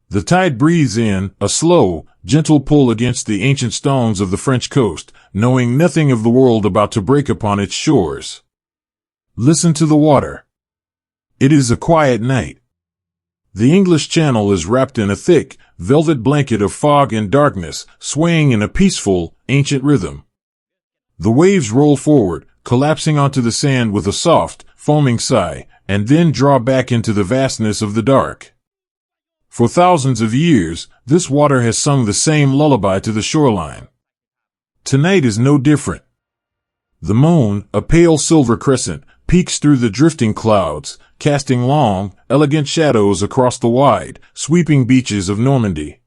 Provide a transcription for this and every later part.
The tide breathes in, a slow, gentle pull against the ancient stones of the French coast, knowing nothing of the world about to break upon its shores. Listen to the water. It is a quiet night. The English Channel is wrapped in a thick, velvet blanket of fog and darkness, swaying in a peaceful, ancient rhythm. The waves roll forward, collapsing onto the sand with a soft, foaming sigh, and then draw back into the vastness of the dark. For thousands of years, this water has sung the same lullaby to the shoreline. Tonight is no different. The moon, a pale silver crescent, peeks through the drifting clouds, casting long, elegant shadows across the wide, sweeping beaches of Normandy.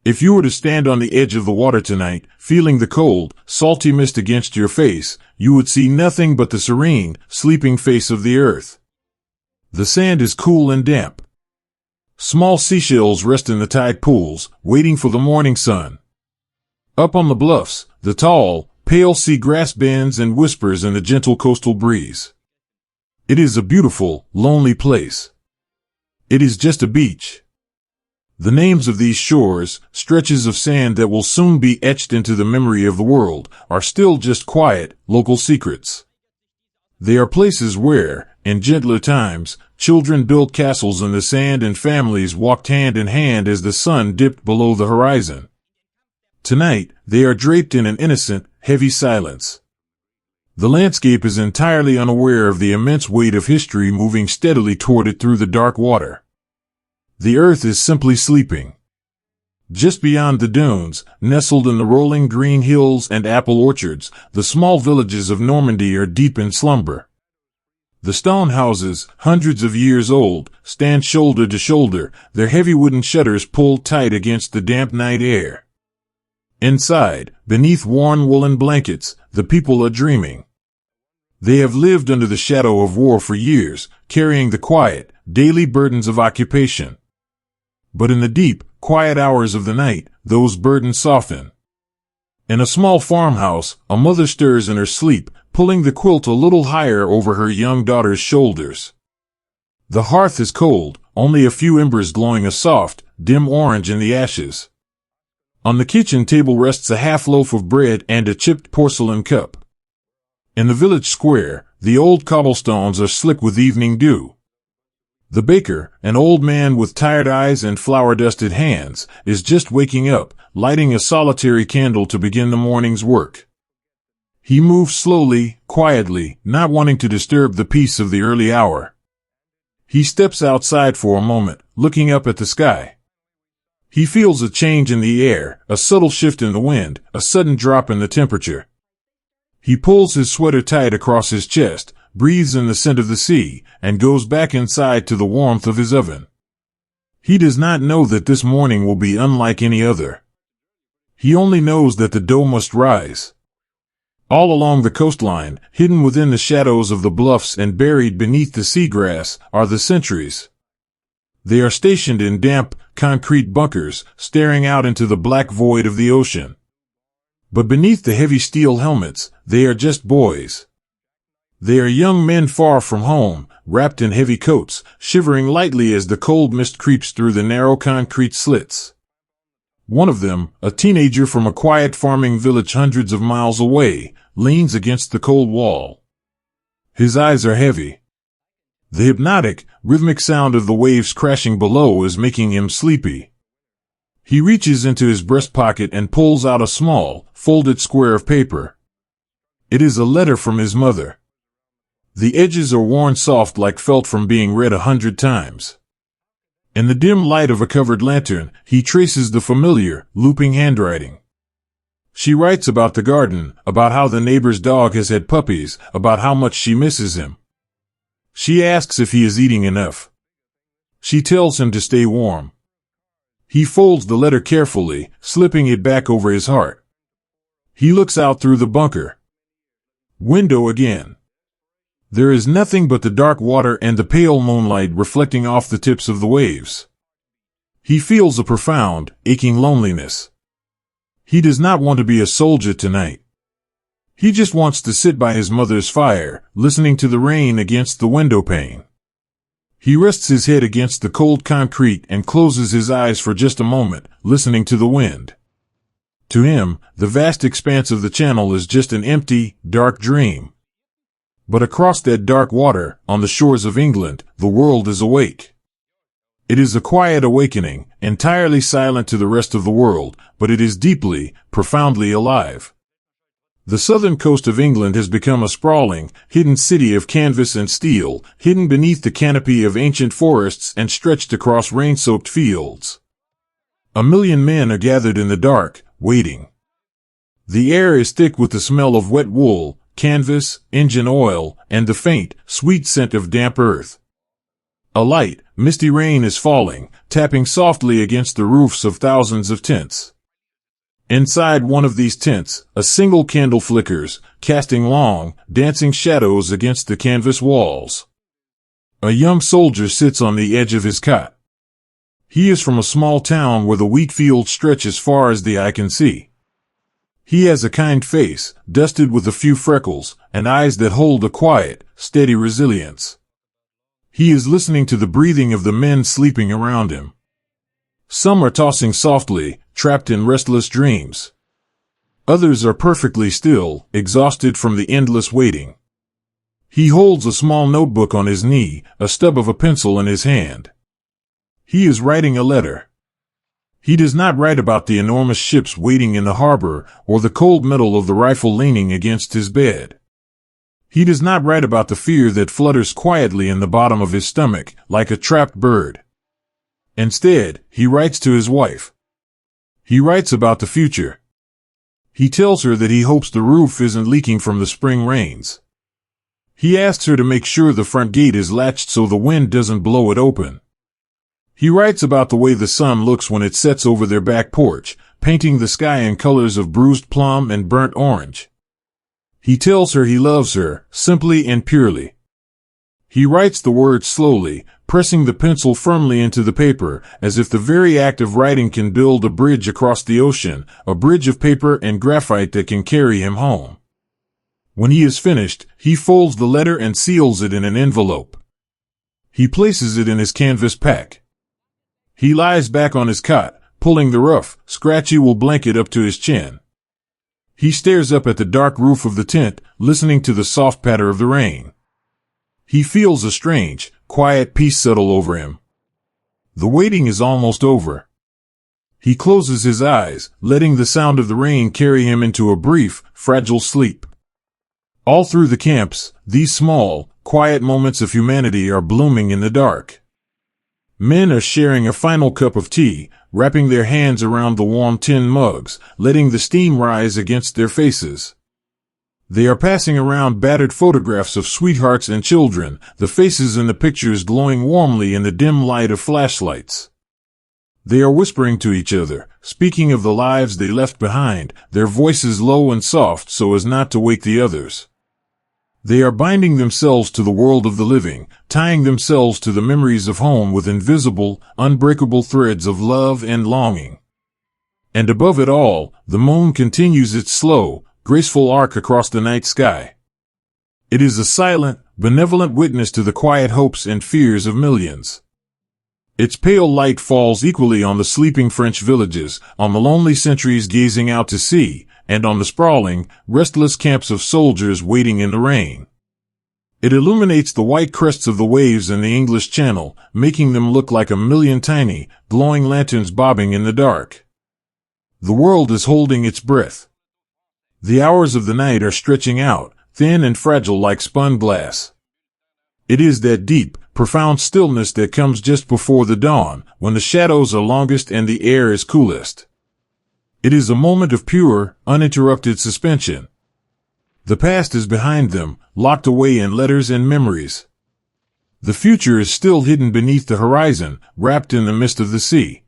If you were to stand on the edge of the water tonight, feeling the cold, salty mist against your face, you would see nothing but the serene, sleeping face of the earth. The sand is cool and damp. Small seashells rest in the tide pools, waiting for the morning sun. Up on the bluffs, the tall, pale sea grass bends and whispers in the gentle coastal breeze. It is a beautiful, lonely place. It is just a beach. The names of these shores, stretches of sand that will soon be etched into the memory of the world, are still just quiet, local secrets. They are places where, in gentler times, children built castles in the sand and families walked hand in hand as the sun dipped below the horizon. Tonight, they are draped in an innocent, heavy silence. The landscape is entirely unaware of the immense weight of history moving steadily toward it through the dark water. The earth is simply sleeping. Just beyond the dunes, nestled in the rolling green hills and apple orchards, the small villages of Normandy are deep in slumber. The stone houses, hundreds of years old, stand shoulder to shoulder, their heavy wooden shutters pulled tight against the damp night air. Inside, beneath worn woolen blankets, the people are dreaming. They have lived under the shadow of war for years, carrying the quiet, daily burdens of occupation. But in the deep, quiet hours of the night, those burdens soften. In a small farmhouse, a mother stirs in her sleep, pulling the quilt a little higher over her young daughter's shoulders. The hearth is cold, only a few embers glowing a soft, dim orange in the ashes. On the kitchen table rests a half loaf of bread and a chipped porcelain cup. In the village square, the old cobblestones are slick with evening dew. The baker, an old man with tired eyes and flour-dusted hands, is just waking up, lighting a solitary candle to begin the morning's work. He moves slowly, quietly, not wanting to disturb the peace of the early hour. He steps outside for a moment, looking up at the sky. He feels a change in the air, a subtle shift in the wind, a sudden drop in the temperature. He pulls his sweater tight across his chest, breathes in the scent of the sea, and goes back inside to the warmth of his oven. He does not know that this morning will be unlike any other. He only knows that the dough must rise. All along the coastline, hidden within the shadows of the bluffs and buried beneath the seagrass, are the sentries. They are stationed in damp, concrete bunkers, staring out into the black void of the ocean. But beneath the heavy steel helmets, they are just boys. They are young men far from home, wrapped in heavy coats, shivering lightly as the cold mist creeps through the narrow concrete slits. One of them, a teenager from a quiet farming village hundreds of miles away, leans against the cold wall. His eyes are heavy. The hypnotic, rhythmic sound of the waves crashing below is making him sleepy. He reaches into his breast pocket and pulls out a small, folded square of paper. It is a letter from his mother. The edges are worn soft like felt from being read 100 times. In the dim light of a covered lantern, he traces the familiar, looping handwriting. She writes about the garden, about how the neighbor's dog has had puppies, about how much she misses him. She asks if he is eating enough. She tells him to stay warm. He folds the letter carefully, slipping it back over his heart. He looks out through the bunker. Window again. There is nothing but the dark water and the pale moonlight reflecting off the tips of the waves. He feels a profound, aching loneliness. He does not want to be a soldier tonight. He just wants to sit by his mother's fire, listening to the rain against the window pane. He rests his head against the cold concrete and closes his eyes for just a moment, listening to the wind. To him, the vast expanse of the channel is just an empty, dark dream. But across that dark water, on the shores of England, the world is awake. It is a quiet awakening, entirely silent to the rest of the world, but it is deeply, profoundly alive. The southern coast of England has become a sprawling, hidden city of canvas and steel, hidden beneath the canopy of ancient forests and stretched across rain-soaked fields. 1,000,000 men are gathered in the dark, waiting. The air is thick with the smell of wet wool, canvas, engine oil, and the faint, sweet scent of damp earth. A light, misty rain is falling, tapping softly against the roofs of thousands of tents. Inside one of these tents, a single candle flickers, casting long, dancing shadows against the canvas walls. A young soldier sits on the edge of his cot. He is from a small town where the wheat fields stretch as far as the eye can see. He has a kind face, dusted with a few freckles, and eyes that hold a quiet, steady resilience. He is listening to the breathing of the men sleeping around him. Some are tossing softly, trapped in restless dreams. Others are perfectly still, exhausted from the endless waiting. He holds a small notebook on his knee, a stub of a pencil in his hand. He is writing a letter. He does not write about the enormous ships waiting in the harbor or the cold metal of the rifle leaning against his bed. He does not write about the fear that flutters quietly in the bottom of his stomach, like a trapped bird. Instead, he writes to his wife. He writes about the future. He tells her that he hopes the roof isn't leaking from the spring rains. He asks her to make sure the front gate is latched so the wind doesn't blow it open. He writes about the way the sun looks when it sets over their back porch, painting the sky in colors of bruised plum and burnt orange. He tells her he loves her, simply and purely. He writes the words slowly, pressing the pencil firmly into the paper, as if the very act of writing can build a bridge across the ocean, a bridge of paper and graphite that can carry him home. When he is finished, he folds the letter and seals it in an envelope. He places it in his canvas pack. He lies back on his cot, pulling the rough, scratchy wool blanket up to his chin. He stares up at the dark roof of the tent, listening to the soft patter of the rain. He feels a strange, quiet peace settle over him. The waiting is almost over. He closes his eyes, letting the sound of the rain carry him into a brief, fragile sleep. All through the camps, these small, quiet moments of humanity are blooming in the dark. Men are sharing a final cup of tea, wrapping their hands around the warm tin mugs, letting the steam rise against their faces. They are passing around battered photographs of sweethearts and children, the faces in the pictures glowing warmly in the dim light of flashlights. They are whispering to each other, speaking of the lives they left behind, their voices low and soft so as not to wake the others. They are binding themselves to the world of the living, tying themselves to the memories of home with invisible, unbreakable threads of love and longing. And above it all, the moon continues its slow, graceful arc across the night sky. It is a silent, benevolent witness to the quiet hopes and fears of millions. Its pale light falls equally on the sleeping French villages, on the lonely sentries gazing out to sea, and on the sprawling, restless camps of soldiers waiting in the rain. It illuminates the white crests of the waves in the English Channel, making them look like 1,000,000 tiny, glowing lanterns bobbing in the dark. The world is holding its breath. The hours of the night are stretching out, thin and fragile like spun glass. It is that deep, profound stillness that comes just before the dawn, when the shadows are longest and the air is coolest. It is a moment of pure, uninterrupted suspension. The past is behind them, locked away in letters and memories. The future is still hidden beneath the horizon, wrapped in the mist of the sea.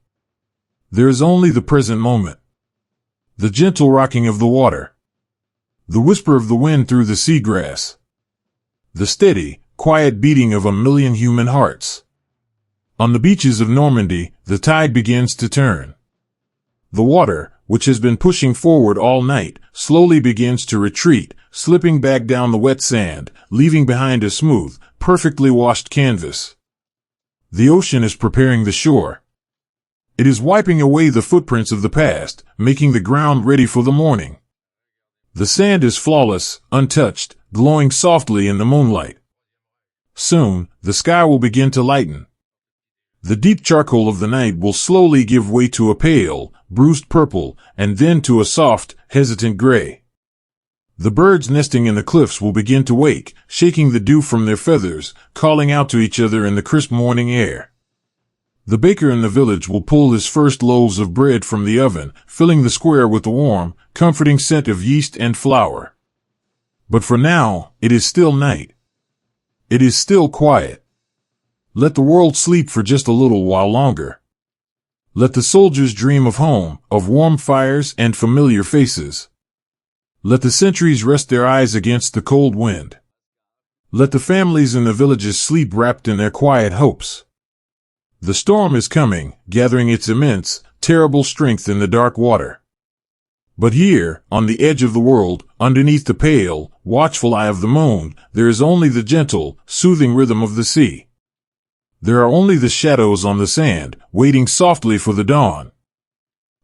There is only the present moment. The gentle rocking of the water. The whisper of the wind through the seagrass. The steady, quiet beating of 1,000,000 human hearts. On the beaches of Normandy, the tide begins to turn. The water, which has been pushing forward all night, slowly begins to retreat, slipping back down the wet sand, leaving behind a smooth, perfectly washed canvas. The ocean is preparing the shore. It is wiping away the footprints of the past, making the ground ready for the morning. The sand is flawless, untouched, glowing softly in the moonlight. Soon, the sky will begin to lighten. The deep charcoal of the night will slowly give way to a pale, bruised purple, and then to a soft, hesitant gray. The birds nesting in the cliffs will begin to wake, shaking the dew from their feathers, calling out to each other in the crisp morning air. The baker in the village will pull his first loaves of bread from the oven, filling the square with the warm, comforting scent of yeast and flour. But for now, it is still night. It is still quiet. Let the world sleep for just a little while longer. Let the soldiers dream of home, of warm fires and familiar faces. Let the sentries rest their eyes against the cold wind. Let the families in the villages sleep wrapped in their quiet hopes. The storm is coming, gathering its immense, terrible strength in the dark water. But here, on the edge of the world, underneath the pale, watchful eye of the moon, there is only the gentle, soothing rhythm of the sea. There are only the shadows on the sand, waiting softly for the dawn.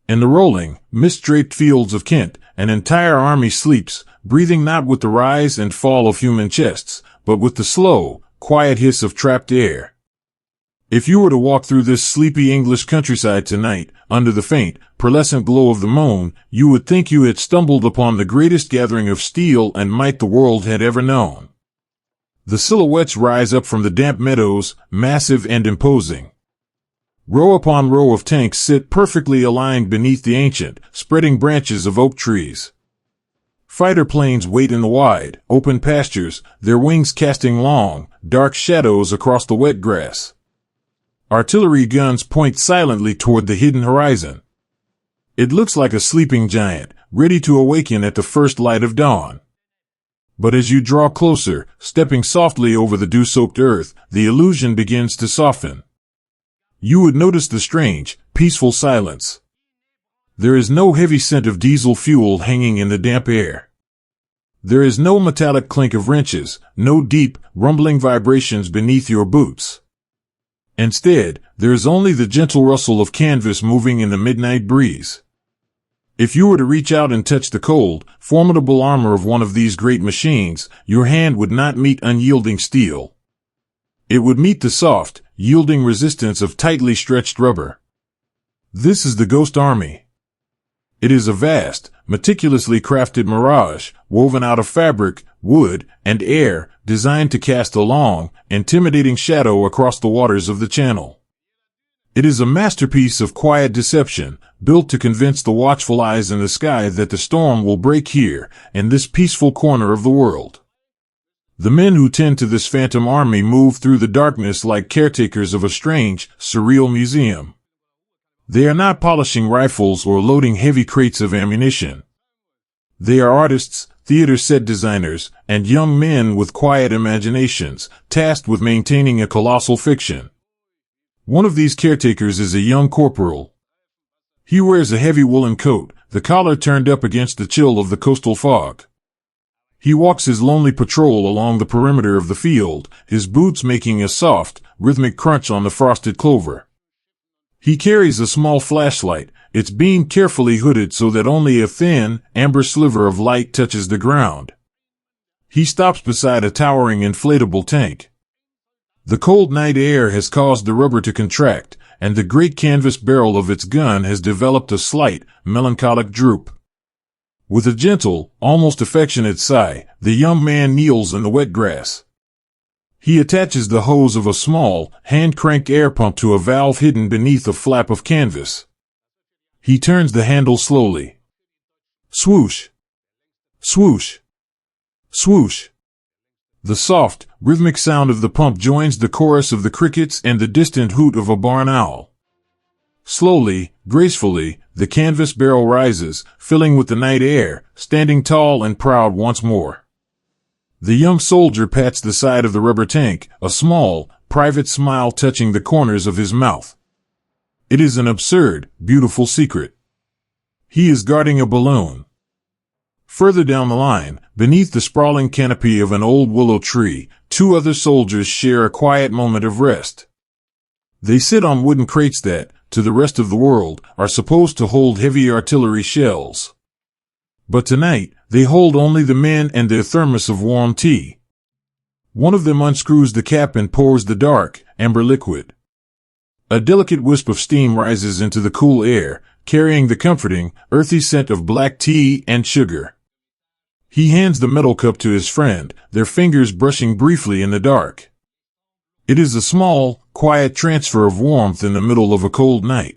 In the rolling, mist-draped fields of Kent, an entire army sleeps, breathing not with the rise and fall of human chests, but with the slow, quiet hiss of trapped air. If you were to walk through this sleepy English countryside tonight, under the faint, pearlescent glow of the moon, you would think you had stumbled upon the greatest gathering of steel and might the world had ever known. The silhouettes rise up from the damp meadows, massive and imposing. Row upon row of tanks sit perfectly aligned beneath the ancient, spreading branches of oak trees. Fighter planes wait in the wide, open pastures, their wings casting long, dark shadows across the wet grass. Artillery guns point silently toward the hidden horizon. It looks like a sleeping giant, ready to awaken at the first light of dawn. But as you draw closer, stepping softly over the dew-soaked earth, the illusion begins to soften. You would notice the strange, peaceful silence. There is no heavy scent of diesel fuel hanging in the damp air. There is no metallic clink of wrenches, no deep, rumbling vibrations beneath your boots. Instead, there is only the gentle rustle of canvas moving in the midnight breeze. If you were to reach out and touch the cold, formidable armor of one of these great machines, your hand would not meet unyielding steel. It would meet the soft, yielding resistance of tightly stretched rubber. This is the Ghost Army. It is a vast, meticulously crafted mirage, woven out of fabric, wood, and air, designed to cast a long, intimidating shadow across the waters of the Channel. It is a masterpiece of quiet deception, built to convince the watchful eyes in the sky that the storm will break here, in this peaceful corner of the world. The men who tend to this phantom army move through the darkness like caretakers of a strange, surreal museum. They are not polishing rifles or loading heavy crates of ammunition. They are artists, theater set designers, and young men with quiet imaginations, tasked with maintaining a colossal fiction. One of these caretakers is a young corporal. He wears a heavy woolen coat, the collar turned up against the chill of the coastal fog. He walks his lonely patrol along the perimeter of the field, his boots making a soft, rhythmic crunch on the frosted clover. He carries a small flashlight, its beam carefully hooded so that only a thin, amber sliver of light touches the ground. He stops beside a towering inflatable tank. The cold night air has caused the rubber to contract, and the great canvas barrel of its gun has developed a slight, melancholic droop. With a gentle, almost affectionate sigh, the young man kneels in the wet grass. He attaches the hose of a small, hand-crank air pump to a valve hidden beneath a flap of canvas. He turns the handle slowly. Swoosh! Swoosh! Swoosh! The soft, rhythmic sound of the pump joins the chorus of the crickets and the distant hoot of a barn owl. Slowly, gracefully, the canvas barrel rises, filling with the night air, standing tall and proud once more. The young soldier pats the side of the rubber tank, a small, private smile touching the corners of his mouth. It is an absurd, beautiful secret. He is guarding a balloon. Further down the line, beneath the sprawling canopy of an old willow tree, two other soldiers share a quiet moment of rest. They sit on wooden crates that, to the rest of the world, are supposed to hold heavy artillery shells. But tonight, they hold only the men and their thermos of warm tea. One of them unscrews the cap and pours the dark, amber liquid. A delicate wisp of steam rises into the cool air, carrying the comforting, earthy scent of black tea and sugar. He hands the metal cup to his friend, their fingers brushing briefly in the dark. It is a small, quiet transfer of warmth in the middle of a cold night.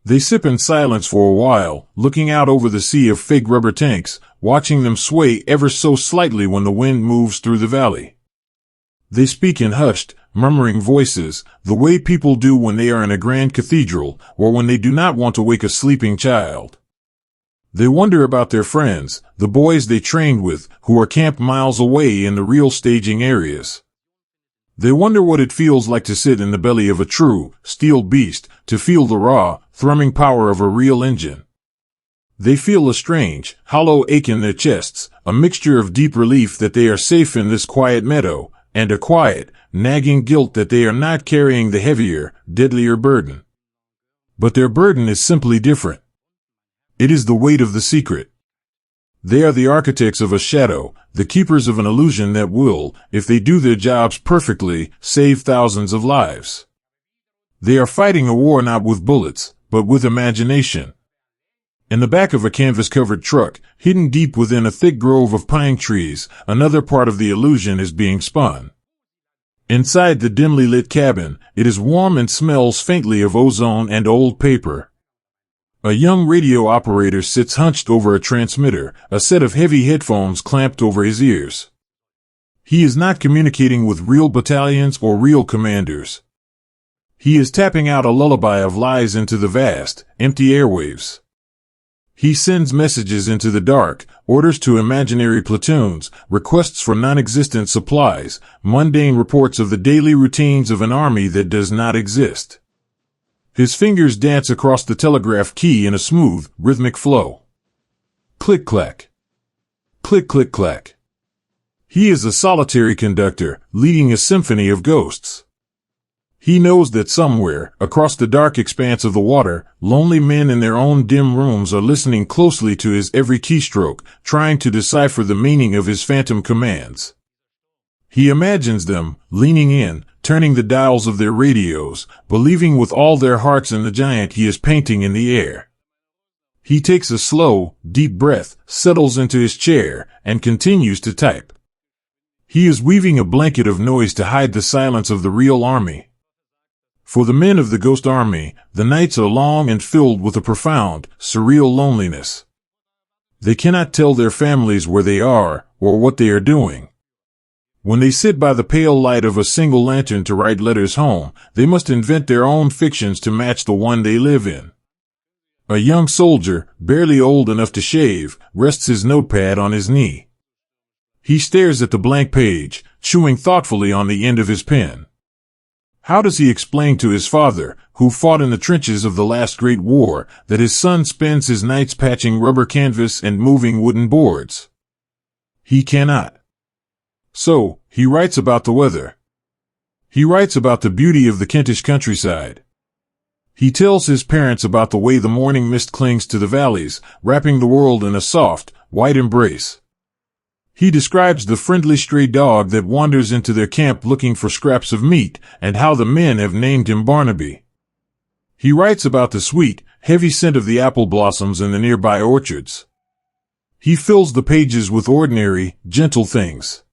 They sip in silence for a while, looking out over the sea of fake rubber tanks, watching them sway ever so slightly when the wind moves through the valley. They speak in hushed, murmuring voices, the way people do when they are in a grand cathedral, or when they do not want to wake a sleeping child. They wonder about their friends, the boys they trained with, who are camped miles away in the real staging areas. They wonder what it feels like to sit in the belly of a true, steel beast, to feel the raw, thrumming power of a real engine. They feel a strange, hollow ache in their chests, a mixture of deep relief that they are safe in this quiet meadow, and a quiet, nagging guilt that they are not carrying the heavier, deadlier burden. But their burden is simply different. It is the weight of the secret. They are the architects of a shadow, the keepers of an illusion that will, if they do their jobs perfectly, save thousands of lives. They are fighting a war not with bullets, but with imagination. In the back of a canvas-covered truck, hidden deep within a thick grove of pine trees, another part of the illusion is being spun. Inside the dimly lit cabin, it is warm and smells faintly of ozone and old paper. A young radio operator sits hunched over a transmitter, a set of heavy headphones clamped over his ears. He is not communicating with real battalions or real commanders. He is tapping out a lullaby of lies into the vast, empty airwaves. He sends messages into the dark, orders to imaginary platoons, requests for non-existent supplies, mundane reports of the daily routines of an army that does not exist. His fingers dance across the telegraph key in a smooth, rhythmic flow. Click-clack. Click-click-clack. He is a solitary conductor, leading a symphony of ghosts. He knows that somewhere, across the dark expanse of the water, lonely men in their own dim rooms are listening closely to his every keystroke, trying to decipher the meaning of his phantom commands. He imagines them, leaning in, turning the dials of their radios, believing with all their hearts in the giant he is painting in the air. He takes a slow, deep breath, settles into his chair, and continues to type. He is weaving a blanket of noise to hide the silence of the real army. For the men of the Ghost Army, the nights are long and filled with a profound, surreal loneliness. They cannot tell their families where they are, or what they are doing. When they sit by the pale light of a single lantern to write letters home, they must invent their own fictions to match the one they live in. A young soldier, barely old enough to shave, rests his notepad on his knee. He stares at the blank page, chewing thoughtfully on the end of his pen. How does he explain to his father, who fought in the trenches of the last great war, that his son spends his nights patching rubber canvas and moving wooden boards? He cannot. So, he writes about the weather. He writes about the beauty of the Kentish countryside. He tells his parents about the way the morning mist clings to the valleys, wrapping the world in a soft, white embrace. He describes the friendly stray dog that wanders into their camp looking for scraps of meat, and how the men have named him Barnaby. He writes about the sweet, heavy scent of the apple blossoms in the nearby orchards. He fills the pages with ordinary, gentle things.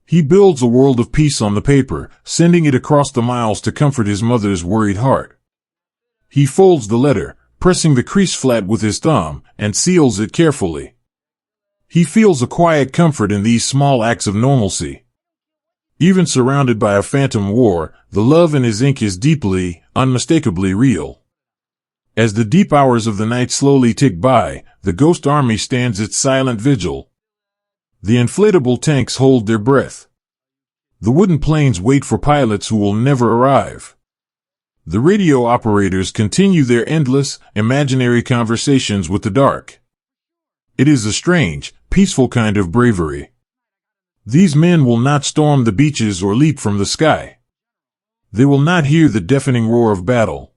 He builds a world of peace on the paper, sending it across the miles to comfort his mother's worried heart. He folds the letter, pressing the crease flat with his thumb, and seals it carefully. He feels a quiet comfort in these small acts of normalcy. Even surrounded by a phantom war, the love in his ink is deeply, unmistakably real. As the deep hours of the night slowly tick by, the Ghost Army stands its silent vigil. The inflatable tanks hold their breath. The wooden planes wait for pilots who will never arrive. The radio operators continue their endless, imaginary conversations with the dark. It is a strange, peaceful kind of bravery. These men will not storm the beaches or leap from the sky. They will not hear the deafening roar of battle.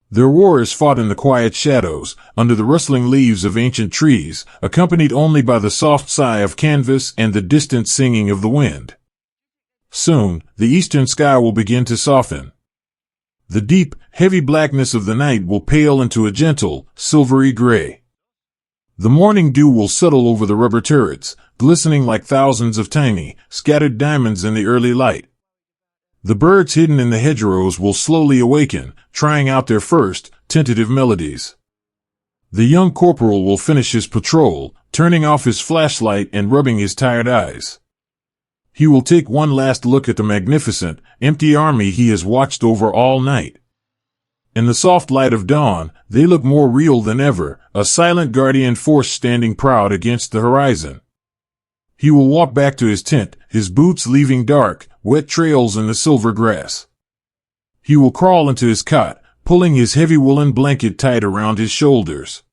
Their war is fought in the quiet shadows, under the rustling leaves of ancient trees, accompanied only by the soft sigh of canvas and the distant singing of the wind. Soon, the eastern sky will begin to soften. The deep, heavy blackness of the night will pale into a gentle, silvery gray. The morning dew will settle over the rubber turrets, glistening like thousands of tiny, scattered diamonds in the early light. The birds hidden in the hedgerows will slowly awaken, trying out their first, tentative melodies. The young corporal will finish his patrol, turning off his flashlight and rubbing his tired eyes. He will take one last look at the magnificent, empty army he has watched over all night. In the soft light of dawn, they look more real than ever, a silent guardian force standing proud against the horizon. He will walk back to his tent, his boots leaving dark, wet trails in the silver grass. He will crawl into his cot, pulling his heavy woolen blanket tight around his shoulders.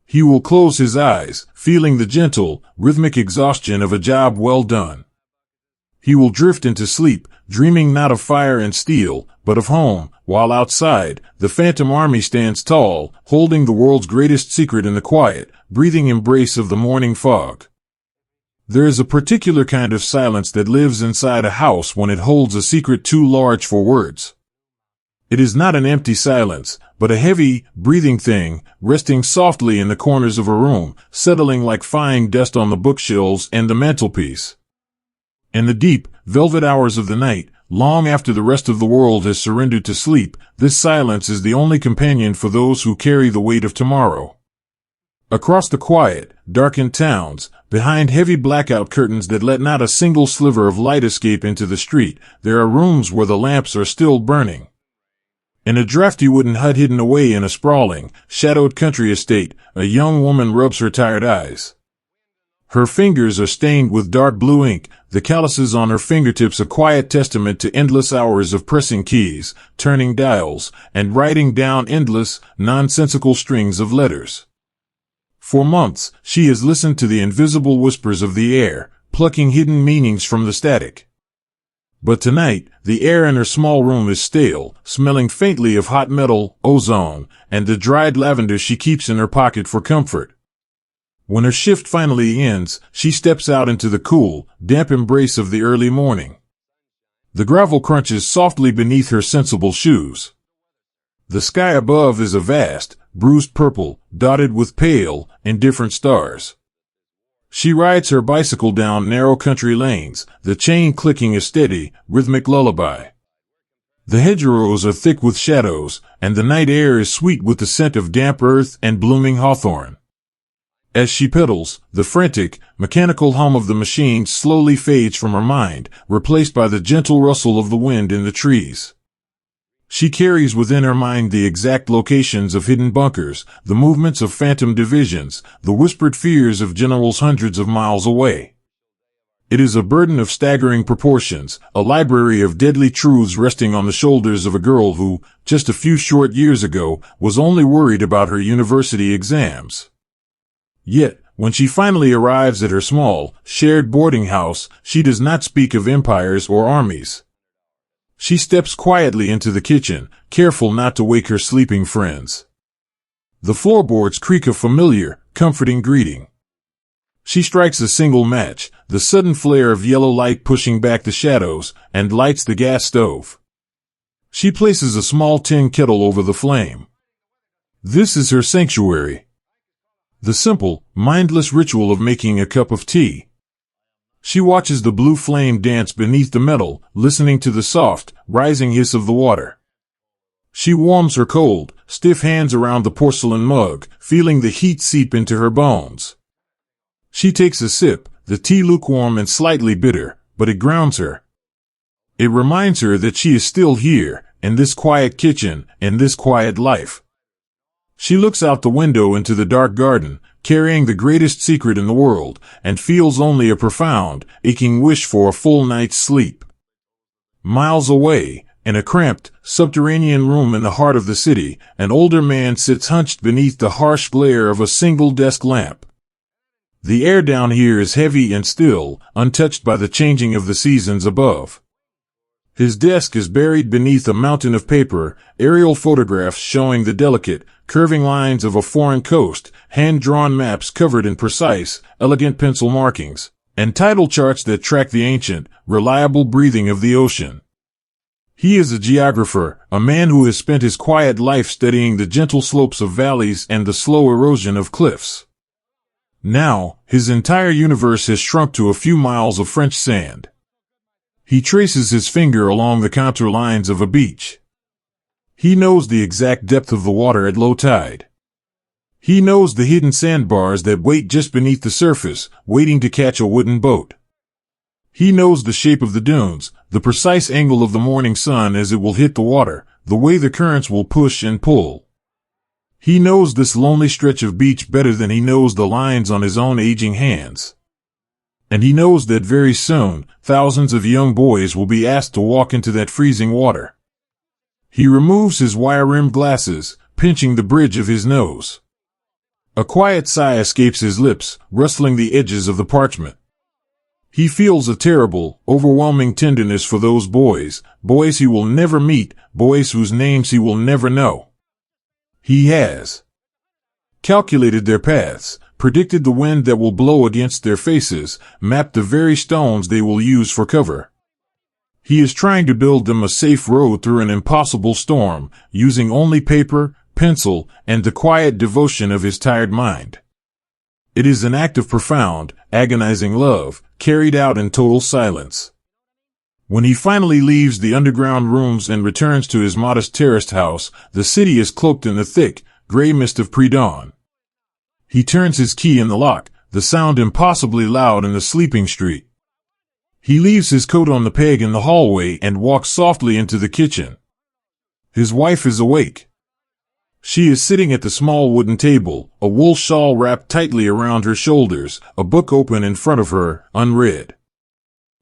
He will close his eyes, feeling the gentle, rhythmic exhaustion of a job well done. He will drift into sleep, dreaming not of fire and steel, but of home, while outside, the phantom army stands tall, holding the world's greatest secret in the quiet, breathing embrace of the morning fog. There is a particular kind of silence that lives inside a house when it holds a secret too large for words. It is not an empty silence, but a heavy, breathing thing, resting softly in the corners of a room, settling like fine dust on the bookshelves and the mantelpiece. In the deep, velvet hours of the night, long after the rest of the world has surrendered to sleep, this silence is the only companion for those who carry the weight of tomorrow. Across the quiet, darkened towns, behind heavy blackout curtains that let not a single sliver of light escape into the street, there are rooms where the lamps are still burning. In a drafty wooden hut hidden away in a sprawling, shadowed country estate, a young woman rubs her tired eyes. Her fingers are stained with dark blue ink, the calluses on her fingertips a quiet testament to endless hours of pressing keys, turning dials, and writing down endless, nonsensical strings of letters. For months, she has listened to the invisible whispers of the air, plucking hidden meanings from the static. But tonight, the air in her small room is stale, smelling faintly of hot metal, ozone, and the dried lavender she keeps in her pocket for comfort. When her shift finally ends, she steps out into the cool, damp embrace of the early morning. The gravel crunches softly beneath her sensible shoes. The sky above is a vast, bruised purple, dotted with pale, indifferent stars. She rides her bicycle down narrow country lanes, the chain clicking a steady, rhythmic lullaby. The hedgerows are thick with shadows, and the night air is sweet with the scent of damp earth and blooming hawthorn. As she pedals, the frantic, mechanical hum of the machine slowly fades from her mind, replaced by the gentle rustle of the wind in the trees. She carries within her mind the exact locations of hidden bunkers, the movements of phantom divisions, the whispered fears of generals hundreds of miles away. It is a burden of staggering proportions, a library of deadly truths resting on the shoulders of a girl who, just a few short years ago, was only worried about her university exams. Yet, when she finally arrives at her small, shared boarding house, she does not speak of empires or armies. She steps quietly into the kitchen, careful not to wake her sleeping friends. The floorboards creak a familiar, comforting greeting. She strikes a single match, the sudden flare of yellow light pushing back the shadows, and lights the gas stove. She places a small tin kettle over the flame. This is her sanctuary. The simple, mindless ritual of making a cup of tea. She watches the blue flame dance beneath the metal, listening to the soft, rising hiss of the water. She warms her cold, stiff hands around the porcelain mug, feeling the heat seep into her bones. She takes a sip, the tea lukewarm and slightly bitter, but it grounds her. It reminds her that she is still here, in this quiet kitchen, in this quiet life. She looks out the window into the dark garden, carrying the greatest secret in the world, and feels only a profound, aching wish for a full night's sleep. Miles away, in a cramped, subterranean room in the heart of the city, an older man sits hunched beneath the harsh glare of a single desk lamp. The air down here is heavy and still, untouched by the changing of the seasons above. His desk is buried beneath a mountain of paper, aerial photographs showing the delicate, curving lines of a foreign coast, hand-drawn maps covered in precise, elegant pencil markings, and tidal charts that track the ancient, reliable breathing of the ocean. He is a geographer, a man who has spent his quiet life studying the gentle slopes of valleys and the slow erosion of cliffs. Now, his entire universe has shrunk to a few miles of French sand. He traces his finger along the contour lines of a beach. He knows the exact depth of the water at low tide. He knows the hidden sandbars that wait just beneath the surface, waiting to catch a wooden boat. He knows the shape of the dunes, the precise angle of the morning sun as it will hit the water, the way the currents will push and pull. He knows this lonely stretch of beach better than he knows the lines on his own aging hands. And he knows that very soon, thousands of young boys will be asked to walk into that freezing water. He removes his wire-rimmed glasses, pinching the bridge of his nose. A quiet sigh escapes his lips, rustling the edges of the parchment. He feels a terrible, overwhelming tenderness for those boys he will never meet, boys whose names he will never know. He has calculated their paths, predicted the wind that will blow against their faces, mapped the very stones they will use for cover. He is trying to build them a safe road through an impossible storm, using only paper, pencil, and the quiet devotion of his tired mind. It is an act of profound, agonizing love, carried out in total silence. When he finally leaves the underground rooms and returns to his modest terraced house, the city is cloaked in the thick, gray mist of pre-dawn. He turns his key in the lock, the sound impossibly loud in the sleeping street. He leaves his coat on the peg in the hallway and walks softly into the kitchen. His wife is awake. She is sitting at the small wooden table, a wool shawl wrapped tightly around her shoulders, a book open in front of her, unread.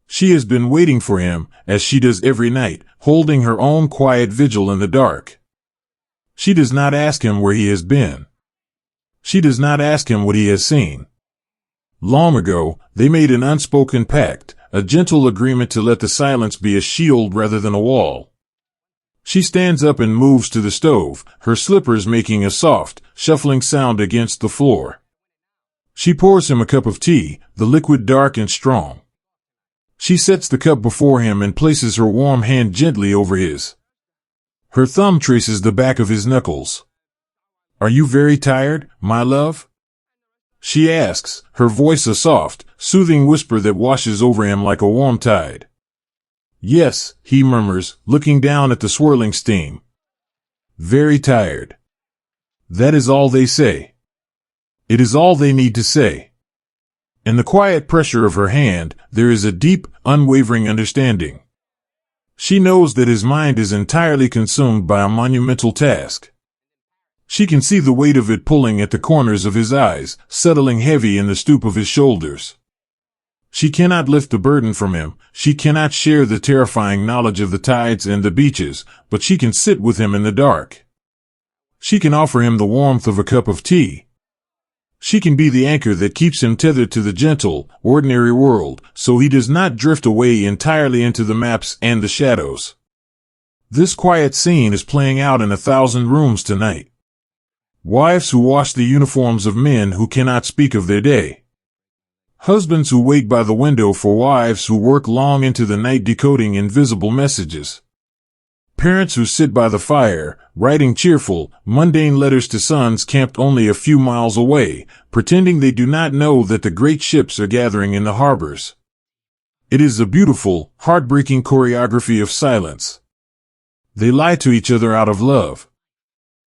She has been waiting for him, as she does every night, holding her own quiet vigil in the dark. She does not ask him where he has been. She does not ask him what he has seen. Long ago, they made an unspoken pact, a gentle agreement to let the silence be a shield rather than a wall. She stands up and moves to the stove, her slippers making a soft, shuffling sound against the floor. She pours him a cup of tea, the liquid dark and strong. She sets the cup before him and places her warm hand gently over his. Her thumb traces the back of his knuckles. "Are you very tired, my love?" she asks, her voice a soft, soothing whisper that washes over him like a warm tide. "Yes," he murmurs, looking down at the swirling steam. "Very tired." That is all they say. It is all they need to say. In the quiet pressure of her hand, there is a deep, unwavering understanding. She knows that his mind is entirely consumed by a monumental task. She can see the weight of it pulling at the corners of his eyes, settling heavy in the stoop of his shoulders. She cannot lift the burden from him, she cannot share the terrifying knowledge of the tides and the beaches, but she can sit with him in the dark. She can offer him the warmth of a cup of tea. She can be the anchor that keeps him tethered to the gentle, ordinary world, so he does not drift away entirely into the maps and the shadows. This quiet scene is playing out in 1,000 rooms tonight. Wives who wash the uniforms of men who cannot speak of their day. Husbands who wait by the window for wives who work long into the night decoding invisible messages. Parents who sit by the fire, writing cheerful, mundane letters to sons camped only a few miles away, pretending they do not know that the great ships are gathering in the harbors. It is a beautiful, heartbreaking choreography of silence. They lie to each other out of love.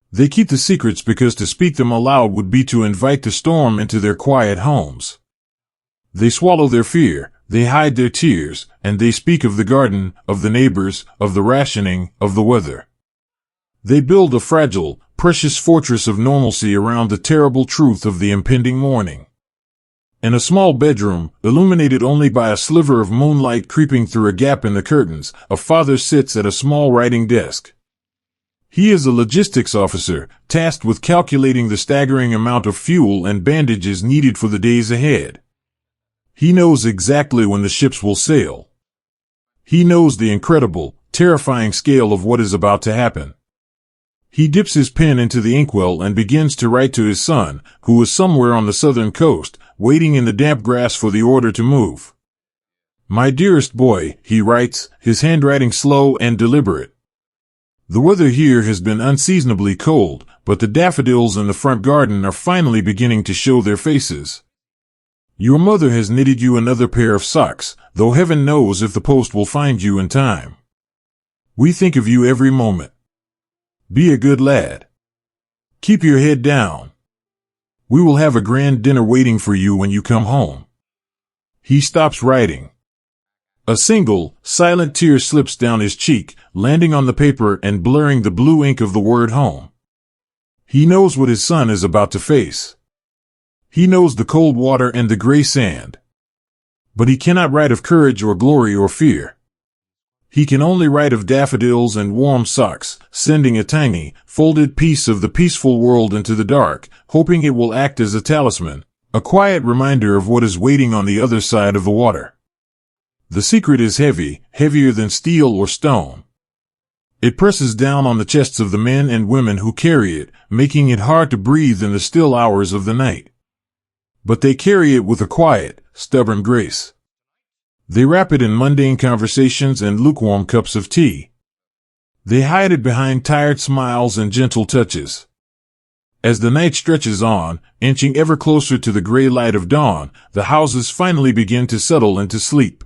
They keep the secrets because to speak them aloud would be to invite the storm into their quiet homes. They swallow their fear, they hide their tears, and they speak of the garden, of the neighbors, of the rationing, of the weather. They build a fragile, precious fortress of normalcy around the terrible truth of the impending morning. In a small bedroom, illuminated only by a sliver of moonlight creeping through a gap in the curtains, a father sits at a small writing desk. He is a logistics officer, tasked with calculating the staggering amount of fuel and bandages needed for the days ahead. He knows exactly when the ships will sail. He knows the incredible, terrifying scale of what is about to happen. He dips his pen into the inkwell and begins to write to his son, who is somewhere on the southern coast, waiting in the damp grass for the order to move. "My dearest boy," he writes, his handwriting slow and deliberate. "The weather here has been unseasonably cold, but the daffodils in the front garden are finally beginning to show their faces. Your mother has knitted you another pair of socks, though heaven knows if the post will find you in time. We think of you every moment. Be a good lad. Keep your head down. We will have a grand dinner waiting for you when you come home." He stops writing. A single, silent tear slips down his cheek, landing on the paper and blurring the blue ink of the word home. He knows what his son is about to face. He knows the cold water and the gray sand. But he cannot write of courage or glory or fear. He can only write of daffodils and warm socks, sending a tiny, folded piece of the peaceful world into the dark, hoping it will act as a talisman, a quiet reminder of what is waiting on the other side of the water. The secret is heavy, heavier than steel or stone. It presses down on the chests of the men and women who carry it, making it hard to breathe in the still hours of the night. But they carry it with a quiet, stubborn grace. They wrap it in mundane conversations and lukewarm cups of tea. They hide it behind tired smiles and gentle touches. As the night stretches on, inching ever closer to the gray light of dawn, the houses finally begin to settle into sleep.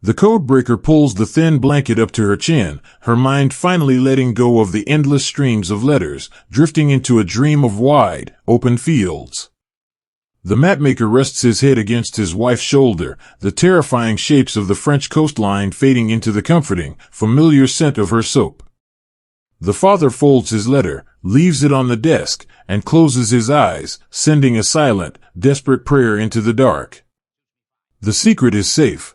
The codebreaker pulls the thin blanket up to her chin, her mind finally letting go of the endless streams of letters, drifting into a dream of wide, open fields. The mapmaker rests his head against his wife's shoulder, the terrifying shapes of the French coastline fading into the comforting, familiar scent of her soap. The father folds his letter, leaves it on the desk, and closes his eyes, sending a silent, desperate prayer into the dark. The secret is safe.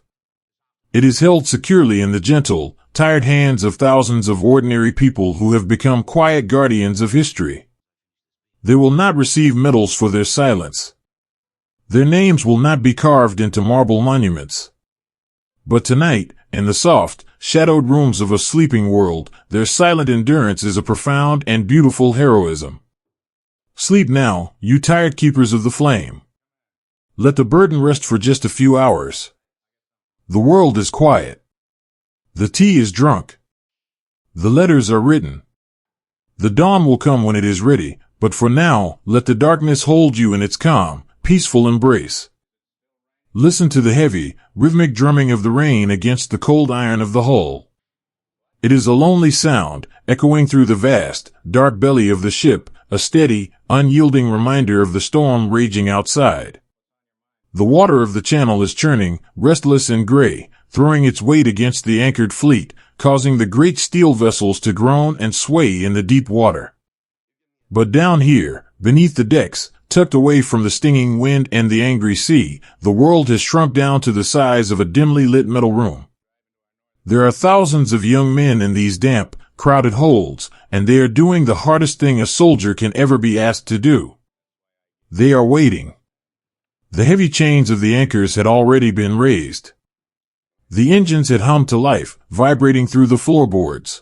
It is held securely in the gentle, tired hands of thousands of ordinary people who have become quiet guardians of history. They will not receive medals for their silence. Their names will not be carved into marble monuments. But tonight, in the soft, shadowed rooms of a sleeping world, their silent endurance is a profound and beautiful heroism. Sleep now, you tired keepers of the flame. Let the burden rest for just a few hours. The world is quiet. The tea is drunk. The letters are written. The dawn will come when it is ready, but for now, let the darkness hold you in its calm, peaceful embrace. Listen to the heavy, rhythmic drumming of the rain against the cold iron of the hull. It is a lonely sound, echoing through the vast, dark belly of the ship, a steady, unyielding reminder of the storm raging outside. The water of the channel is churning, restless and gray, throwing its weight against the anchored fleet, causing the great steel vessels to groan and sway in the deep water. But down here, beneath the decks, tucked away from the stinging wind and the angry sea, the world has shrunk down to the size of a dimly lit metal room. There are thousands of young men in these damp, crowded holds, and they are doing the hardest thing a soldier can ever be asked to do. They are waiting. The heavy chains of the anchors had already been raised. The engines had hummed to life, vibrating through the floorboards.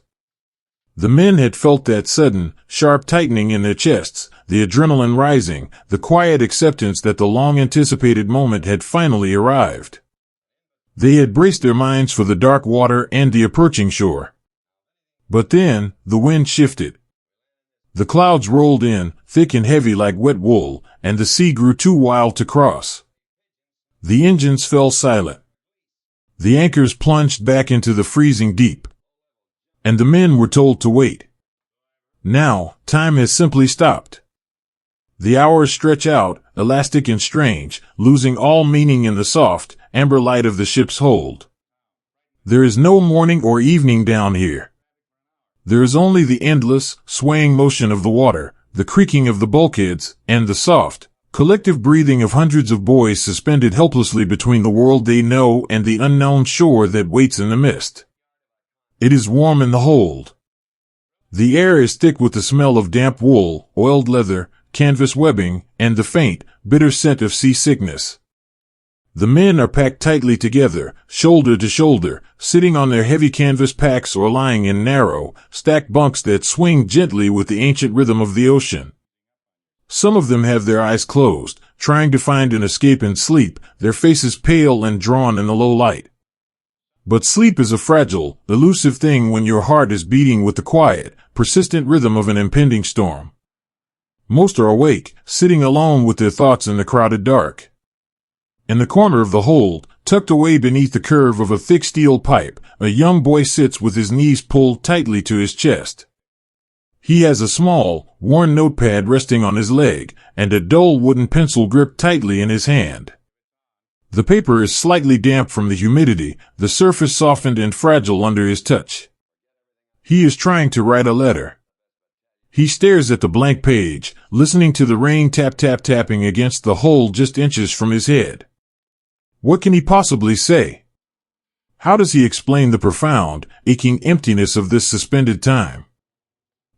The men had felt that sudden, sharp tightening in their chests, the adrenaline rising, the quiet acceptance that the long-anticipated moment had finally arrived. They had braced their minds for the dark water and the approaching shore. But then, the wind shifted. The clouds rolled in, thick and heavy like wet wool, and the sea grew too wild to cross. The engines fell silent. The anchors plunged back into the freezing deep. And the men were told to wait. Now, time has simply stopped. The hours stretch out, elastic and strange, losing all meaning in the soft, amber light of the ship's hold. There is no morning or evening down here. There is only the endless, swaying motion of the water, the creaking of the bulkheads, and the soft, collective breathing of hundreds of boys suspended helplessly between the world they know and the unknown shore that waits in the mist. It is warm in the hold. The air is thick with the smell of damp wool, oiled leather, canvas webbing, and the faint, bitter scent of seasickness. The men are packed tightly together, shoulder to shoulder, sitting on their heavy canvas packs or lying in narrow, stacked bunks that swing gently with the ancient rhythm of the ocean. Some of them have their eyes closed, trying to find an escape in sleep, their faces pale and drawn in the low light. But sleep is a fragile, elusive thing when your heart is beating with the quiet, persistent rhythm of an impending storm. Most are awake, sitting alone with their thoughts in the crowded dark. In the corner of the hold, tucked away beneath the curve of a thick steel pipe, a young boy sits with his knees pulled tightly to his chest. He has a small, worn notepad resting on his leg, and a dull wooden pencil gripped tightly in his hand. The paper is slightly damp from the humidity, the surface softened and fragile under his touch. He is trying to write a letter. He stares at the blank page, listening to the rain tapping against the hole just inches from his head. What can he possibly say? How does he explain the profound, aching emptiness of this suspended time?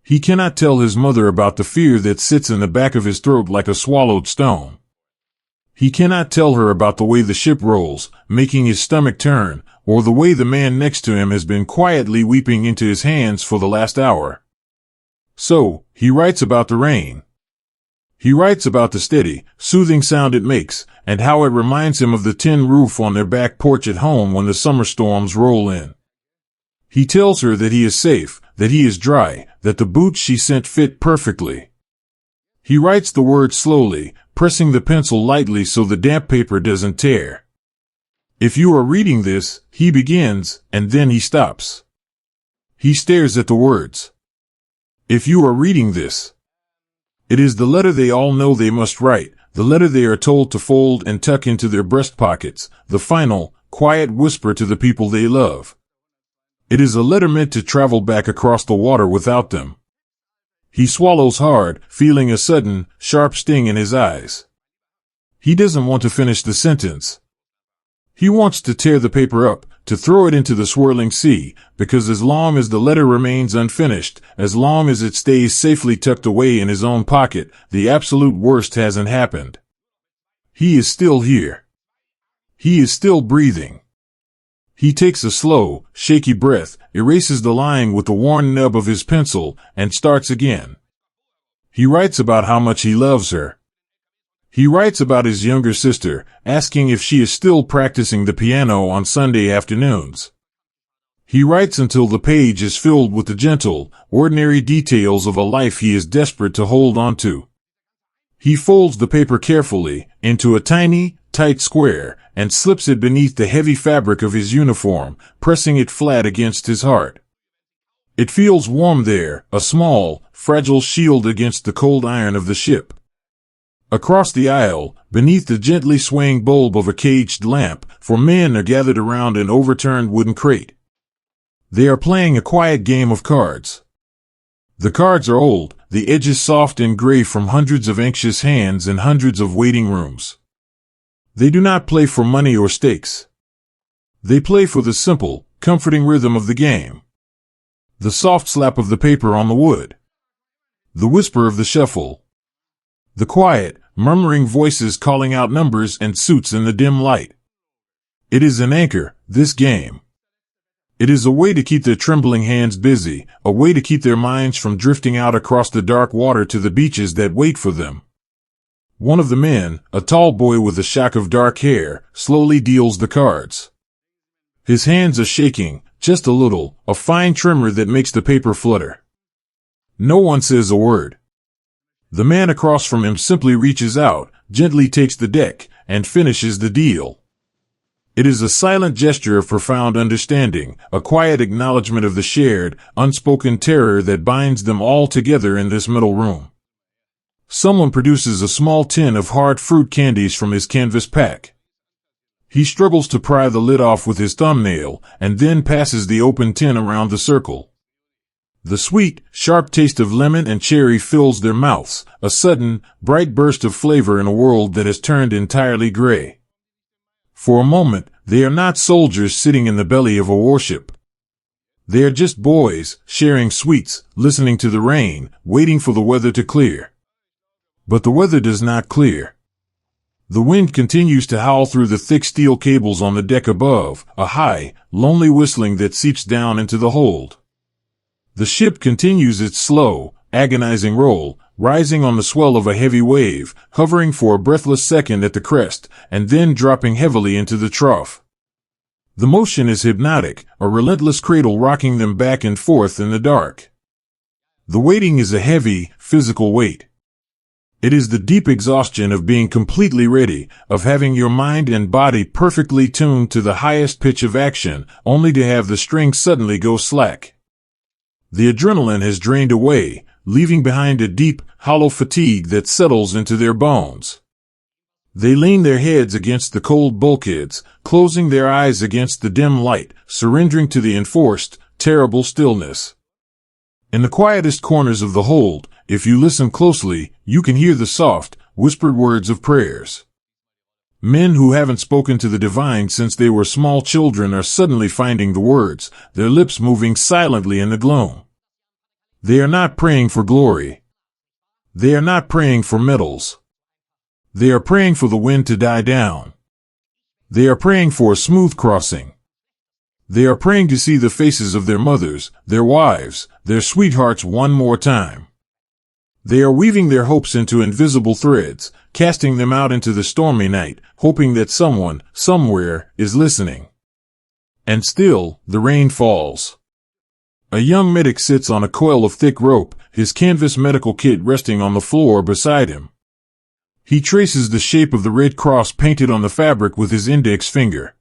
He cannot tell his mother about the fear that sits in the back of his throat like a swallowed stone. He cannot tell her about the way the ship rolls, making his stomach turn, or the way the man next to him has been quietly weeping into his hands for the last hour. So, he writes about the rain. He writes about the steady, soothing sound it makes, and how it reminds him of the tin roof on their back porch at home when the summer storms roll in. He tells her that he is safe, that he is dry, that the boots she sent fit perfectly. He writes the words slowly, pressing the pencil lightly so the damp paper doesn't tear. If you are reading this, he begins, and then he stops. He stares at the words. If you are reading this. It is the letter they all know they must write, the letter they are told to fold and tuck into their breast pockets, the final, quiet whisper to the people they love. It is a letter meant to travel back across the water without them. He swallows hard, feeling a sudden, sharp sting in his eyes. He doesn't want to finish the sentence. He wants to tear the paper up, to throw it into the swirling sea, because as long as the letter remains unfinished, as long as it stays safely tucked away in his own pocket, the absolute worst hasn't happened. He is still here. He is still breathing. He takes a slow, shaky breath, erases the line with the worn nub of his pencil, and starts again. He writes about how much he loves her. He writes about his younger sister, asking if she is still practicing the piano on Sunday afternoons. He writes until the page is filled with the gentle, ordinary details of a life he is desperate to hold on to. He folds the paper carefully, into a tiny, tight square, and slips it beneath the heavy fabric of his uniform, pressing it flat against his heart. It feels warm there, a small, fragile shield against the cold iron of the ship. Across the aisle, beneath the gently swaying bulb of a caged lamp, 4 men are gathered around an overturned wooden crate. They are playing a quiet game of cards. The cards are old, the edges soft and gray from hundreds of anxious hands and hundreds of waiting rooms. They do not play for money or stakes. They play for the simple, comforting rhythm of the game. The soft slap of the paper on the wood. The whisper of the shuffle. The quiet, murmuring voices calling out numbers and suits in the dim light. It is an anchor, this game. It is a way to keep their trembling hands busy, a way to keep their minds from drifting out across the dark water to the beaches that wait for them. One of the men, a tall boy with a shock of dark hair, slowly deals the cards. His hands are shaking, just a little, a fine tremor that makes the paper flutter. No one says a word. The man across from him simply reaches out, gently takes the deck, and finishes the deal. It is a silent gesture of profound understanding, a quiet acknowledgement of the shared, unspoken terror that binds them all together in this middle room. Someone produces a small tin of hard fruit candies from his canvas pack. He struggles to pry the lid off with his thumbnail, and then passes the open tin around the circle. The sweet, sharp taste of lemon and cherry fills their mouths, a sudden, bright burst of flavor in a world that has turned entirely gray. For a moment, they are not soldiers sitting in the belly of a warship. They are just boys, sharing sweets, listening to the rain, waiting for the weather to clear. But the weather does not clear. The wind continues to howl through the thick steel cables on the deck above, a high, lonely whistling that seeps down into the hold. The ship continues its slow, agonizing roll, rising on the swell of a heavy wave, hovering for a breathless second at the crest, and then dropping heavily into the trough. The motion is hypnotic, a relentless cradle rocking them back and forth in the dark. The waiting is a heavy, physical weight. It is the deep exhaustion of being completely ready, of having your mind and body perfectly tuned to the highest pitch of action, only to have the string suddenly go slack. The adrenaline has drained away, leaving behind a deep, hollow fatigue that settles into their bones. They lean their heads against the cold bulkheads, closing their eyes against the dim light, surrendering to the enforced, terrible stillness. In the quietest corners of the hold, if you listen closely, you can hear the soft, whispered words of prayers. Men who haven't spoken to the divine since they were small children are suddenly finding the words, their lips moving silently in the gloom. They are not praying for glory. They are not praying for medals. They are praying for the wind to die down. They are praying for a smooth crossing. They are praying to see the faces of their mothers, their wives, their sweethearts one more time. They are weaving their hopes into invisible threads, casting them out into the stormy night, hoping that someone, somewhere, is listening. And still, the rain falls. A young medic sits on a coil of thick rope, his canvas medical kit resting on the floor beside him. He traces the shape of the red cross painted on the fabric with his index finger.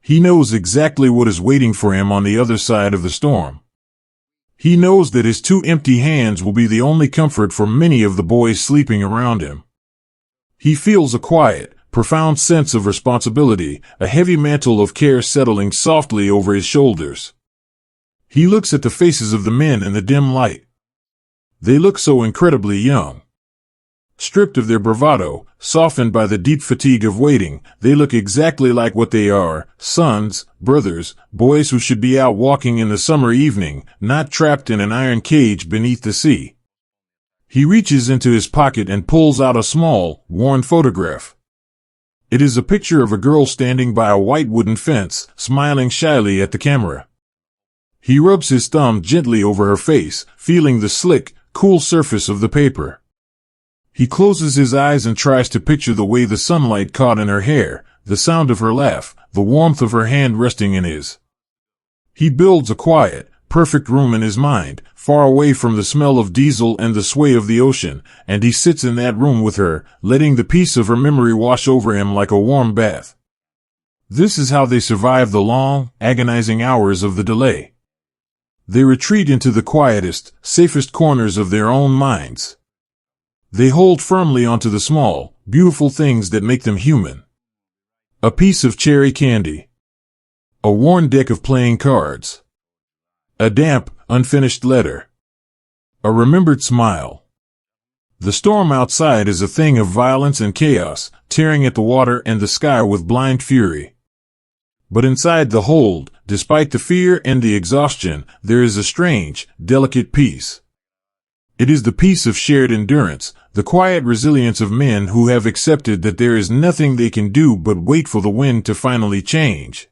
He knows exactly what is waiting for him on the other side of the storm. He knows that his two empty hands will be the only comfort for many of the boys sleeping around him. He feels a quiet, profound sense of responsibility, a heavy mantle of care settling softly over his shoulders. He looks at the faces of the men in the dim light. They look so incredibly young. Stripped of their bravado, softened by the deep fatigue of waiting, they look exactly like what they are, sons, brothers, boys who should be out walking in the summer evening, not trapped in an iron cage beneath the sea. He reaches into his pocket and pulls out a small, worn photograph. It is a picture of a girl standing by a white wooden fence, smiling shyly at the camera. He rubs his thumb gently over her face, feeling the slick, cool surface of the paper. He closes his eyes and tries to picture the way the sunlight caught in her hair, the sound of her laugh, the warmth of her hand resting in his. He builds a quiet, perfect room in his mind, far away from the smell of diesel and the sway of the ocean, and he sits in that room with her, letting the peace of her memory wash over him like a warm bath. This is how they survive the long, agonizing hours of the delay. They retreat into the quietest, safest corners of their own minds. They hold firmly onto the small, beautiful things that make them human. A piece of cherry candy. A worn deck of playing cards. A damp, unfinished letter. A remembered smile. The storm outside is a thing of violence and chaos, tearing at the water and the sky with blind fury. But inside the hold, despite the fear and the exhaustion, there is a strange, delicate peace. It is the peace of shared endurance, the quiet resilience of men who have accepted that there is nothing they can do but wait for the wind to finally change.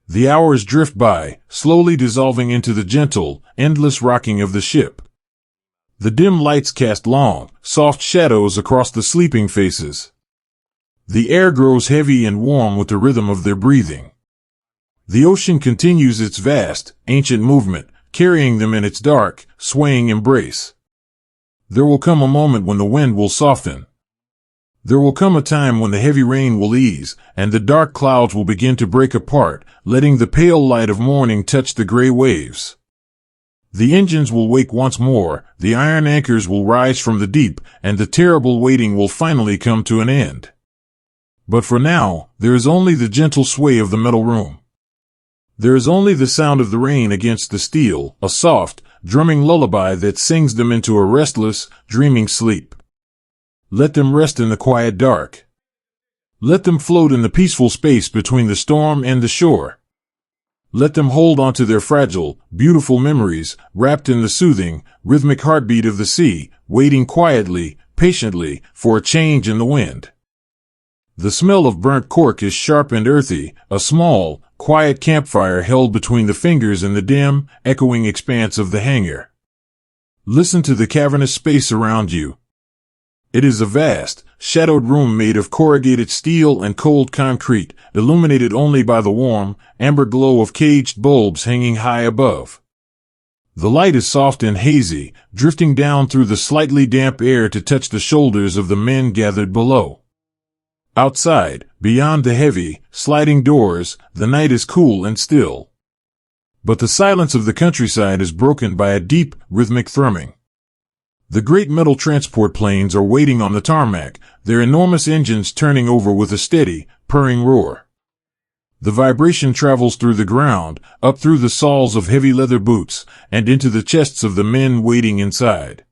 The hours drift by, slowly dissolving into the gentle, endless rocking of the ship. The dim lights cast long, soft shadows across the sleeping faces. The air grows heavy and warm with the rhythm of their breathing. The ocean continues its vast, ancient movement, carrying them in its dark, swaying embrace. There will come a moment when the wind will soften. There will come a time when the heavy rain will ease, and the dark clouds will begin to break apart, letting the pale light of morning touch the gray waves. The engines will wake once more, the iron anchors will rise from the deep, and the terrible waiting will finally come to an end. But for now, there is only the gentle sway of the metal room. There is only the sound of the rain against the steel, a soft, drumming lullaby that sings them into a restless, dreaming sleep. Let them rest in the quiet dark. Let them float in the peaceful space between the storm and the shore. Let them hold on to their fragile, beautiful memories, wrapped in the soothing, rhythmic heartbeat of the sea, waiting quietly, patiently, for a change in the wind. The smell of burnt cork is sharp and earthy, a small, quiet campfire held between the fingers in the dim, echoing expanse of the hangar. Listen to the cavernous space around you. It is a vast, shadowed room made of corrugated steel and cold concrete, illuminated only by the warm, amber glow of caged bulbs hanging high above. The light is soft and hazy, drifting down through the slightly damp air to touch the shoulders of the men gathered below. Outside, beyond the heavy, sliding doors, the night is cool and still. But the silence of the countryside is broken by a deep, rhythmic thrumming. The great metal transport planes are waiting on the tarmac, their enormous engines turning over with a steady, purring roar. The vibration travels through the ground, up through the soles of heavy leather boots, and into the chests of the men waiting inside.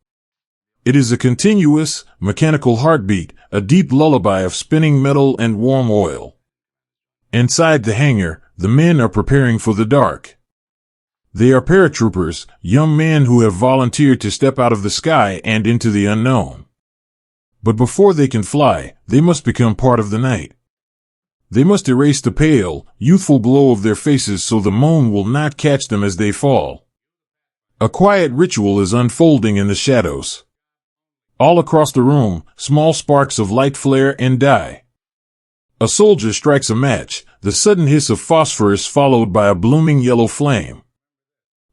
It is a continuous, mechanical heartbeat, a deep lullaby of spinning metal and warm oil. Inside the hangar, the men are preparing for the dark. They are paratroopers, young men who have volunteered to step out of the sky and into the unknown. But before they can fly, they must become part of the night. They must erase the pale, youthful glow of their faces so the moon will not catch them as they fall. A quiet ritual is unfolding in the shadows. All across the room, small sparks of light flare and die. A soldier strikes a match, the sudden hiss of phosphorus followed by a blooming yellow flame.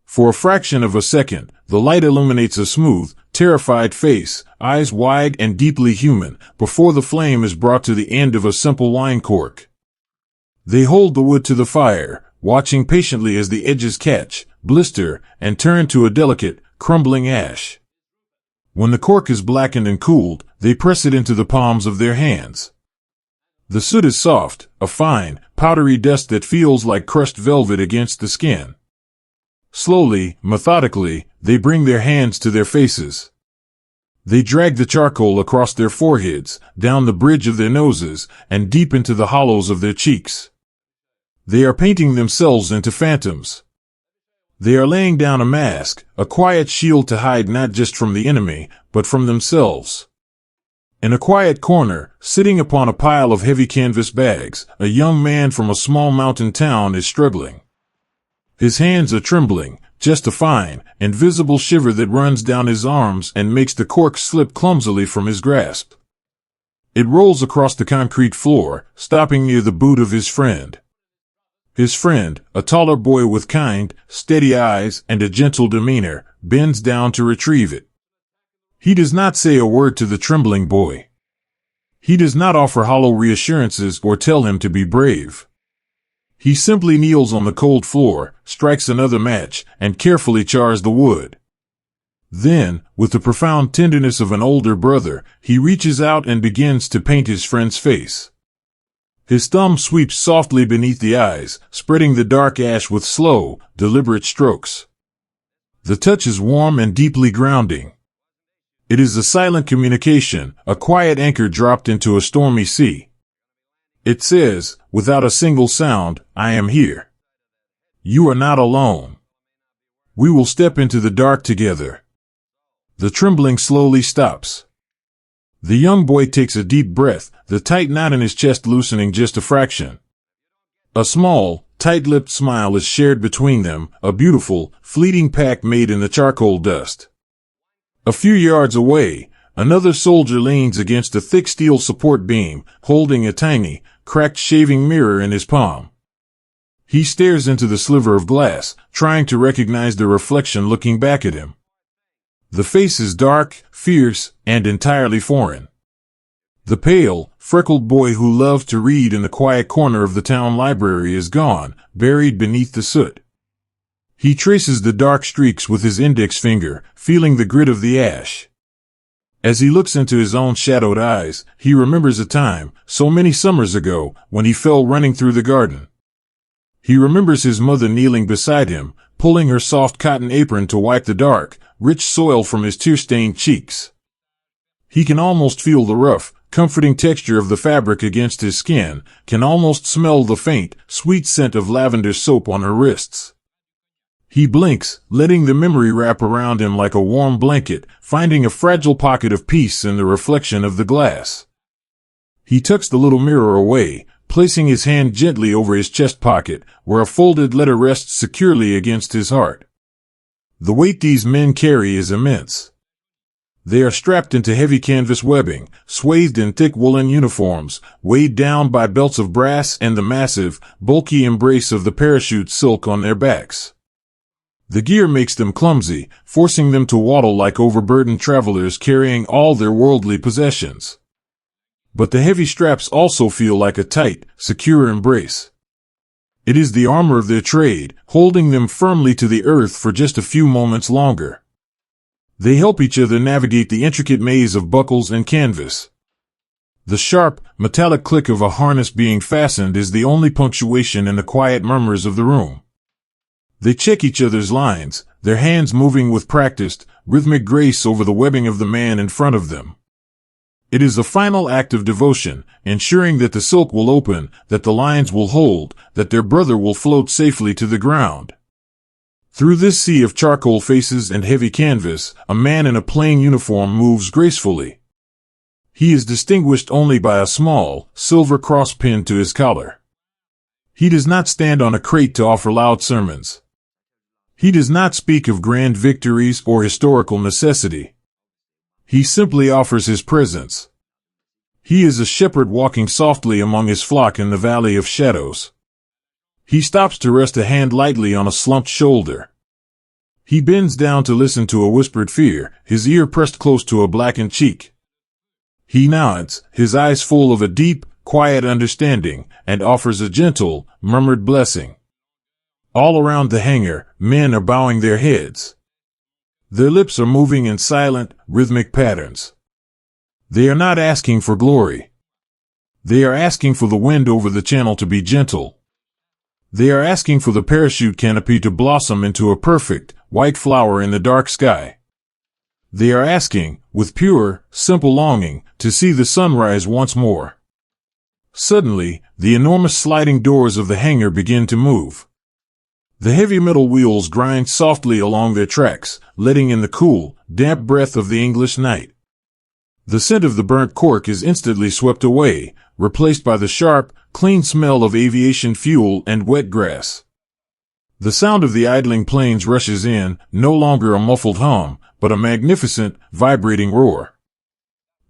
For a fraction of a second, the light illuminates a smooth, terrified face, eyes wide and deeply human, before the flame is brought to the end of a simple wine cork. They hold the wood to the fire, watching patiently as the edges catch, blister, and turn to a delicate, crumbling ash. When the cork is blackened and cooled, they press it into the palms of their hands. The soot is soft, a fine, powdery dust that feels like crushed velvet against the skin. Slowly, methodically, they bring their hands to their faces. They drag the charcoal across their foreheads, down the bridge of their noses, and deep into the hollows of their cheeks. They are painting themselves into phantoms. They are laying down a mask, a quiet shield to hide not just from the enemy, but from themselves. In a quiet corner, sitting upon a pile of heavy canvas bags, a young man from a small mountain town is struggling. His hands are trembling, just a fine, invisible shiver that runs down his arms and makes the cork slip clumsily from his grasp. It rolls across the concrete floor, stopping near the boot of his friend. His friend, a taller boy with kind, steady eyes and a gentle demeanor, bends down to retrieve it. He does not say a word to the trembling boy. He does not offer hollow reassurances or tell him to be brave. He simply kneels on the cold floor, strikes another match, and carefully chars the wood. Then, with the profound tenderness of an older brother, he reaches out and begins to paint his friend's face. His thumb sweeps softly beneath the eyes, spreading the dark ash with slow, deliberate strokes. The touch is warm and deeply grounding. It is a silent communication, a quiet anchor dropped into a stormy sea. It says, without a single sound, I am here. You are not alone. We will step into the dark together. The trembling slowly stops. The young boy takes a deep breath, the tight knot in his chest loosening just a fraction. A small, tight-lipped smile is shared between them, a beautiful, fleeting pact made in the charcoal dust. A few yards away, another soldier leans against a thick steel support beam, holding a tiny, cracked shaving mirror in his palm. He stares into the sliver of glass, trying to recognize the reflection looking back at him. The face is dark, fierce, and entirely foreign. The pale, freckled boy who loved to read in the quiet corner of the town library is gone, buried beneath the soot. He traces the dark streaks with his index finger, feeling the grit of the ash. As he looks into his own shadowed eyes, he remembers a time, so many summers ago, when he fell running through the garden. He remembers his mother kneeling beside him, pulling her soft cotton apron to wipe the dark, rich soil from his tear-stained cheeks. He can almost feel the rough, comforting texture of the fabric against his skin, can almost smell the faint, sweet scent of lavender soap on her wrists. He blinks, letting the memory wrap around him like a warm blanket, finding a fragile pocket of peace in the reflection of the glass. He tucks the little mirror away, placing his hand gently over his chest pocket, where a folded letter rests securely against his heart. The weight these men carry is immense. They are strapped into heavy canvas webbing, swathed in thick woolen uniforms, weighed down by belts of brass and the massive, bulky embrace of the parachute silk on their backs. The gear makes them clumsy, forcing them to waddle like overburdened travelers carrying all their worldly possessions. But the heavy straps also feel like a tight, secure embrace. It is the armor of their trade, holding them firmly to the earth for just a few moments longer. They help each other navigate the intricate maze of buckles and canvas. The sharp, metallic click of a harness being fastened is the only punctuation in the quiet murmurs of the room. They check each other's lines, their hands moving with practiced, rhythmic grace over the webbing of the man in front of them. It is a final act of devotion, ensuring that the silk will open, that the lines will hold, that their brother will float safely to the ground. Through this sea of charcoal faces and heavy canvas, a man in a plain uniform moves gracefully. He is distinguished only by a small, silver cross pinned to his collar. He does not stand on a crate to offer loud sermons. He does not speak of grand victories or historical necessity. He simply offers his presence. He is a shepherd walking softly among his flock in the valley of shadows. He stops to rest a hand lightly on a slumped shoulder. He bends down to listen to a whispered fear, his ear pressed close to a blackened cheek. He nods, his eyes full of a deep, quiet understanding, and offers a gentle, murmured blessing. All around the hangar, men are bowing their heads. Their lips are moving in silent, rhythmic patterns. They are not asking for glory. They are asking for the wind over the channel to be gentle. They are asking for the parachute canopy to blossom into a perfect, white flower in the dark sky. They are asking, with pure, simple longing, to see the sunrise once more. Suddenly, the enormous sliding doors of the hangar begin to move. The heavy metal wheels grind softly along their tracks, letting in the cool, damp breath of the English night. The scent of the burnt cork is instantly swept away, replaced by the sharp, clean smell of aviation fuel and wet grass. The sound of the idling planes rushes in, no longer a muffled hum, but a magnificent, vibrating roar.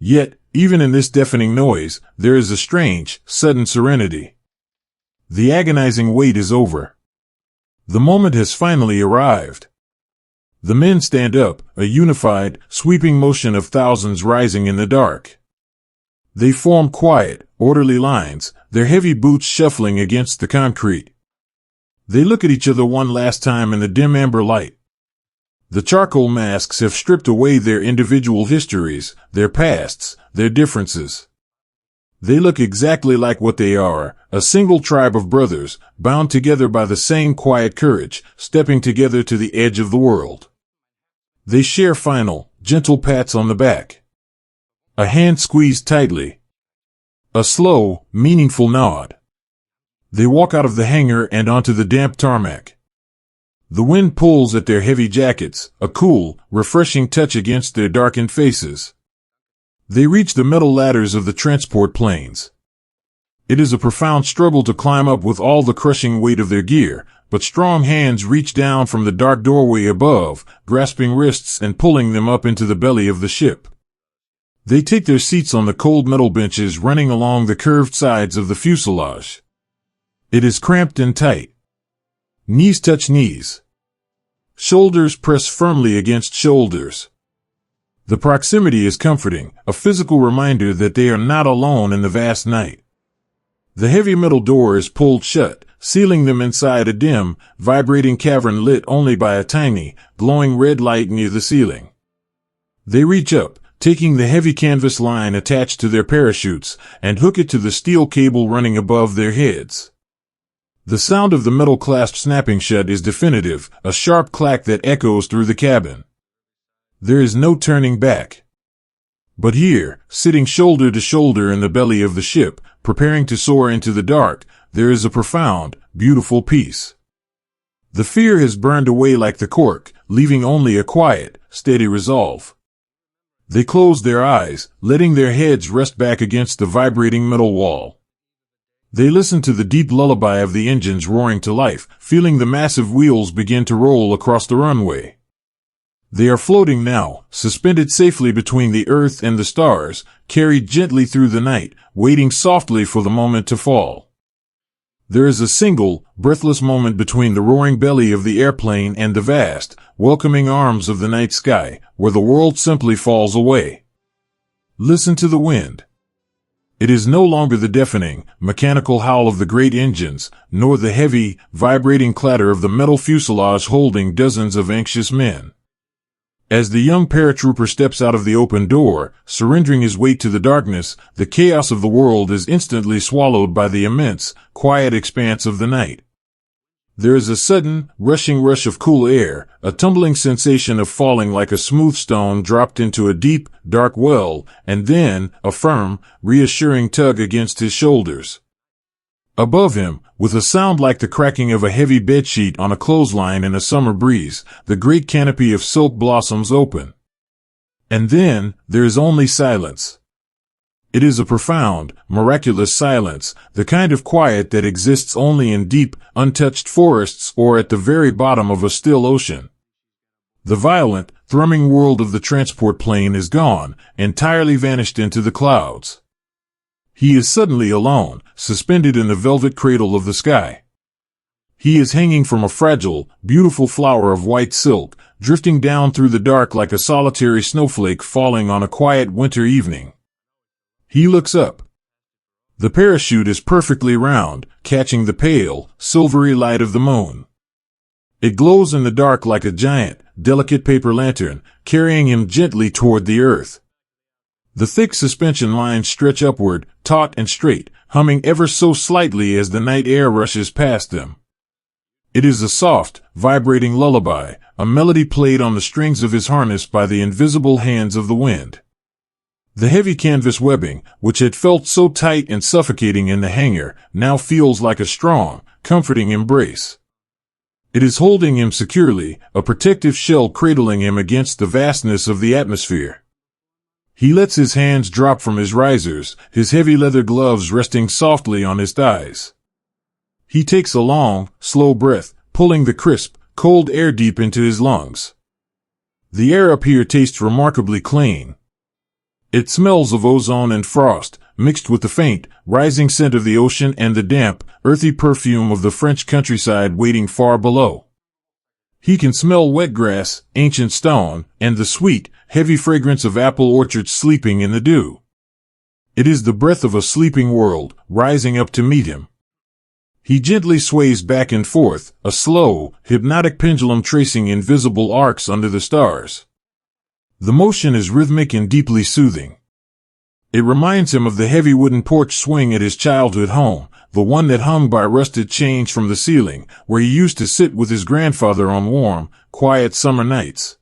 Yet, even in this deafening noise, there is a strange, sudden serenity. The agonizing wait is over. The moment has finally arrived. The men stand up, a unified, sweeping motion of thousands rising in the dark. They form quiet, orderly lines, their heavy boots shuffling against the concrete. They look at each other one last time in the dim amber light. The charcoal masks have stripped away their individual histories, their pasts, their differences. They look exactly like what they are, a single tribe of brothers, bound together by the same quiet courage, stepping together to the edge of the world. They share final, gentle pats on the back. A hand squeezed tightly. A slow, meaningful nod. They walk out of the hangar and onto the damp tarmac. The wind pulls at their heavy jackets, a cool, refreshing touch against their darkened faces. They reach the metal ladders of the transport planes. It is a profound struggle to climb up with all the crushing weight of their gear, but strong hands reach down from the dark doorway above, grasping wrists and pulling them up into the belly of the ship. They take their seats on the cold metal benches running along the curved sides of the fuselage. It is cramped and tight. Knees touch knees. Shoulders press firmly against shoulders. The proximity is comforting, a physical reminder that they are not alone in the vast night. The heavy metal door is pulled shut, sealing them inside a dim, vibrating cavern lit only by a tiny, glowing red light near the ceiling. They reach up, taking the heavy canvas line attached to their parachutes, and hook it to the steel cable running above their heads. The sound of the metal clasp snapping shut is definitive, a sharp clack that echoes through the cabin. There is no turning back. But here, sitting shoulder to shoulder in the belly of the ship, preparing to soar into the dark, there is a profound, beautiful peace. The fear has burned away like the cork, leaving only a quiet, steady resolve. They close their eyes, letting their heads rest back against the vibrating metal wall. They listen to the deep lullaby of the engines roaring to life, feeling the massive wheels begin to roll across the runway. They are floating now, suspended safely between the earth and the stars, carried gently through the night, waiting softly for the moment to fall. There is a single, breathless moment between the roaring belly of the airplane and the vast, welcoming arms of the night sky, where the world simply falls away. Listen to the wind. It is no longer the deafening, mechanical howl of the great engines, nor the heavy, vibrating clatter of the metal fuselage holding dozens of anxious men. As the young paratrooper steps out of the open door, surrendering his weight to the darkness, the chaos of the world is instantly swallowed by the immense, quiet expanse of the night. There is a sudden, rushing rush of cool air, a tumbling sensation of falling like a smooth stone dropped into a deep, dark well, and then, a firm, reassuring tug against his shoulders. Above him, with a sound like the cracking of a heavy bedsheet on a clothesline in a summer breeze, the great canopy of silk blossoms open. And then, there is only silence. It is a profound, miraculous silence, the kind of quiet that exists only in deep, untouched forests or at the very bottom of a still ocean. The violent, thrumming world of the transport plane is gone, entirely vanished into the clouds. He is suddenly alone, suspended in the velvet cradle of the sky. He is hanging from a fragile, beautiful flower of white silk, drifting down through the dark like a solitary snowflake falling on a quiet winter evening. He looks up. The parachute is perfectly round, catching the pale, silvery light of the moon. It glows in the dark like a giant, delicate paper lantern, carrying him gently toward the earth. The thick suspension lines stretch upward, taut and straight, humming ever so slightly as the night air rushes past them. It is a soft, vibrating lullaby, a melody played on the strings of his harness by the invisible hands of the wind. The heavy canvas webbing, which had felt so tight and suffocating in the hangar, now feels like a strong, comforting embrace. It is holding him securely, a protective shell cradling him against the vastness of the atmosphere. He lets his hands drop from his risers, his heavy leather gloves resting softly on his thighs. He takes a long, slow breath, pulling the crisp, cold air deep into his lungs. The air up here tastes remarkably clean. It smells of ozone and frost, mixed with the faint, rising scent of the ocean and the damp, earthy perfume of the French countryside waiting far below. He can smell wet grass, ancient stone, and the sweet, heavy fragrance of apple orchards sleeping in the dew. It is the breath of a sleeping world, rising up to meet him. He gently sways back and forth, a slow, hypnotic pendulum tracing invisible arcs under the stars. The motion is rhythmic and deeply soothing. It reminds him of the heavy wooden porch swing at his childhood home, the one that hung by rusted chains from the ceiling, where he used to sit with his grandfather on warm, quiet summer nights.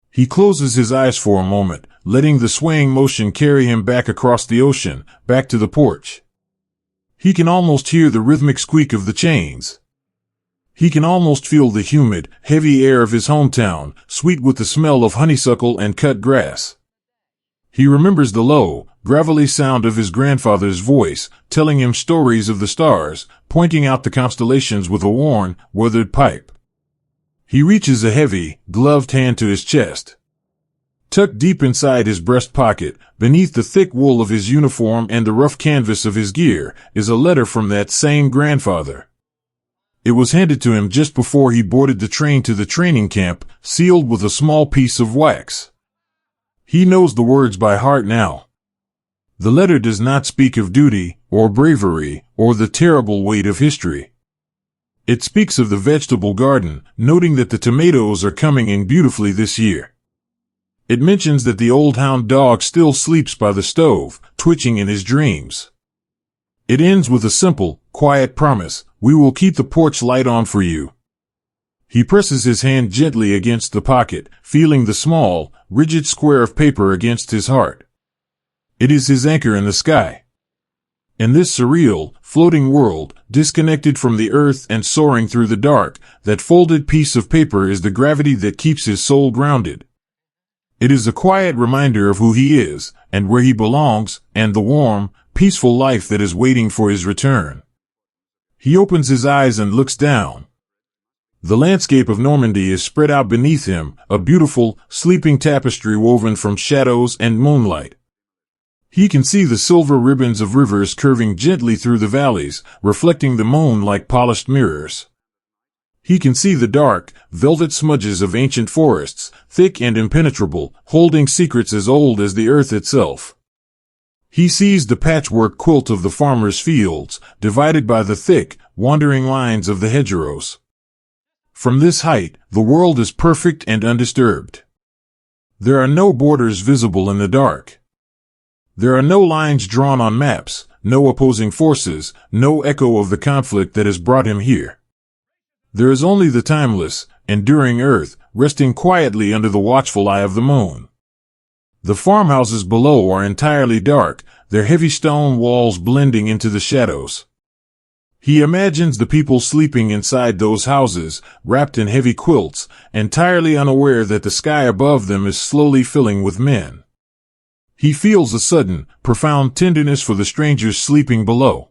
He closes his eyes for a moment, letting the swaying motion carry him back across the ocean, back to the porch. He can almost hear the rhythmic squeak of the chains. He can almost feel the humid, heavy air of his hometown, sweet with the smell of honeysuckle and cut grass. He remembers the low, gravelly sound of his grandfather's voice, telling him stories of the stars, pointing out the constellations with a worn, weathered pipe. He reaches a heavy, gloved hand to his chest. Tucked deep inside his breast pocket, beneath the thick wool of his uniform and the rough canvas of his gear, is a letter from that same grandfather. It was handed to him just before he boarded the train to the training camp, sealed with a small piece of wax. He knows the words by heart now. The letter does not speak of duty, or bravery, or the terrible weight of history. It speaks of the vegetable garden, noting that the tomatoes are coming in beautifully this year. It mentions that the old hound dog still sleeps by the stove, twitching in his dreams. It ends with a simple, quiet promise: we will keep the porch light on for you. He presses his hand gently against the pocket, feeling the small, rigid square of paper against his heart. It is his anchor in the sky. In this surreal, floating world, disconnected from the earth and soaring through the dark, that folded piece of paper is the gravity that keeps his soul grounded. It is a quiet reminder of who he is, and where he belongs, and the warm, peaceful life that is waiting for his return. He opens his eyes and looks down. The landscape of Normandy is spread out beneath him, a beautiful, sleeping tapestry woven from shadows and moonlight. He can see the silver ribbons of rivers curving gently through the valleys, reflecting the moon like polished mirrors. He can see the dark, velvet smudges of ancient forests, thick and impenetrable, holding secrets as old as the earth itself. He sees the patchwork quilt of the farmers' fields, divided by the thick, wandering lines of the hedgerows. From this height, the world is perfect and undisturbed. There are no borders visible in the dark. There are no lines drawn on maps, no opposing forces, no echo of the conflict that has brought him here. There is only the timeless, enduring earth, resting quietly under the watchful eye of the moon. The farmhouses below are entirely dark, their heavy stone walls blending into the shadows. He imagines the people sleeping inside those houses, wrapped in heavy quilts, entirely unaware that the sky above them is slowly filling with men. He feels a sudden, profound tenderness for the strangers sleeping below.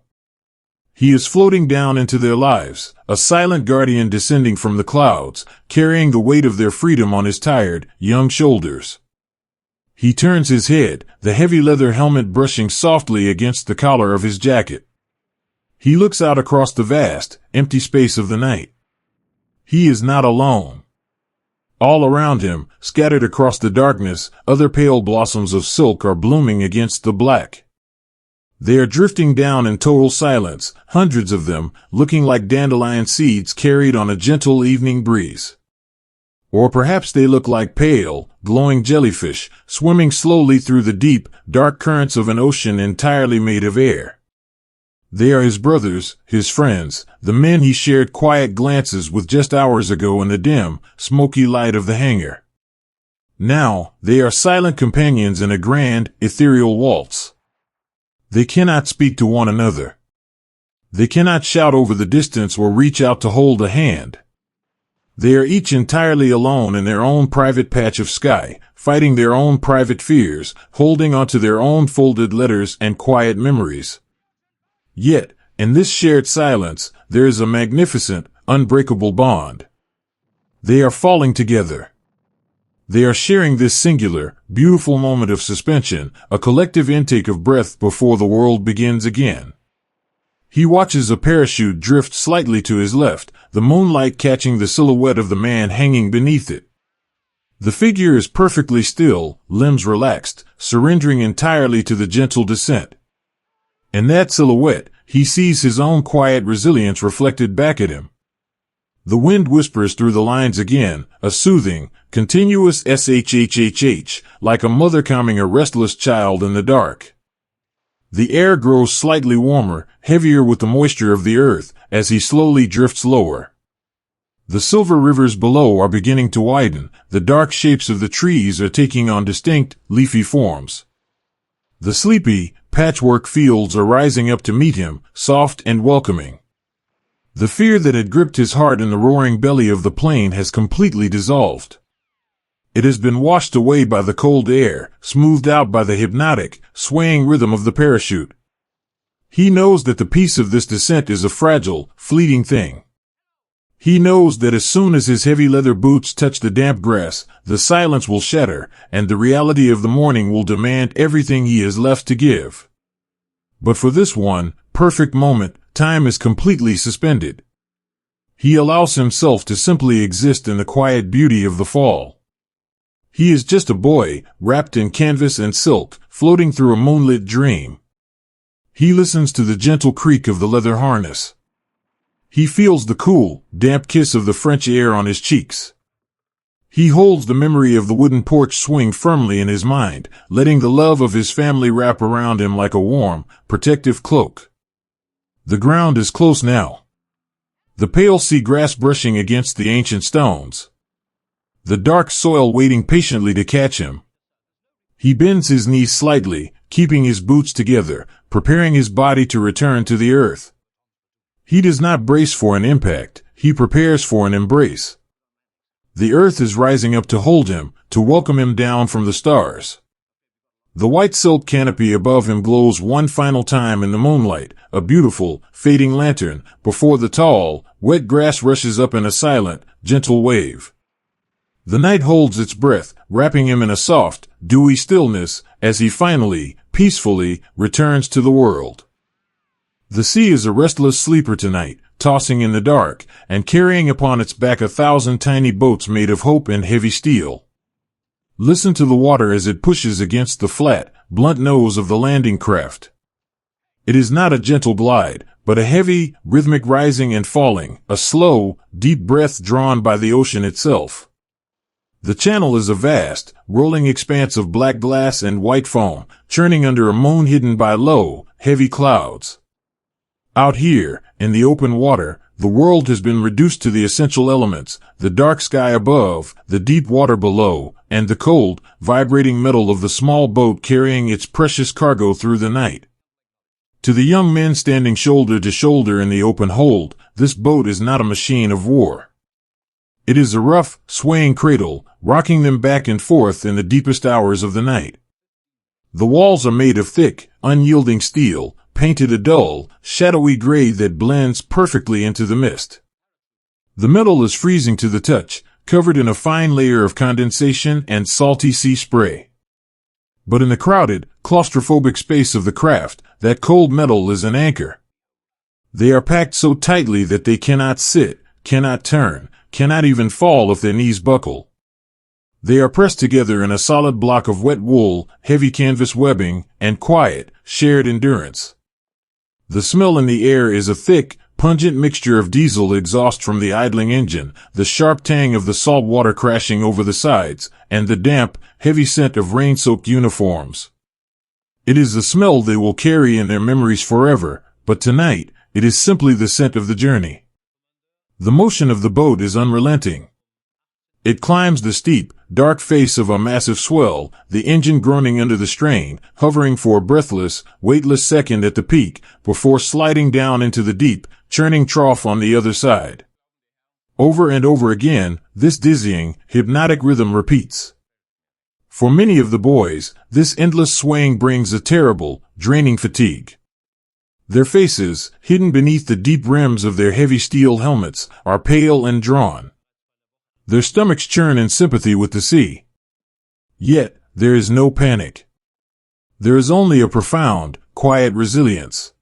He is floating down into their lives, a silent guardian descending from the clouds, carrying the weight of their freedom on his tired, young shoulders. He turns his head, the heavy leather helmet brushing softly against the collar of his jacket. He looks out across the vast, empty space of the night. He is not alone. All around him, scattered across the darkness, other pale blossoms of silk are blooming against the black. They are drifting down in total silence, hundreds of them, looking like dandelion seeds carried on a gentle evening breeze. Or perhaps they look like pale, glowing jellyfish, swimming slowly through the deep, dark currents of an ocean entirely made of air. They are his brothers, his friends, the men he shared quiet glances with just hours ago in the dim, smoky light of the hangar. Now, they are silent companions in a grand, ethereal waltz. They cannot speak to one another. They cannot shout over the distance or reach out to hold a hand. They are each entirely alone in their own private patch of sky, fighting their own private fears, holding onto their own folded letters and quiet memories. Yet, in this shared silence, there is a magnificent, unbreakable bond. They are falling together. They are sharing this singular, beautiful moment of suspension, a collective intake of breath before the world begins again. He watches a parachute drift slightly to his left, the moonlight catching the silhouette of the man hanging beneath it. The figure is perfectly still, limbs relaxed, surrendering entirely to the gentle descent. In that silhouette, he sees his own quiet resilience reflected back at him. The wind whispers through the lines again, a soothing, continuous shhhh, like a mother calming a restless child in the dark. The air grows slightly warmer, heavier with the moisture of the earth, as he slowly drifts lower. The silver rivers below are beginning to widen, the dark shapes of the trees are taking on distinct, leafy forms. The sleepy, patchwork fields are rising up to meet him, soft and welcoming. The fear that had gripped his heart in the roaring belly of the plane has completely dissolved. It has been washed away by the cold air, smoothed out by the hypnotic, swaying rhythm of the parachute. He knows that the peace of this descent is a fragile, fleeting thing. He knows that as soon as his heavy leather boots touch the damp grass, the silence will shatter, and the reality of the morning will demand everything he has left to give. But for this one, perfect moment, time is completely suspended. He allows himself to simply exist in the quiet beauty of the fall. He is just a boy, wrapped in canvas and silk, floating through a moonlit dream. He listens to the gentle creak of the leather harness. He feels the cool, damp kiss of the French air on his cheeks. He holds the memory of the wooden porch swing firmly in his mind, letting the love of his family wrap around him like a warm, protective cloak. The ground is close now. The pale sea grass brushing against the ancient stones. The dark soil waiting patiently to catch him. He bends his knees slightly, keeping his boots together, preparing his body to return to the earth. He does not brace for an impact, he prepares for an embrace. The earth is rising up to hold him, to welcome him down from the stars. The white silk canopy above him glows one final time in the moonlight, a beautiful, fading lantern, before the tall, wet grass rushes up in a silent, gentle wave. The night holds its breath, wrapping him in a soft, dewy stillness, as he finally, peacefully, returns to the world. The sea is a restless sleeper tonight, tossing in the dark, and carrying upon its back 1,000 tiny boats made of hope and heavy steel. Listen to the water as it pushes against the flat, blunt nose of the landing craft. It is not a gentle glide, but a heavy, rhythmic rising and falling, a slow, deep breath drawn by the ocean itself. The channel is a vast, rolling expanse of black glass and white foam, churning under a moon hidden by low, heavy clouds. Out here, in the open water, the world has been reduced to the essential elements, the dark sky above, the deep water below, and the cold, vibrating metal of the small boat carrying its precious cargo through the night. To the young men standing shoulder to shoulder in the open hold, this boat is not a machine of war. It is a rough, swaying cradle, rocking them back and forth in the deepest hours of the night. The walls are made of thick, unyielding steel, painted a dull, shadowy gray that blends perfectly into the mist. The metal is freezing to the touch, covered in a fine layer of condensation and salty sea spray. But in the crowded, claustrophobic space of the craft, that cold metal is an anchor. They are packed so tightly that they cannot sit, cannot turn, cannot even fall if their knees buckle. They are pressed together in a solid block of wet wool, heavy canvas webbing, and quiet, shared endurance. The smell in the air is a thick, pungent mixture of diesel exhaust from the idling engine, the sharp tang of the salt water crashing over the sides, and the damp, heavy scent of rain-soaked uniforms. It is the smell they will carry in their memories forever, but tonight, it is simply the scent of the journey. The motion of the boat is unrelenting. It climbs the steep, dark face of a massive swell, the engine groaning under the strain, hovering for a breathless, weightless second at the peak, before sliding down into the deep, churning trough on the other side. Over and over again, this dizzying, hypnotic rhythm repeats. For many of the boys, this endless swaying brings a terrible, draining fatigue. Their faces, hidden beneath the deep rims of their heavy steel helmets, are pale and drawn. Their stomachs churn in sympathy with the sea. Yet, there is no panic. There is only a profound, quiet resilience.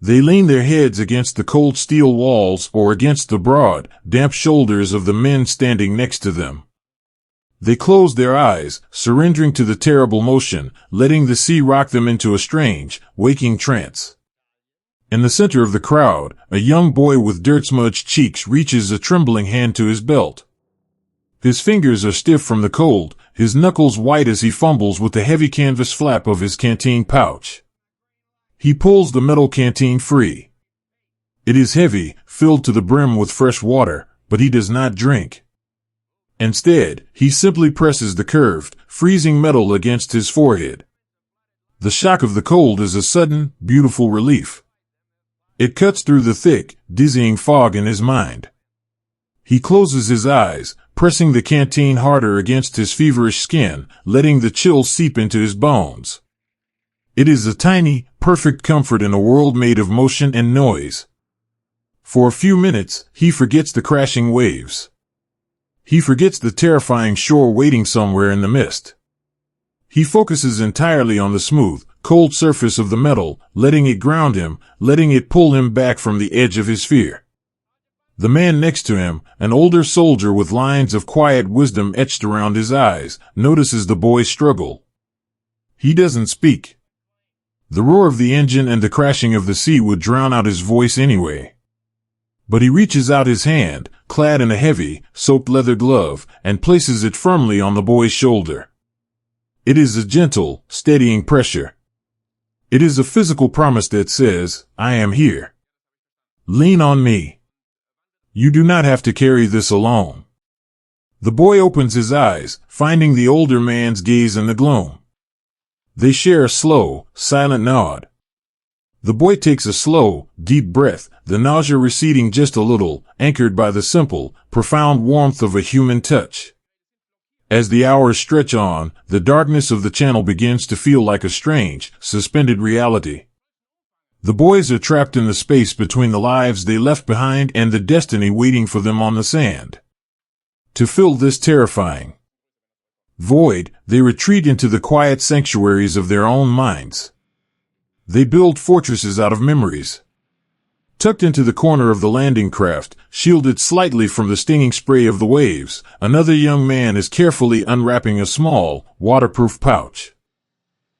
They lean their heads against the cold steel walls or against the broad, damp shoulders of the men standing next to them. They close their eyes, surrendering to the terrible motion, letting the sea rock them into a strange, waking trance. In the center of the crowd, a young boy with dirt-smudged cheeks reaches a trembling hand to his belt. His fingers are stiff from the cold, his knuckles white as he fumbles with the heavy canvas flap of his canteen pouch. He pulls the metal canteen free. It is heavy, filled to the brim with fresh water, but he does not drink. Instead, he simply presses the curved, freezing metal against his forehead. The shock of the cold is a sudden, beautiful relief. It cuts through the thick, dizzying fog in his mind. He closes his eyes, pressing the canteen harder against his feverish skin, letting the chill seep into his bones. It is a tiny, perfect comfort in a world made of motion and noise. For a few minutes, he forgets the crashing waves. He forgets the terrifying shore waiting somewhere in the mist. He focuses entirely on the smooth, cold surface of the metal, letting it ground him, letting it pull him back from the edge of his fear. The man next to him, an older soldier with lines of quiet wisdom etched around his eyes, notices the boy's struggle. He doesn't speak. The roar of the engine and the crashing of the sea would drown out his voice anyway. But he reaches out his hand, clad in a heavy, soaked leather glove, and places it firmly on the boy's shoulder. It is a gentle, steadying pressure. It is a physical promise that says, "I am here. Lean on me. You do not have to carry this alone." The boy opens his eyes, finding the older man's gaze in the gloom. They share a slow, silent nod. The boy takes a slow, deep breath, the nausea receding just a little, anchored by the simple, profound warmth of a human touch. As the hours stretch on, the darkness of the channel begins to feel like a strange, suspended reality. The boys are trapped in the space between the lives they left behind and the destiny waiting for them on the sand. To fill this terrifying void, they retreat into the quiet sanctuaries of their own minds. They build fortresses out of memories. Tucked into the corner of the landing craft, shielded slightly from the stinging spray of the waves, another young man is carefully unwrapping a small, waterproof pouch.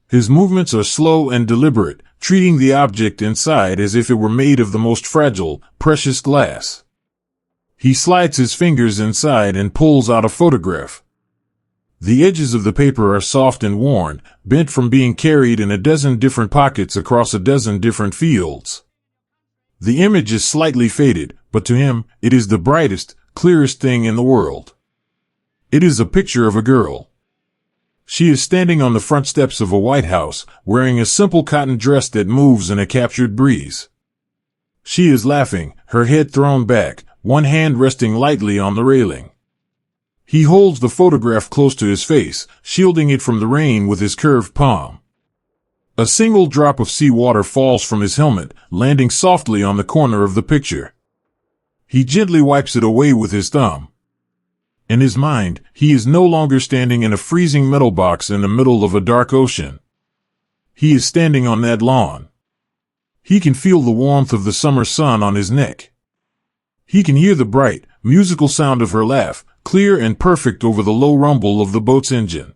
His movements are slow and deliberate, treating the object inside as if it were made of the most fragile, precious glass. He slides his fingers inside and pulls out a photograph. The edges of the paper are soft and worn, bent from being carried in a dozen different pockets across a dozen different fields. The image is slightly faded, but to him, it is the brightest, clearest thing in the world. It is a picture of a girl. She is standing on the front steps of a White House, wearing a simple cotton dress that moves in a captured breeze. She is laughing, her head thrown back, one hand resting lightly on the railing. He holds the photograph close to his face, shielding it from the rain with his curved palm. A single drop of seawater falls from his helmet, landing softly on the corner of the picture. He gently wipes it away with his thumb. In his mind, he is no longer standing in a freezing metal box in the middle of a dark ocean. He is standing on that lawn. He can feel the warmth of the summer sun on his neck. He can hear the bright, musical sound of her laugh, clear and perfect over the low rumble of the boat's engine.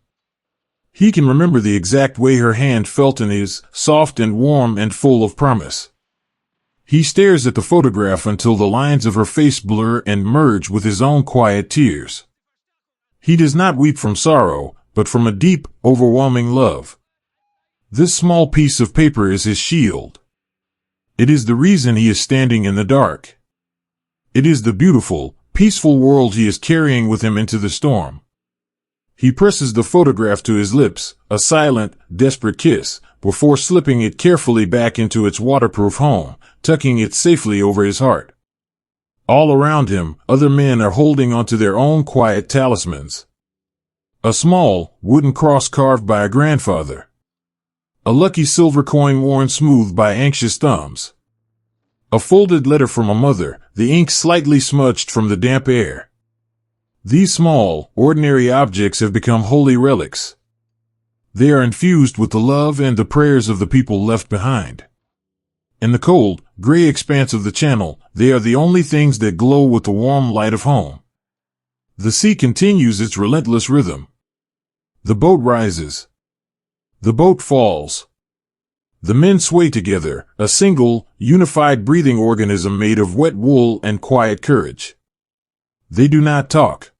He can remember the exact way her hand felt in his, soft and warm and full of promise. He stares at the photograph until the lines of her face blur and merge with his own quiet tears. He does not weep from sorrow, but from a deep, overwhelming love. This small piece of paper is his shield. It is the reason he is standing in the dark. It is the beautiful, peaceful world he is carrying with him into the storm. He presses the photograph to his lips, a silent, desperate kiss, before slipping it carefully back into its waterproof home, tucking it safely over his heart. All around him, other men are holding onto their own quiet talismans. A small, wooden cross carved by a grandfather. A lucky silver coin worn smooth by anxious thumbs. A folded letter from a mother, the ink slightly smudged from the damp air. These small, ordinary objects have become holy relics. They are infused with the love and the prayers of the people left behind. In the cold, gray expanse of the channel, they are the only things that glow with the warm light of home. The sea continues its relentless rhythm. The boat rises. The boat falls. The men sway together, a single, unified breathing organism made of wet wool and quiet courage. They do not talk.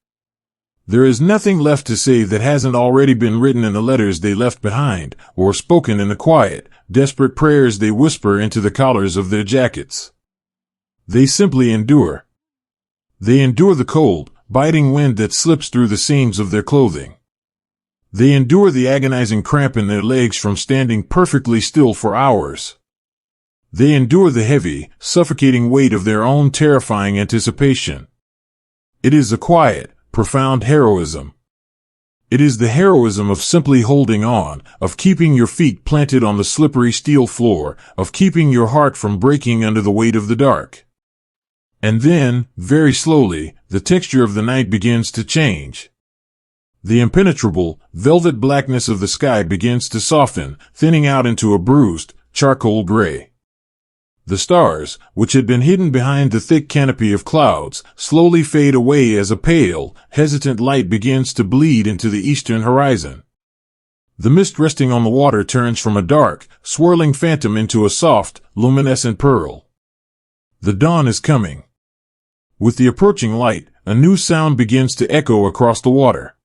There is nothing left to say that hasn't already been written in the letters they left behind, or spoken in the quiet, desperate prayers they whisper into the collars of their jackets. They simply endure. They endure the cold, biting wind that slips through the seams of their clothing. They endure the agonizing cramp in their legs from standing perfectly still for hours. They endure the heavy, suffocating weight of their own terrifying anticipation. It is a quiet, profound heroism. It is the heroism of simply holding on, of keeping your feet planted on the slippery steel floor, of keeping your heart from breaking under the weight of the dark. And then, very slowly, the texture of the night begins to change. The impenetrable, velvet blackness of the sky begins to soften, thinning out into a bruised, charcoal gray. The stars, which had been hidden behind the thick canopy of clouds, slowly fade away as a pale, hesitant light begins to bleed into the eastern horizon. The mist resting on the water turns from a dark, swirling phantom into a soft, luminescent pearl. The dawn is coming. With the approaching light, a new sound begins to echo across the water.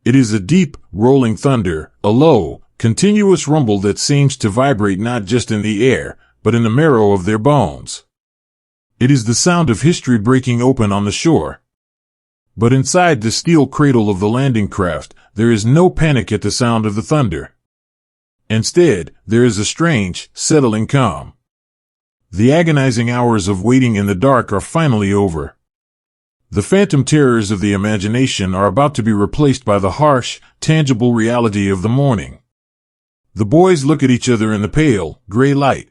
It is a deep, rolling thunder, a low, continuous rumble that seems to vibrate not just in the air, but in the marrow of their bones. It is the sound of history breaking open on the shore. But inside the steel cradle of the landing craft, there is no panic at the sound of the thunder. Instead, there is a strange, settling calm. The agonizing hours of waiting in the dark are finally over. The phantom terrors of the imagination are about to be replaced by the harsh, tangible reality of the morning. The boys look at each other in the pale, gray light.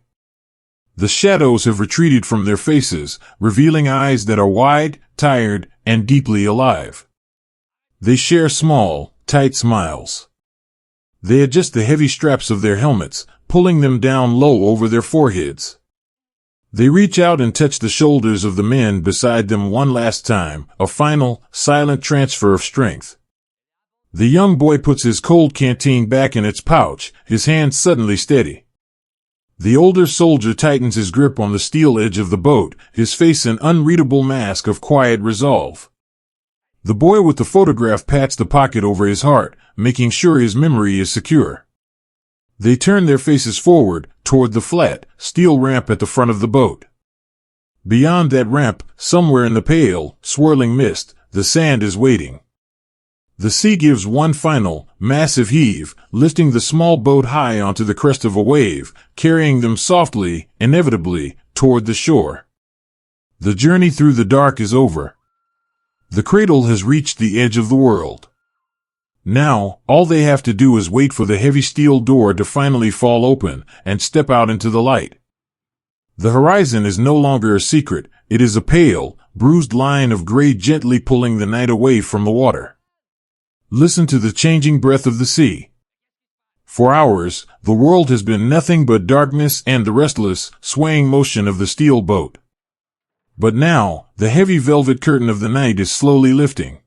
The shadows have retreated from their faces, revealing eyes that are wide, tired, and deeply alive. They share small, tight smiles. They adjust the heavy straps of their helmets, pulling them down low over their foreheads. They reach out and touch the shoulders of the men beside them one last time, a final, silent transfer of strength. The young boy puts his cold canteen back in its pouch, his hands suddenly steady. The older soldier tightens his grip on the steel edge of the boat, his face an unreadable mask of quiet resolve. The boy with the photograph pats the pocket over his heart, making sure his memory is secure. They turn their faces forward, toward the flat, steel ramp at the front of the boat. Beyond that ramp, somewhere in the pale, swirling mist, the sand is waiting. The sea gives one final, massive heave, lifting the small boat high onto the crest of a wave, carrying them softly, inevitably, toward the shore. The journey through the dark is over. The cradle has reached the edge of the world. Now, all they have to do is wait for the heavy steel door to finally fall open and step out into the light. The horizon is no longer a secret, it is a pale, bruised line of gray gently pulling the night away from the water. Listen to the changing breath of the sea. For hours, the world has been nothing but darkness and the restless, swaying motion of the steel boat. But now, the heavy velvet curtain of the night is slowly lifting.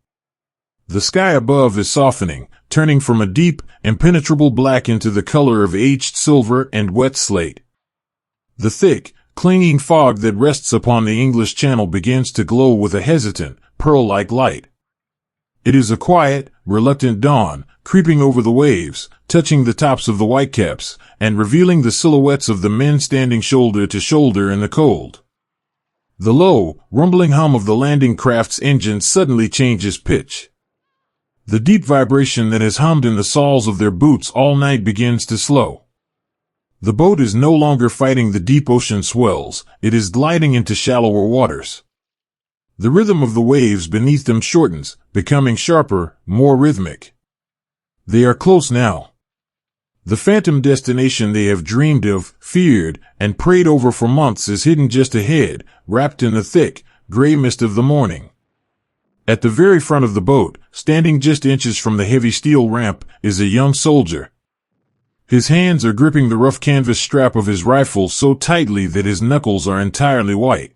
The sky above is softening, turning from a deep, impenetrable black into the color of aged silver and wet slate. The thick, clinging fog that rests upon the English Channel begins to glow with a hesitant, pearl-like light. It is a quiet, reluctant dawn, creeping over the waves, touching the tops of the whitecaps, and revealing the silhouettes of the men standing shoulder to shoulder in the cold. The low, rumbling hum of the landing craft's engine suddenly changes pitch. The deep vibration that has hummed in the soles of their boots all night begins to slow. The boat is no longer fighting the deep ocean swells, it is gliding into shallower waters. The rhythm of the waves beneath them shortens, becoming sharper, more rhythmic. They are close now. The phantom destination they have dreamed of, feared, and prayed over for months is hidden just ahead, wrapped in the thick, gray mist of the morning. At the very front of the boat, standing just inches from the heavy steel ramp, is a young soldier. His hands are gripping the rough canvas strap of his rifle so tightly that his knuckles are entirely white.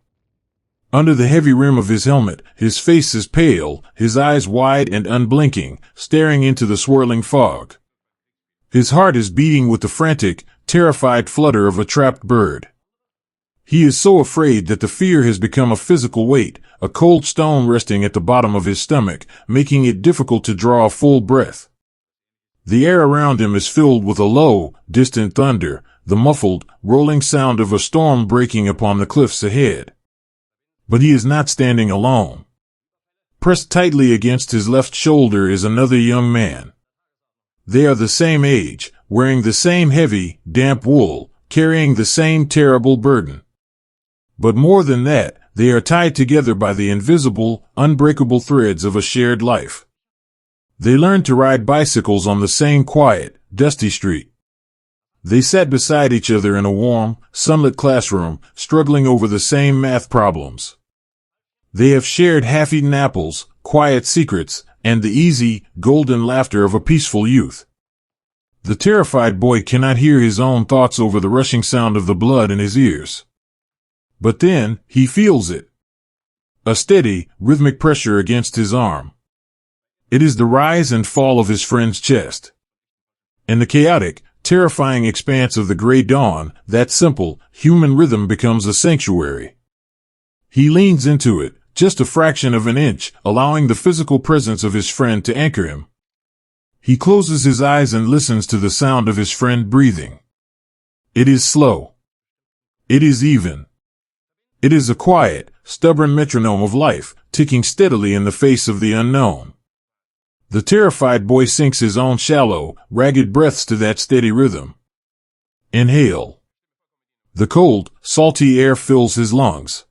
Under the heavy rim of his helmet, his face is pale, his eyes wide and unblinking, staring into the swirling fog. His heart is beating with the frantic, terrified flutter of a trapped bird. He is so afraid that the fear has become a physical weight, a cold stone resting at the bottom of his stomach, making it difficult to draw a full breath. The air around him is filled with a low, distant thunder, the muffled, rolling sound of a storm breaking upon the cliffs ahead. But he is not standing alone. Pressed tightly against his left shoulder is another young man. They are the same age, wearing the same heavy, damp wool, carrying the same terrible burden. But more than that, they are tied together by the invisible, unbreakable threads of a shared life. They learned to ride bicycles on the same quiet, dusty street. They sat beside each other in a warm, sunlit classroom, struggling over the same math problems. They have shared half-eaten apples, quiet secrets, and the easy, golden laughter of a peaceful youth. The terrified boy cannot hear his own thoughts over the rushing sound of the blood in his ears. But then, he feels it. A steady, rhythmic pressure against his arm. It is the rise and fall of his friend's chest. In the chaotic, terrifying expanse of the gray dawn, that simple, human rhythm becomes a sanctuary. He leans into it, just a fraction of an inch, allowing the physical presence of his friend to anchor him. He closes his eyes and listens to the sound of his friend breathing. It is slow. It is even. It is a quiet, stubborn metronome of life, ticking steadily in the face of the unknown. The terrified boy sinks his own shallow, ragged breaths to that steady rhythm. Inhale. The cold, salty air fills his lungs.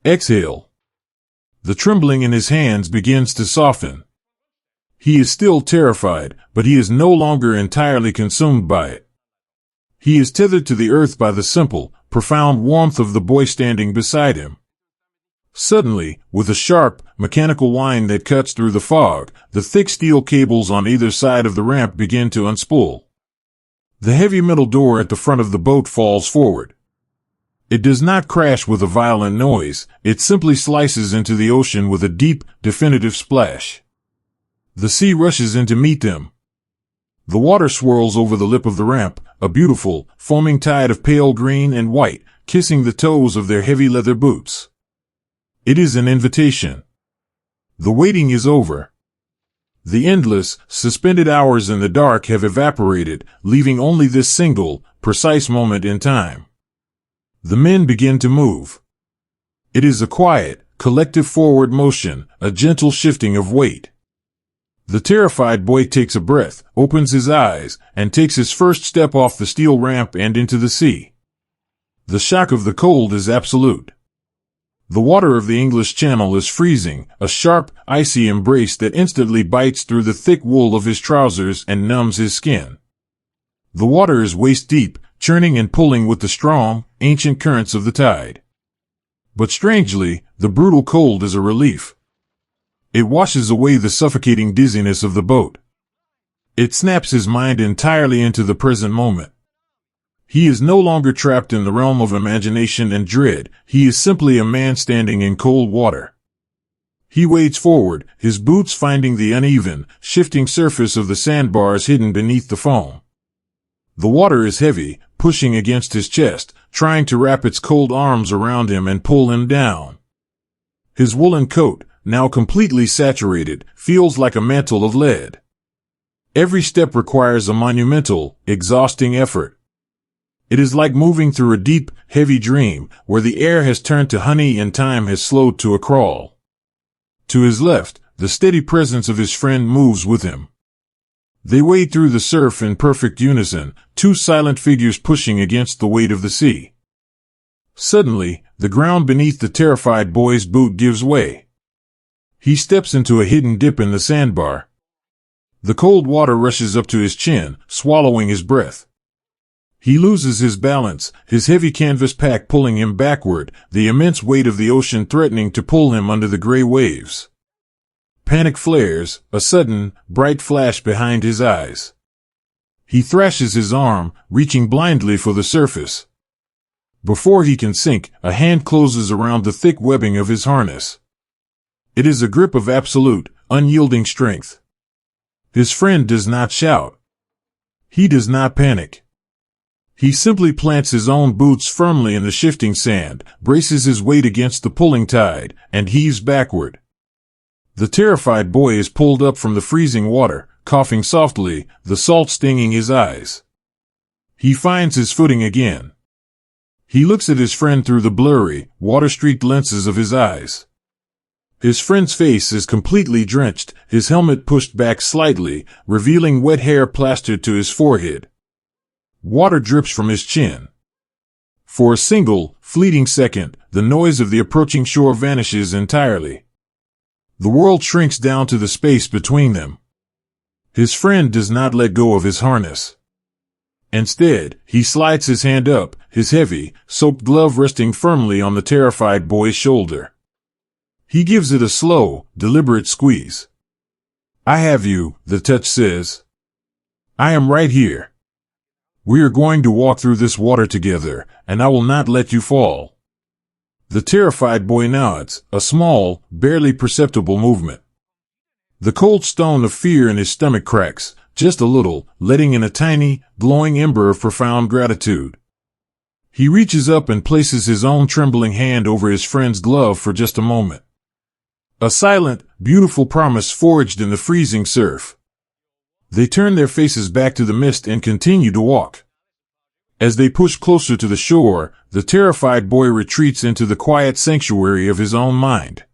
Exhale. The trembling in his hands begins to soften. He is still terrified, but he is no longer entirely consumed by it. He is tethered to the earth by the simple, profound warmth of the boy standing beside him. Suddenly, with a sharp, mechanical whine that cuts through the fog, the thick steel cables on either side of the ramp begin to unspool. The heavy metal door at the front of the boat falls forward. It does not crash with a violent noise, it simply slices into the ocean with a deep, definitive splash. The sea rushes in to meet them. The water swirls over the lip of the ramp, a beautiful, foaming tide of pale green and white, kissing the toes of their heavy leather boots. It is an invitation. The waiting is over. The endless, suspended hours in the dark have evaporated, leaving only this single, precise moment in time. The men begin to move. It is a quiet, collective forward motion, a gentle shifting of weight. The terrified boy takes a breath, opens his eyes, and takes his first step off the steel ramp and into the sea. The shock of the cold is absolute. The water of the English Channel is freezing, a sharp, icy embrace that instantly bites through the thick wool of his trousers and numbs his skin. The water is waist deep, churning and pulling with the strong, ancient currents of the tide. But strangely, the brutal cold is a relief. It washes away the suffocating dizziness of the boat. It snaps his mind entirely into the present moment. He is no longer trapped in the realm of imagination and dread, he is simply a man standing in cold water. He wades forward, his boots finding the uneven, shifting surface of the sandbars hidden beneath the foam. The water is heavy, pushing against his chest, trying to wrap its cold arms around him and pull him down. His woolen coat, now completely saturated, feels like a mantle of lead. Every step requires a monumental, exhausting effort. It is like moving through a deep, heavy dream, where the air has turned to honey and time has slowed to a crawl. To his left, the steady presence of his friend moves with him. They wade through the surf in perfect unison, two silent figures pushing against the weight of the sea. Suddenly, the ground beneath the terrified boy's boot gives way. He steps into a hidden dip in the sandbar. The cold water rushes up to his chin, swallowing his breath. He loses his balance, his heavy canvas pack pulling him backward, the immense weight of the ocean threatening to pull him under the gray waves. Panic flares, a sudden, bright flash behind his eyes. He thrashes his arm, reaching blindly for the surface. Before he can sink, a hand closes around the thick webbing of his harness. It is a grip of absolute, unyielding strength. His friend does not shout. He does not panic. He simply plants his own boots firmly in the shifting sand, braces his weight against the pulling tide, and heaves backward. The terrified boy is pulled up from the freezing water, coughing softly, the salt stinging his eyes. He finds his footing again. He looks at his friend through the blurry, water-streaked lenses of his eyes. His friend's face is completely drenched, his helmet pushed back slightly, revealing wet hair plastered to his forehead. Water drips from his chin. For a single, fleeting second, the noise of the approaching shore vanishes entirely. The world shrinks down to the space between them. His friend does not let go of his harness. Instead, he slides his hand up, his heavy, soaked glove resting firmly on the terrified boy's shoulder. He gives it a slow, deliberate squeeze. "I have you," the touch says. "I am right here. We are going to walk through this water together, and I will not let you fall." The terrified boy nods, a small, barely perceptible movement. The cold stone of fear in his stomach cracks, just a little, letting in a tiny, glowing ember of profound gratitude. He reaches up and places his own trembling hand over his friend's glove for just a moment. A silent, beautiful promise forged in the freezing surf. They turn their faces back to the mist and continue to walk. As they push closer to the shore, the terrified boy retreats into the quiet sanctuary of his own mind.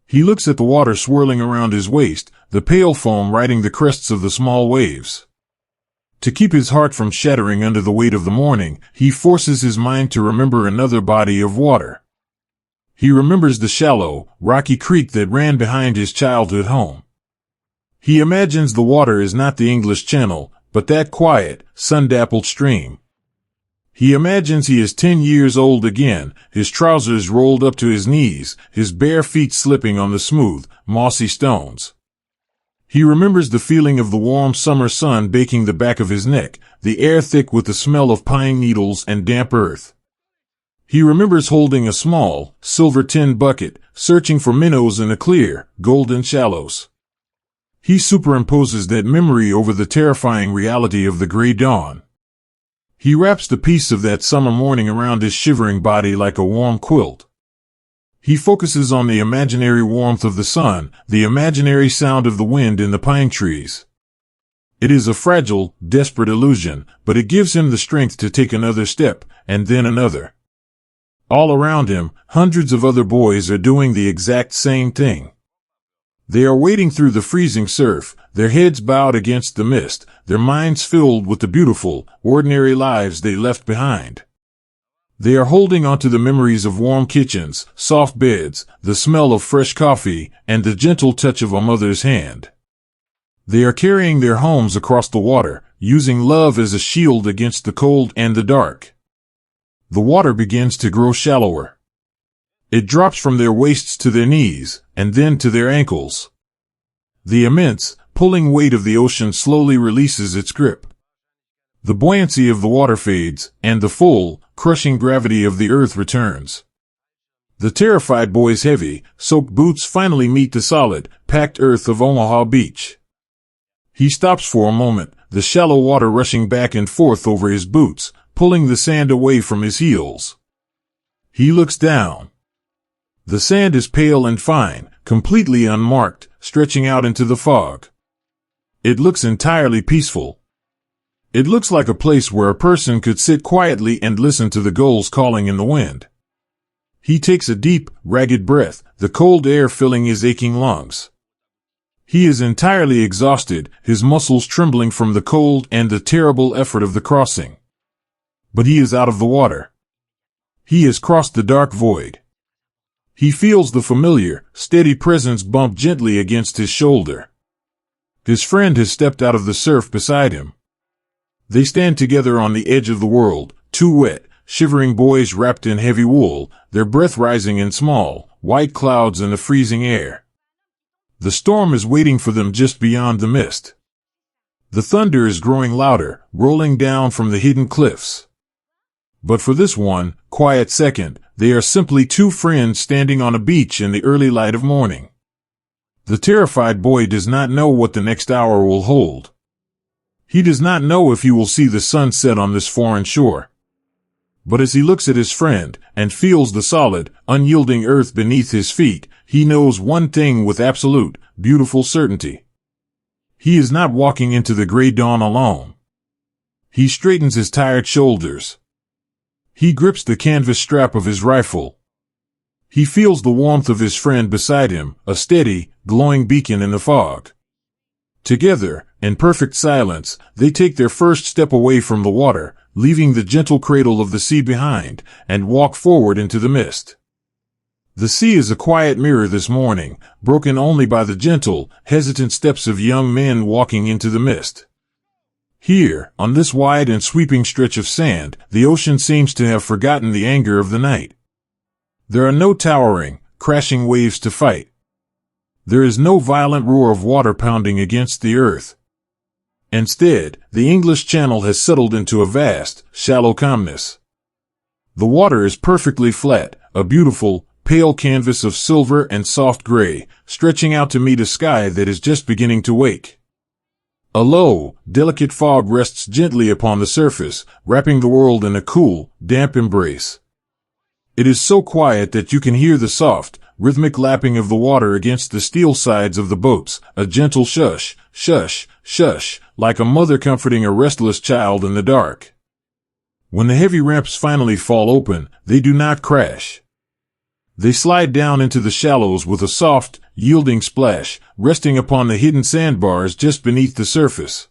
He looks at the water swirling around his waist, the pale foam riding the crests of the small waves. To keep his heart from shattering under the weight of the morning, he forces his mind to remember another body of water. He remembers the shallow, rocky creek that ran behind his childhood home. He imagines the water is not the English Channel, but that quiet, sun-dappled stream. He imagines he is 10 years old again, his trousers rolled up to his knees, his bare feet slipping on the smooth, mossy stones. He remembers the feeling of the warm summer sun baking the back of his neck, the air thick with the smell of pine needles and damp earth. He remembers holding a small, silver tin bucket, searching for minnows in the clear, golden shallows. He superimposes that memory over the terrifying reality of the gray dawn. He wraps the peace of that summer morning around his shivering body like a warm quilt. He focuses on the imaginary warmth of the sun, the imaginary sound of the wind in the pine trees. It is a fragile, desperate illusion, but it gives him the strength to take another step, and then another. All around him, hundreds of other boys are doing the exact same thing. They are wading through the freezing surf, their heads bowed against the mist, their minds filled with the beautiful, ordinary lives they left behind. They are holding onto the memories of warm kitchens, soft beds, the smell of fresh coffee, and the gentle touch of a mother's hand. They are carrying their homes across the water, using love as a shield against the cold and the dark. The water begins to grow shallower. It drops from their waists to their knees, and then to their ankles. The immense, pulling weight of the ocean slowly releases its grip. The buoyancy of the water fades, and the full, crushing gravity of the earth returns. The terrified boy's heavy, soaked boots finally meet the solid, packed earth of Omaha Beach. He stops for a moment, the shallow water rushing back and forth over his boots, pulling the sand away from his heels. He looks down. The sand is pale and fine, completely unmarked, stretching out into the fog. It looks entirely peaceful. It looks like a place where a person could sit quietly and listen to the gulls calling in the wind. He takes a deep, ragged breath, the cold air filling his aching lungs. He is entirely exhausted, his muscles trembling from the cold and the terrible effort of the crossing. But he is out of the water. He has crossed the dark void. He feels the familiar, steady presence bump gently against his shoulder. His friend has stepped out of the surf beside him. They stand together on the edge of the world, two wet, shivering boys wrapped in heavy wool, their breath rising in small, white clouds in the freezing air. The storm is waiting for them just beyond the mist. The thunder is growing louder, rolling down from the hidden cliffs. But for this one, quiet second, they are simply two friends standing on a beach in the early light of morning. The terrified boy does not know what the next hour will hold. He does not know if he will see the sun set on this foreign shore. But as he looks at his friend, and feels the solid, unyielding earth beneath his feet, he knows one thing with absolute, beautiful certainty. He is not walking into the gray dawn alone. He straightens his tired shoulders. He grips the canvas strap of his rifle. He feels the warmth of his friend beside him, a steady, glowing beacon in the fog. Together, in perfect silence, they take their first step away from the water, leaving the gentle cradle of the sea behind, and walk forward into the mist. The sea is a quiet mirror this morning, broken only by the gentle, hesitant steps of young men walking into the mist. Here, on this wide and sweeping stretch of sand, the ocean seems to have forgotten the anger of the night. There are no towering, crashing waves to fight. There is no violent roar of water pounding against the earth. Instead, the English Channel has settled into a vast, shallow calmness. The water is perfectly flat, a beautiful, pale canvas of silver and soft gray, stretching out to meet a sky that is just beginning to wake. A low, delicate fog rests gently upon the surface, wrapping the world in a cool, damp embrace. It is so quiet that you can hear the soft, rhythmic lapping of the water against the steel sides of the boats, a gentle shush, shush, shush, like a mother comforting a restless child in the dark. When the heavy ramps finally fall open, they do not crash. They slide down into the shallows with a soft, yielding splash, resting upon the hidden sandbars just beneath the surface.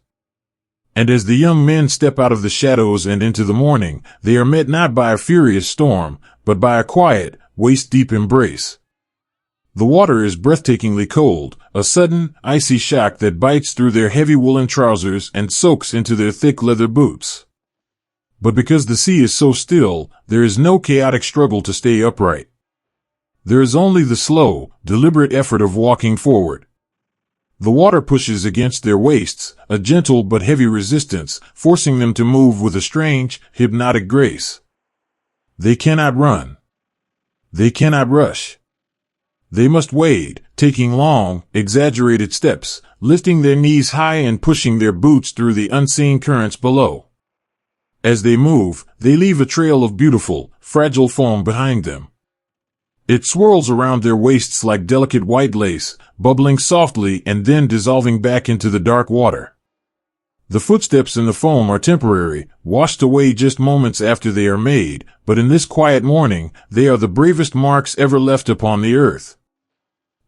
And as the young men step out of the shadows and into the morning, they are met not by a furious storm, but by a quiet, waist-deep embrace. The water is breathtakingly cold, a sudden, icy shock that bites through their heavy woolen trousers and soaks into their thick leather boots. But because the sea is so still, there is no chaotic struggle to stay upright. There is only the slow, deliberate effort of walking forward. The water pushes against their waists, a gentle but heavy resistance, forcing them to move with a strange, hypnotic grace. They cannot run. They cannot rush. They must wade, taking long, exaggerated steps, lifting their knees high and pushing their boots through the unseen currents below. As they move, they leave a trail of beautiful, fragile foam behind them. It swirls around their waists like delicate white lace, bubbling softly and then dissolving back into the dark water. The footsteps in the foam are temporary, washed away just moments after they are made, but in this quiet morning, they are the bravest marks ever left upon the earth.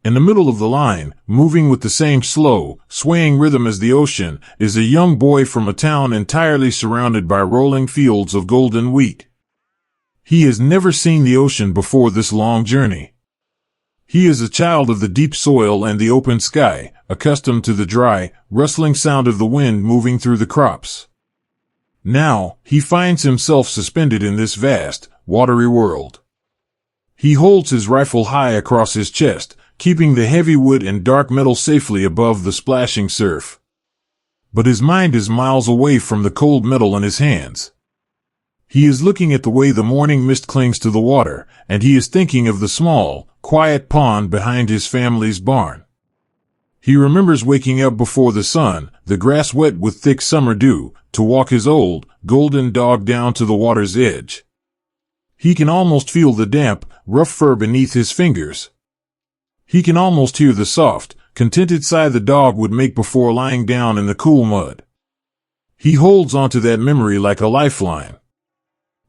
In the middle of the line, moving with the same slow, swaying rhythm as the ocean, is a young boy from a town entirely surrounded by rolling fields of golden wheat. He has never seen the ocean before this long journey. He is a child of the deep soil and the open sky, accustomed to the dry, rustling sound of the wind moving through the crops. Now, he finds himself suspended in this vast, watery world. He holds his rifle high across his chest, keeping the heavy wood and dark metal safely above the splashing surf. But his mind is miles away from the cold metal in his hands. He is looking at the way the morning mist clings to the water, and he is thinking of the small, quiet pond behind his family's barn. He remembers waking up before the sun, the grass wet with thick summer dew, to walk his old, golden dog down to the water's edge. He can almost feel the damp, rough fur beneath his fingers. He can almost hear the soft, contented sigh the dog would make before lying down in the cool mud. He holds onto that memory like a lifeline.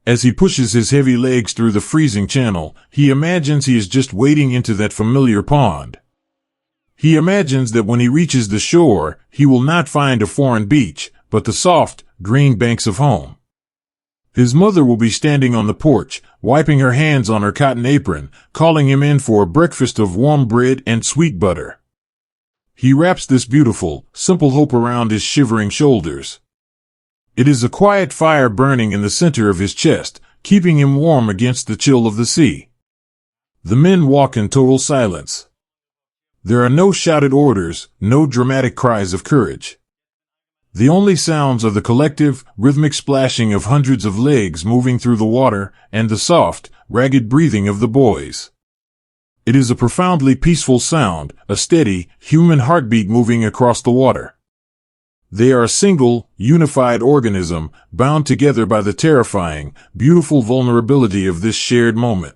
As he pushes his heavy legs through the freezing channel, he imagines he is just wading into that familiar pond. He imagines that when he reaches the shore, he will not find a foreign beach, but the soft, green banks of home. His mother will be standing on the porch, wiping her hands on her cotton apron, calling him in for a breakfast of warm bread and sweet butter. He wraps this beautiful, simple hope around his shivering shoulders. It is a quiet fire burning in the center of his chest, keeping him warm against the chill of the sea. The men walk in total silence. There are no shouted orders, no dramatic cries of courage. The only sounds are the collective, rhythmic splashing of hundreds of legs moving through the water, and the soft, ragged breathing of the boys. It is a profoundly peaceful sound, a steady, human heartbeat moving across the water. They are a single, unified organism, bound together by the terrifying, beautiful vulnerability of this shared moment.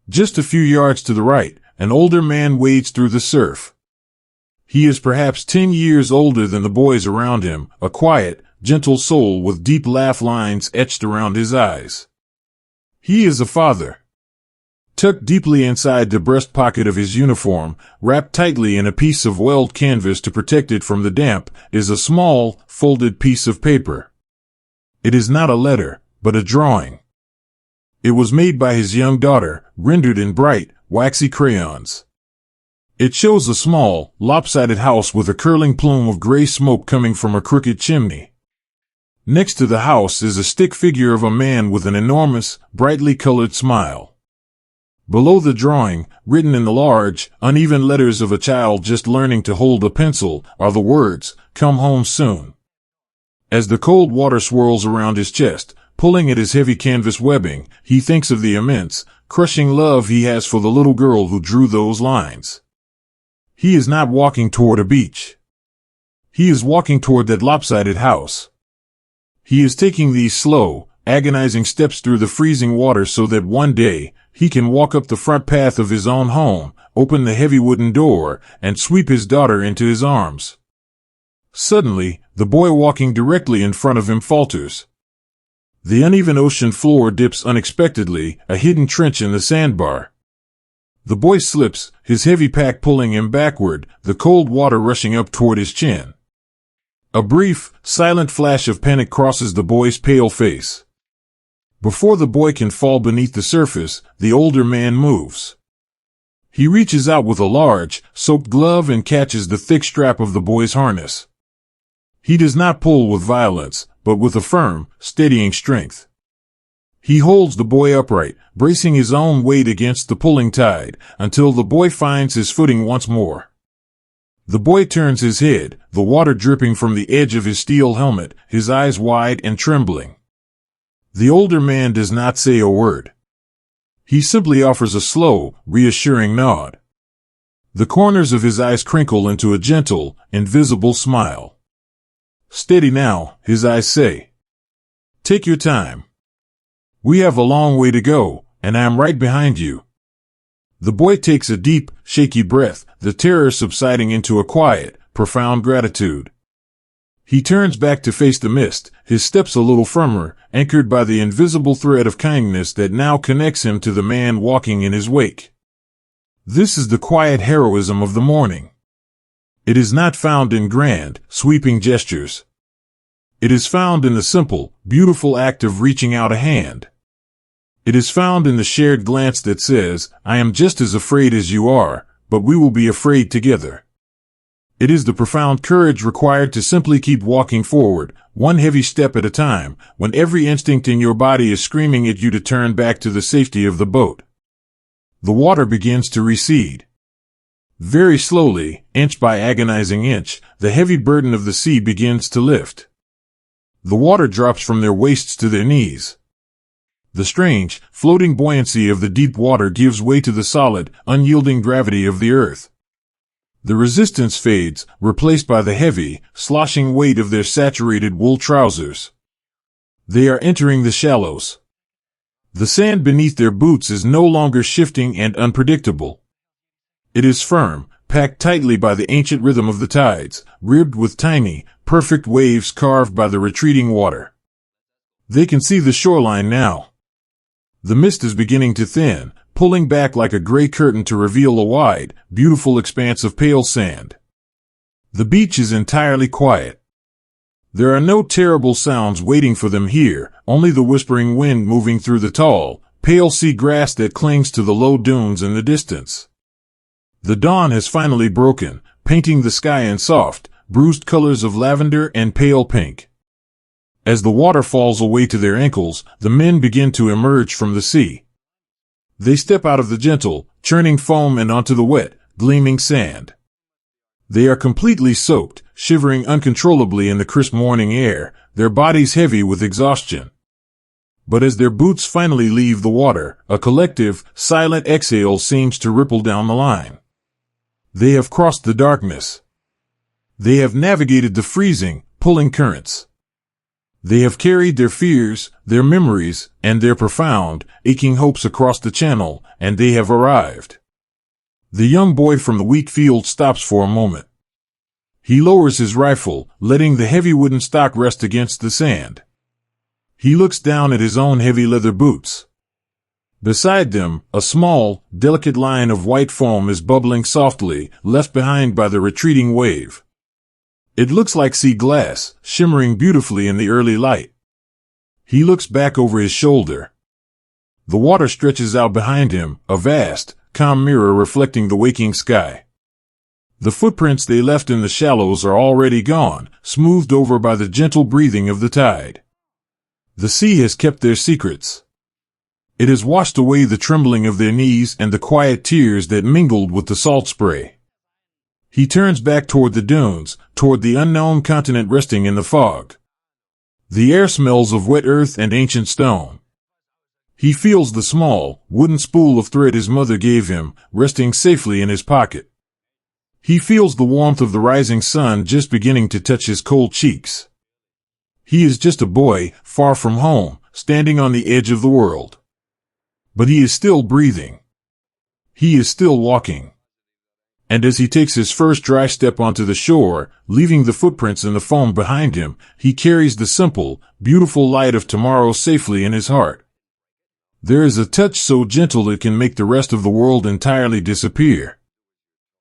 Just a few yards to the right, an older man wades through the surf. He is perhaps 10 years older than the boys around him, a quiet, gentle soul with deep laugh lines etched around his eyes. He is a father. Tucked deeply inside the breast pocket of his uniform, wrapped tightly in a piece of welled canvas to protect it from the damp, is a small, folded piece of paper. It is not a letter, but a drawing. It was made by his young daughter, rendered in bright, waxy crayons. It shows a small, lopsided house with a curling plume of gray smoke coming from a crooked chimney. Next to the house is a stick figure of a man with an enormous, brightly colored smile. Below the drawing, written in the large, uneven letters of a child just learning to hold a pencil, are the words, "Come home soon." As the cold water swirls around his chest, pulling at his heavy canvas webbing, he thinks of the immense, crushing love he has for the little girl who drew those lines. He is not walking toward a beach. He is walking toward that lopsided house. He is taking these slow, agonizing steps through the freezing water so that one day, he can walk up the front path of his own home, open the heavy wooden door, and sweep his daughter into his arms. Suddenly, the boy walking directly in front of him falters. The uneven ocean floor dips unexpectedly, a hidden trench in the sandbar. The boy slips, his heavy pack pulling him backward, the cold water rushing up toward his chin. A brief, silent flash of panic crosses the boy's pale face. Before the boy can fall beneath the surface, the older man moves. He reaches out with a large, soaked glove and catches the thick strap of the boy's harness. He does not pull with violence, but with a firm, steadying strength. He holds the boy upright, bracing his own weight against the pulling tide, until the boy finds his footing once more. The boy turns his head, the water dripping from the edge of his steel helmet, his eyes wide and trembling. The older man does not say a word. He simply offers a slow, reassuring nod. The corners of his eyes crinkle into a gentle, invisible smile. "Steady now," his eyes say. "Take your time. We have a long way to go, and I am right behind you." The boy takes a deep, shaky breath, the terror subsiding into a quiet, profound gratitude. He turns back to face the mist, his steps a little firmer, anchored by the invisible thread of kindness that now connects him to the man walking in his wake. This is the quiet heroism of the morning. It is not found in grand, sweeping gestures. It is found in the simple, beautiful act of reaching out a hand. It is found in the shared glance that says, "I am just as afraid as you are, but we will be afraid together." It is the profound courage required to simply keep walking forward, one heavy step at a time, when every instinct in your body is screaming at you to turn back to the safety of the boat. The water begins to recede. Very slowly, inch by agonizing inch, the heavy burden of the sea begins to lift. The water drops from their waists to their knees. The strange, floating buoyancy of the deep water gives way to the solid, unyielding gravity of the earth. The resistance fades, replaced by the heavy, sloshing weight of their saturated wool trousers. They are entering the shallows. The sand beneath their boots is no longer shifting and unpredictable. It is firm, packed tightly by the ancient rhythm of the tides, ribbed with tiny, perfect waves carved by the retreating water. They can see the shoreline now. The mist is beginning to thin, pulling back like a gray curtain to reveal a wide, beautiful expanse of pale sand. The beach is entirely quiet. There are no terrible sounds waiting for them here, only the whispering wind moving through the tall, pale sea grass that clings to the low dunes in the distance. The dawn has finally broken, painting the sky in soft, bruised colors of lavender and pale pink. As the water falls away to their ankles, the men begin to emerge from the sea. They step out of the gentle, churning foam and onto the wet, gleaming sand. They are completely soaked, shivering uncontrollably in the crisp morning air, their bodies heavy with exhaustion. But as their boots finally leave the water, a collective, silent exhale seems to ripple down the line. They have crossed the darkness. They have navigated the freezing, pulling currents. They have carried their fears, their memories, and their profound, aching hopes across the channel, and they have arrived. The young boy from the wheat field stops for a moment. He lowers his rifle, letting the heavy wooden stock rest against the sand. He looks down at his own heavy leather boots. Beside them, a small, delicate line of white foam is bubbling softly, left behind by the retreating wave. It looks like sea glass, shimmering beautifully in the early light. He looks back over his shoulder. The water stretches out behind him, a vast, calm mirror reflecting the waking sky. The footprints they left in the shallows are already gone, smoothed over by the gentle breathing of the tide. The sea has kept their secrets. It has washed away the trembling of their knees and the quiet tears that mingled with the salt spray. He turns back toward the dunes, toward the unknown continent resting in the fog. The air smells of wet earth and ancient stone. He feels the small, wooden spool of thread his mother gave him, resting safely in his pocket. He feels the warmth of the rising sun just beginning to touch his cold cheeks. He is just a boy, far from home, standing on the edge of the world. But he is still breathing. He is still walking. And as he takes his first dry step onto the shore, leaving the footprints in the foam behind him, he carries the simple, beautiful light of tomorrow safely in his heart. There is a touch so gentle it can make the rest of the world entirely disappear.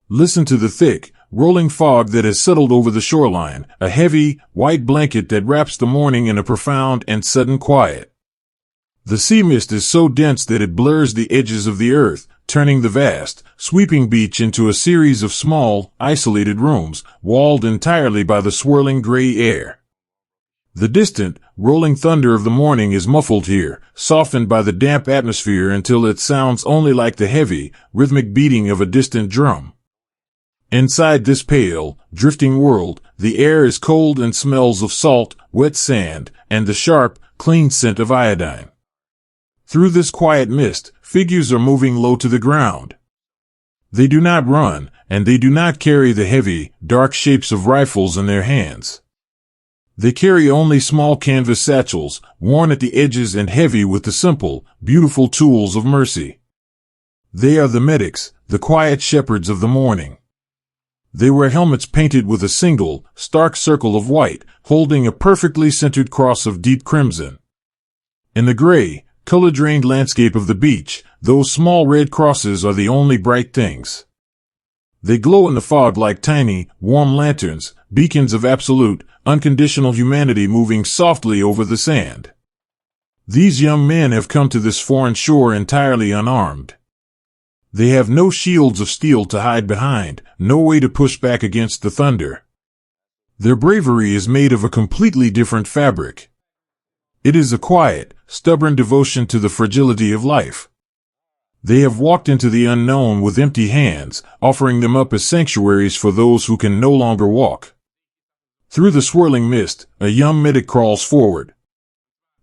Listen to the thick, rolling fog that has settled over the shoreline, a heavy, white blanket that wraps the morning in a profound and sudden quiet. The sea mist is so dense that it blurs the edges of the earth, turning the vast, sweeping beach into a series of small, isolated rooms, walled entirely by the swirling gray air. The distant, rolling thunder of the morning is muffled here, softened by the damp atmosphere until it sounds only like the heavy, rhythmic beating of a distant drum. Inside this pale, drifting world, the air is cold and smells of salt, wet sand, and the sharp, clean scent of iodine. Through this quiet mist, figures are moving low to the ground. They do not run, and they do not carry the heavy, dark shapes of rifles in their hands. They carry only small canvas satchels, worn at the edges and heavy with the simple, beautiful tools of mercy. They are the medics, the quiet shepherds of the morning. They wear helmets painted with a single, stark circle of white, holding a perfectly centered cross of deep crimson. In the gray, color-drained landscape of the beach, those small red crosses are the only bright things. They glow in the fog like tiny, warm lanterns, beacons of absolute, unconditional humanity moving softly over the sand. These young men have come to this foreign shore entirely unarmed. They have no shields of steel to hide behind, no way to push back against the thunder. Their bravery is made of a completely different fabric. It is a quiet, stubborn devotion to the fragility of life. They have walked into the unknown with empty hands, offering them up as sanctuaries for those who can no longer walk. Through the swirling mist, a young medic crawls forward.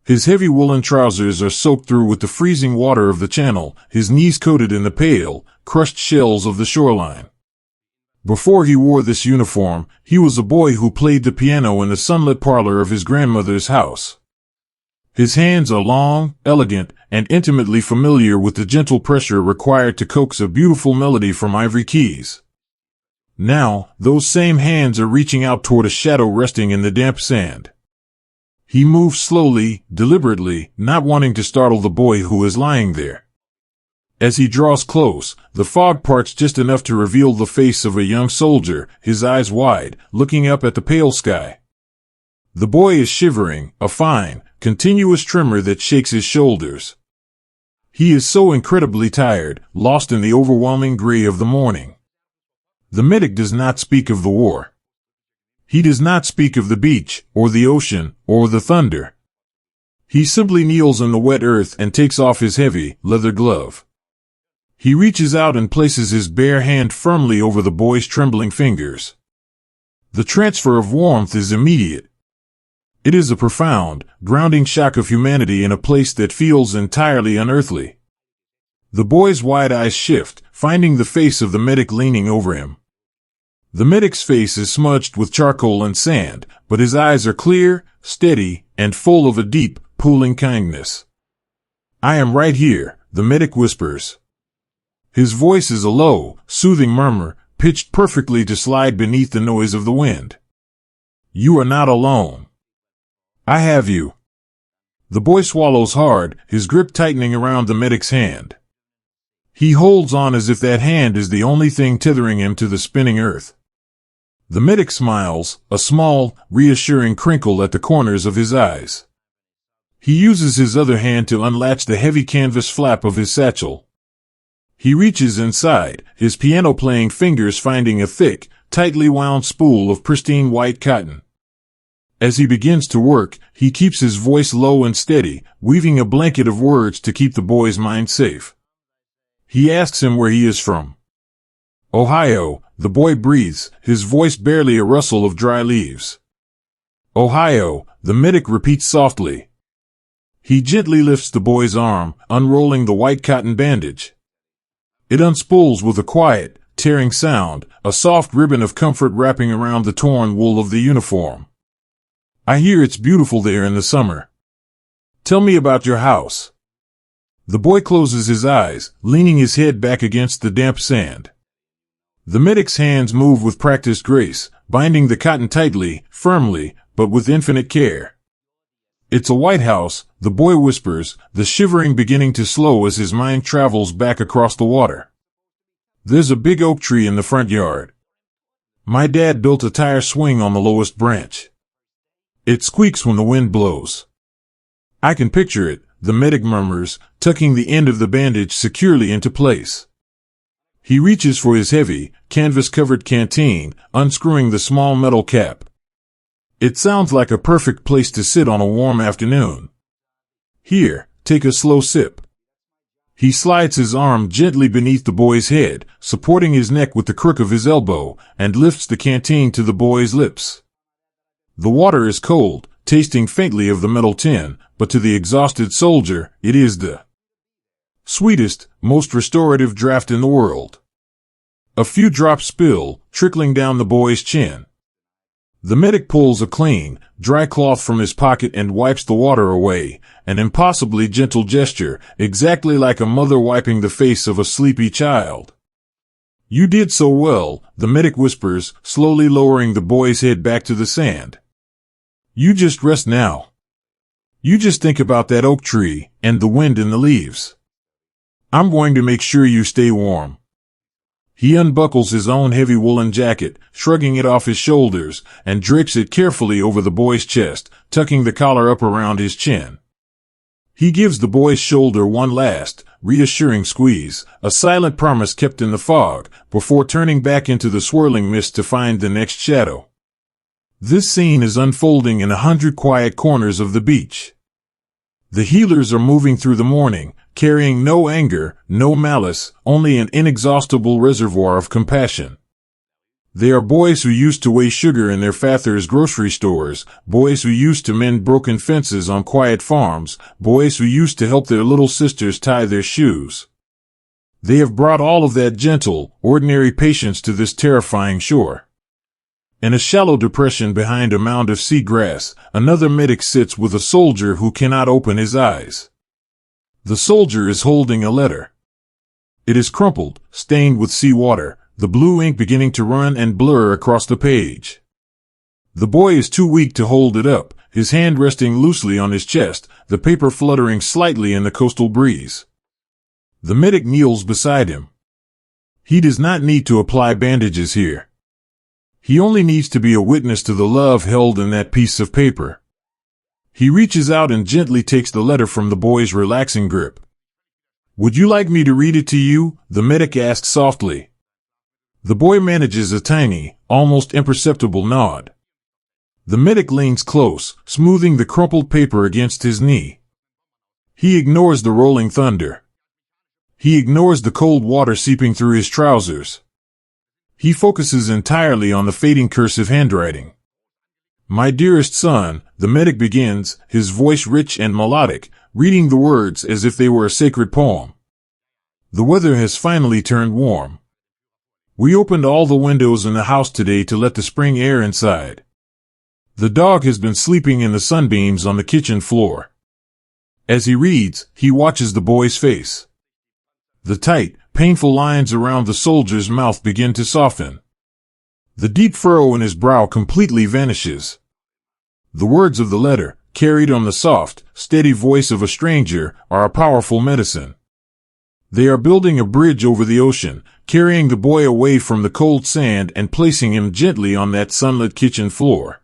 His heavy woolen trousers are soaked through with the freezing water of the channel, his knees coated in the pale, crushed shells of the shoreline. Before he wore this uniform, he was a boy who played the piano in the sunlit parlor of his grandmother's house. His hands are long, elegant, and intimately familiar with the gentle pressure required to coax a beautiful melody from ivory keys. Now, those same hands are reaching out toward a shadow resting in the damp sand. He moves slowly, deliberately, not wanting to startle the boy who is lying there. As he draws close, the fog parts just enough to reveal the face of a young soldier, his eyes wide, looking up at the pale sky. The boy is shivering, a fine, continuous tremor that shakes his shoulders. He is so incredibly tired, lost in the overwhelming gray of the morning. The medic does not speak of the war. He does not speak of the beach, or the ocean, or the thunder. He simply kneels on the wet earth and takes off his heavy, leather glove. He reaches out and places his bare hand firmly over the boy's trembling fingers. The transfer of warmth is immediate. It is a profound, grounding shock of humanity in a place that feels entirely unearthly. The boy's wide eyes shift, finding the face of the medic leaning over him. The medic's face is smudged with charcoal and sand, but his eyes are clear, steady, and full of a deep, pooling kindness. "I am right here," the medic whispers. His voice is a low, soothing murmur, pitched perfectly to slide beneath the noise of the wind. "You are not alone. I have you." The boy swallows hard, his grip tightening around the medic's hand. He holds on as if that hand is the only thing tethering him to the spinning earth. The medic smiles, a small, reassuring crinkle at the corners of his eyes. He uses his other hand to unlatch the heavy canvas flap of his satchel. He reaches inside, his piano-playing fingers finding a thick, tightly wound spool of pristine white cotton. As he begins to work, he keeps his voice low and steady, weaving a blanket of words to keep the boy's mind safe. He asks him where he is from. "Ohio," the boy breathes, his voice barely a rustle of dry leaves. "Ohio," the medic repeats softly. He gently lifts the boy's arm, unrolling the white cotton bandage. It unspools with a quiet, tearing sound, a soft ribbon of comfort wrapping around the torn wool of the uniform. "I hear it's beautiful there in the summer. Tell me about your house." The boy closes his eyes, leaning his head back against the damp sand. The medic's hands move with practiced grace, binding the cotton tightly, firmly, but with infinite care. "It's a white house," the boy whispers, the shivering beginning to slow as his mind travels back across the water. "There's a big oak tree in the front yard. My dad built a tire swing on the lowest branch. It squeaks when the wind blows. I can picture it, the medic murmurs, tucking the end of the bandage securely into place. He reaches for his heavy, canvas-covered canteen, unscrewing the small metal cap. It sounds like a perfect place to sit on a warm afternoon. Here, take a slow sip. He slides his arm gently beneath the boy's head, supporting his neck with the crook of his elbow, and lifts the canteen to the boy's lips. The water is cold, tasting faintly of the metal tin, but to the exhausted soldier, it is the sweetest, most restorative draught in the world. A few drops spill, trickling down the boy's chin. The medic pulls a clean, dry cloth from his pocket and wipes the water away, an impossibly gentle gesture, exactly like a mother wiping the face of a sleepy child. You did so well, the medic whispers, slowly lowering the boy's head back to the sand. You just rest now. You just think about that oak tree, and the wind in the leaves. I'm going to make sure you stay warm. He unbuckles his own heavy woolen jacket, shrugging it off his shoulders, and drapes it carefully over the boy's chest, tucking the collar up around his chin. He gives the boy's shoulder one last, reassuring squeeze, a silent promise kept in the fog, before turning back into the swirling mist to find the next shadow. This scene is unfolding in 100 quiet corners of the beach. The healers are moving through the morning, carrying no anger, no malice, only an inexhaustible reservoir of compassion. They are boys who used to weigh sugar in their father's grocery stores, boys who used to mend broken fences on quiet farms, boys who used to help their little sisters tie their shoes. They have brought all of that gentle, ordinary patience to this terrifying shore. In a shallow depression behind a mound of seagrass, another medic sits with a soldier who cannot open his eyes. The soldier is holding a letter. It is crumpled, stained with seawater, the blue ink beginning to run and blur across the page. The boy is too weak to hold it up, his hand resting loosely on his chest, the paper fluttering slightly in the coastal breeze. The medic kneels beside him. He does not need to apply bandages here. He only needs to be a witness to the love held in that piece of paper. He reaches out and gently takes the letter from the boy's relaxing grip. Would you like me to read it to you? The medic asks softly. The boy manages a tiny, almost imperceptible nod. The medic leans close, smoothing the crumpled paper against his knee. He ignores the rolling thunder. He ignores the cold water seeping through his trousers. He focuses entirely on the fading cursive handwriting. My dearest son, the medic begins, his voice rich and melodic, reading the words as if they were a sacred poem. The weather has finally turned warm. We opened all the windows in the house today to let the spring air inside. The dog has been sleeping in the sunbeams on the kitchen floor. As he reads, he watches the boy's face. The tight, painful lines around the soldier's mouth begin to soften. The deep furrow in his brow completely vanishes. The words of the letter, carried on the soft, steady voice of a stranger, are a powerful medicine. They are building a bridge over the ocean, carrying the boy away from the cold sand and placing him gently on that sunlit kitchen floor.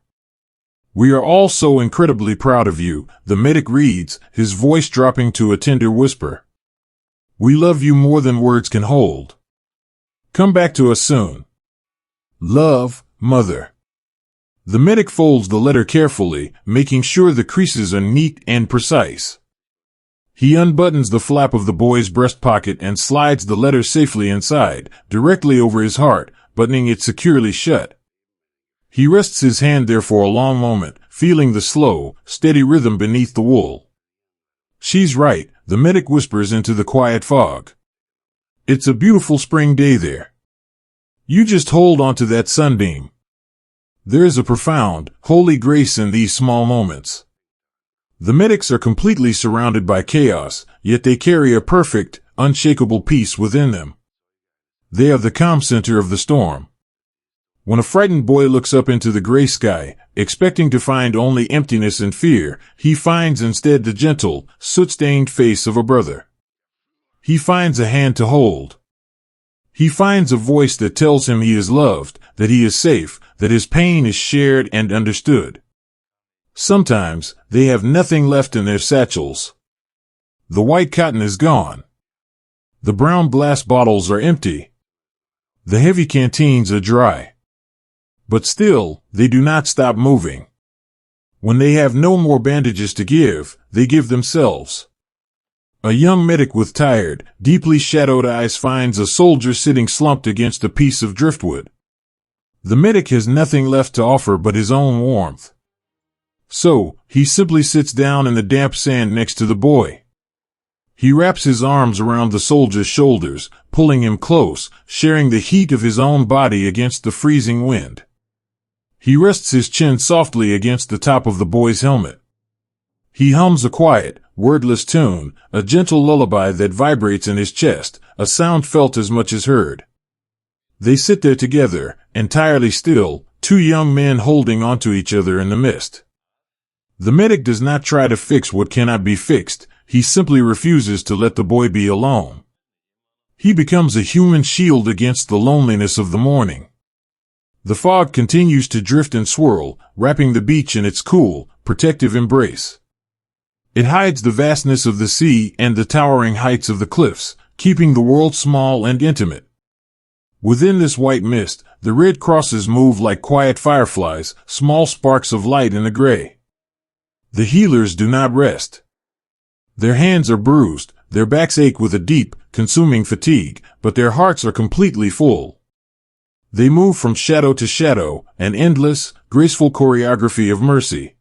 We are all so incredibly proud of you, the medic reads, his voice dropping to a tender whisper. We love you more than words can hold. Come back to us soon. Love, Mother. The medic folds the letter carefully, making sure the creases are neat and precise. He unbuttons the flap of the boy's breast pocket and slides the letter safely inside, directly over his heart, buttoning it securely shut. He rests his hand there for a long moment, feeling the slow, steady rhythm beneath the wool. She's right, the medic whispers into the quiet fog. It's a beautiful spring day there. You just hold on to that sunbeam. There is a profound, holy grace in these small moments. The medics are completely surrounded by chaos, yet they carry a perfect, unshakable peace within them. They are the calm center of the storm. When a frightened boy looks up into the gray sky, expecting to find only emptiness and fear, he finds instead the gentle, soot-stained face of a brother. He finds a hand to hold. He finds a voice that tells him he is loved, that he is safe, that his pain is shared and understood. Sometimes, they have nothing left in their satchels. The white cotton is gone. The brown glass bottles are empty. The heavy canteens are dry. But still, they do not stop moving. When they have no more bandages to give, they give themselves. A young medic with tired, deeply shadowed eyes finds a soldier sitting slumped against a piece of driftwood. The medic has nothing left to offer but his own warmth. So, he simply sits down in the damp sand next to the boy. He wraps his arms around the soldier's shoulders, pulling him close, sharing the heat of his own body against the freezing wind. He rests his chin softly against the top of the boy's helmet. He hums a quiet, wordless tune, a gentle lullaby that vibrates in his chest, a sound felt as much as heard. They sit there together, entirely still, two young men holding onto each other in the mist. The medic does not try to fix what cannot be fixed, he simply refuses to let the boy be alone. He becomes a human shield against the loneliness of the morning. The fog continues to drift and swirl, wrapping the beach in its cool, protective embrace. It hides the vastness of the sea and the towering heights of the cliffs, keeping the world small and intimate. Within this white mist, the red crosses move like quiet fireflies, small sparks of light in the gray. The healers do not rest. Their hands are bruised, their backs ache with a deep, consuming fatigue, but their hearts are completely full. They move from shadow to shadow, an endless, graceful choreography of mercy.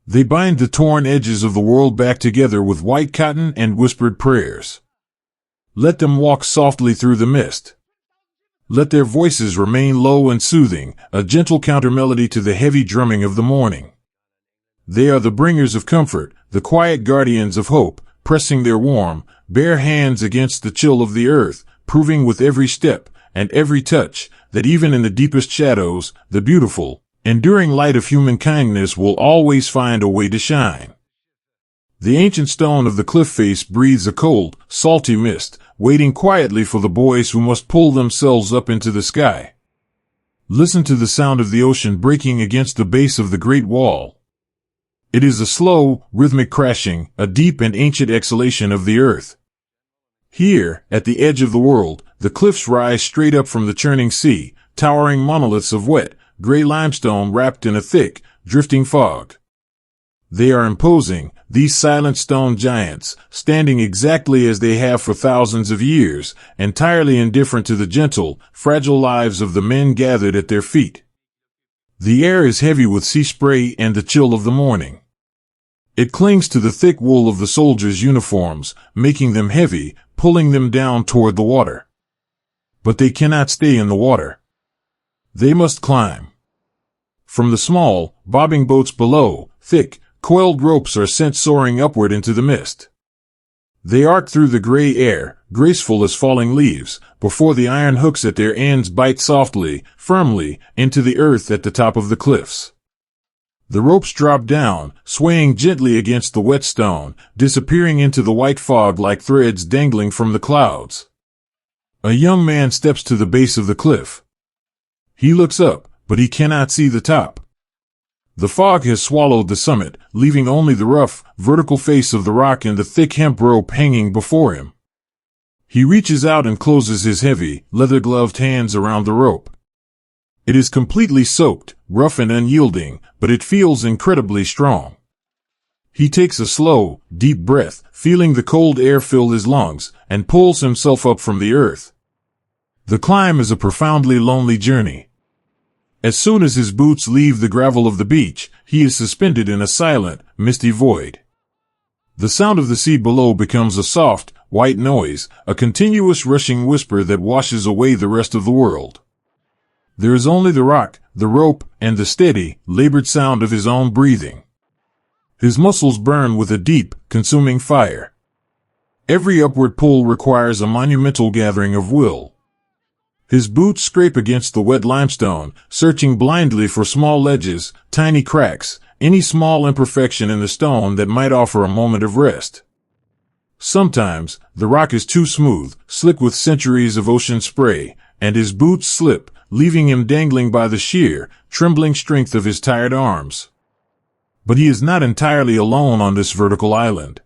They bind the torn edges of the world back together with white cotton and whispered prayers. Let them walk softly through the mist. Let their voices remain low and soothing, a gentle countermelody to the heavy drumming of the morning. They are the bringers of comfort, the quiet guardians of hope, pressing their warm, bare hands against the chill of the earth, proving with every step and every touch that even in the deepest shadows, the beautiful, enduring light of human kindness will always find a way to shine. The ancient stone of the cliff face breathes a cold, salty mist, waiting quietly for the boys who must pull themselves up into the sky. Listen to the sound of the ocean breaking against the base of the great wall. It is a slow, rhythmic crashing, a deep and ancient exhalation of the earth. Here, at the edge of the world, the cliffs rise straight up from the churning sea, towering monoliths of wet, gray limestone wrapped in a thick, drifting fog. They are imposing, these silent stone giants, standing exactly as they have for thousands of years, entirely indifferent to the gentle, fragile lives of the men gathered at their feet. The air is heavy with sea spray and the chill of the morning. It clings to the thick wool of the soldiers' uniforms, making them heavy, pulling them down toward the water. But they cannot stay in the water. They must climb. From the small, bobbing boats below, thick, coiled ropes are sent soaring upward into the mist. They arc through the gray air, graceful as falling leaves, before the iron hooks at their ends bite softly, firmly, into the earth at the top of the cliffs. The ropes drop down, swaying gently against the wet stone, disappearing into the white fog like threads dangling from the clouds. A young man steps to the base of the cliff. He looks up, but he cannot see the top. The fog has swallowed the summit, leaving only the rough, vertical face of the rock and the thick hemp rope hanging before him. He reaches out and closes his heavy, leather-gloved hands around the rope. It is completely soaked, rough and unyielding, but it feels incredibly strong. He takes a slow, deep breath, feeling the cold air fill his lungs, and pulls himself up from the earth. The climb is a profoundly lonely journey. As soon as his boots leave the gravel of the beach, he is suspended in a silent, misty void. The sound of the sea below becomes a soft, white noise, a continuous rushing whisper that washes away the rest of the world. There is only the rock, the rope, and the steady, labored sound of his own breathing. His muscles burn with a deep, consuming fire. Every upward pull requires a monumental gathering of will. His boots scrape against the wet limestone, searching blindly for small ledges, tiny cracks, any small imperfection in the stone that might offer a moment of rest. Sometimes, the rock is too smooth, slick with centuries of ocean spray, and his boots slip, leaving him dangling by the sheer, trembling strength of his tired arms. But he is not entirely alone on this vertical island.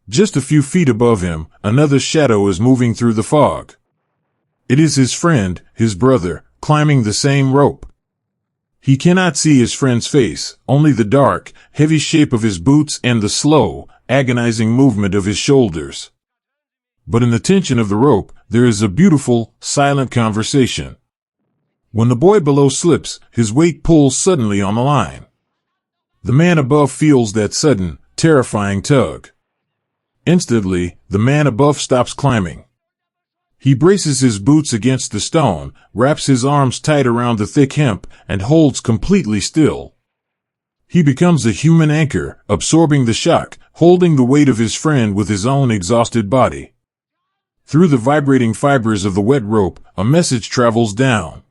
Just a few feet above him, another shadow is moving through the fog. It is his friend, his brother, climbing the same rope. He cannot see his friend's face, only the dark, heavy shape of his boots and the slow, agonizing movement of his shoulders. But in the tension of the rope, there is a beautiful, silent conversation. When the boy below slips, his weight pulls suddenly on the line. The man above feels that sudden, terrifying tug. Instantly, the man above stops climbing. He braces his boots against the stone, wraps his arms tight around the thick hemp, and holds completely still. He becomes a human anchor, absorbing the shock, holding the weight of his friend with his own exhausted body. Through the vibrating fibers of the wet rope, a message travels down.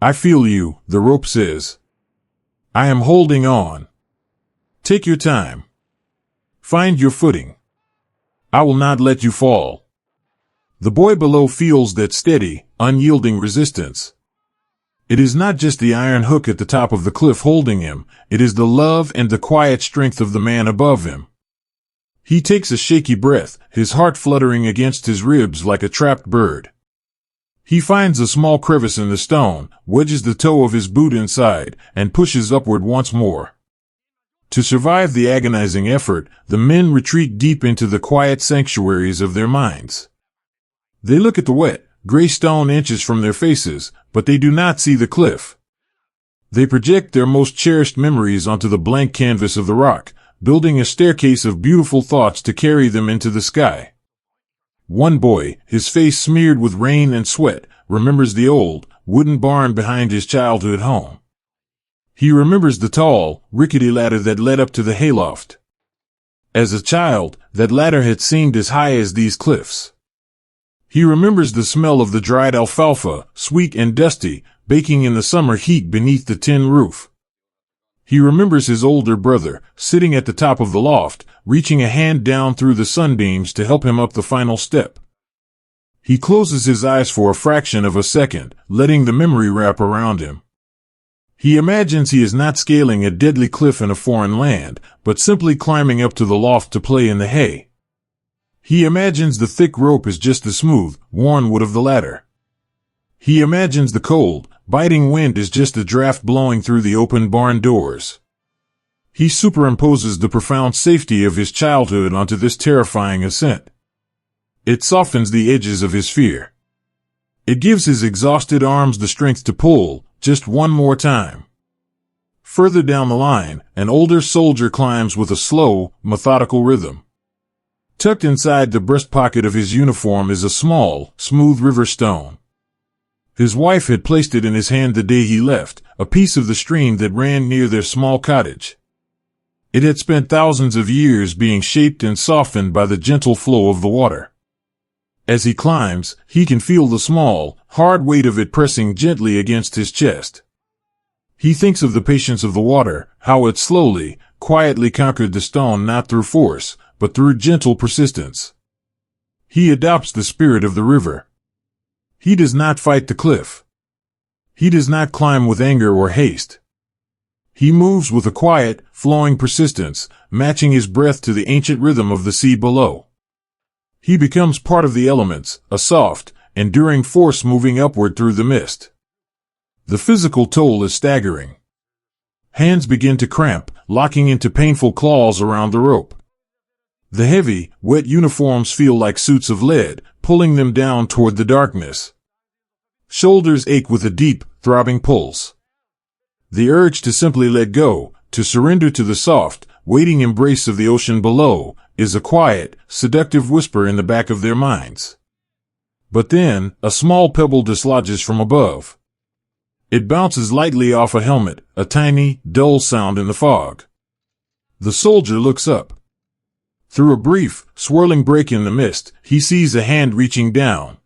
"I feel you," the rope says. "I am holding on. Take your time. Find your footing. I will not let you fall." The boy below feels that steady, unyielding resistance. It is not just the iron hook at the top of the cliff holding him, it is the love and the quiet strength of the man above him. He takes a shaky breath, his heart fluttering against his ribs like a trapped bird. He finds a small crevice in the stone, wedges the toe of his boot inside, and pushes upward once more. To survive the agonizing effort, the men retreat deep into the quiet sanctuaries of their minds. They look at the wet, gray stone inches from their faces, but they do not see the cliff. They project their most cherished memories onto the blank canvas of the rock, building a staircase of beautiful thoughts to carry them into the sky. One boy, his face smeared with rain and sweat, remembers the old, wooden barn behind his childhood home. He remembers the tall, rickety ladder that led up to the hayloft. As a child, that ladder had seemed as high as these cliffs. He remembers the smell of the dried alfalfa, sweet and dusty, baking in the summer heat beneath the tin roof. He remembers his older brother, sitting at the top of the loft, reaching a hand down through the sunbeams to help him up the final step. He closes his eyes for a fraction of a second, letting the memory wrap around him. He imagines he is not scaling a deadly cliff in a foreign land, but simply climbing up to the loft to play in the hay. He imagines the thick rope is just the smooth, worn wood of the ladder. He imagines the cold, biting wind is just a draft blowing through the open barn doors. He superimposes the profound safety of his childhood onto this terrifying ascent. It softens the edges of his fear. It gives his exhausted arms the strength to pull, just one more time. Further down the line, an older soldier climbs with a slow, methodical rhythm. Tucked inside the breast pocket of his uniform is a small, smooth river stone. His wife had placed it in his hand the day he left, a piece of the stream that ran near their small cottage. It had spent thousands of years being shaped and softened by the gentle flow of the water. As he climbs, he can feel the small, hard weight of it pressing gently against his chest. He thinks of the patience of the water, how it slowly, quietly conquered the stone not through force, but through gentle persistence. He adopts the spirit of the river. He does not fight the cliff. He does not climb with anger or haste. He moves with a quiet, flowing persistence, matching his breath to the ancient rhythm of the sea below. He becomes part of the elements, a soft, enduring force moving upward through the mist. The physical toll is staggering. Hands begin to cramp, locking into painful claws around the rope. The heavy, wet uniforms feel like suits of lead, pulling them down toward the darkness. Shoulders ache with a deep, throbbing pulse. The urge to simply let go, to surrender to the soft, waiting embrace of the ocean below, is a quiet, seductive whisper in the back of their minds. But then, a small pebble dislodges from above. It bounces lightly off a helmet, a tiny, dull sound in the fog. The soldier looks up. Through a brief, swirling break in the mist, he sees a hand reaching down.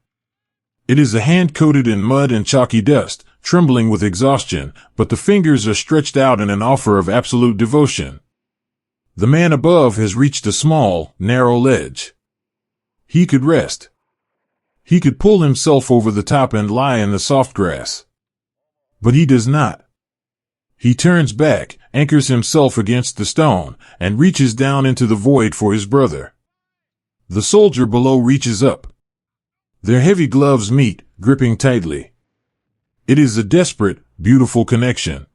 It is a hand coated in mud and chalky dust, trembling with exhaustion, but the fingers are stretched out in an offer of absolute devotion. The man above has reached a small, narrow ledge. He could rest. He could pull himself over the top and lie in the soft grass. But he does not. He turns back, anchors himself against the stone, and reaches down into the void for his brother. The soldier below reaches up. Their heavy gloves meet, gripping tightly. It is a desperate, beautiful connection.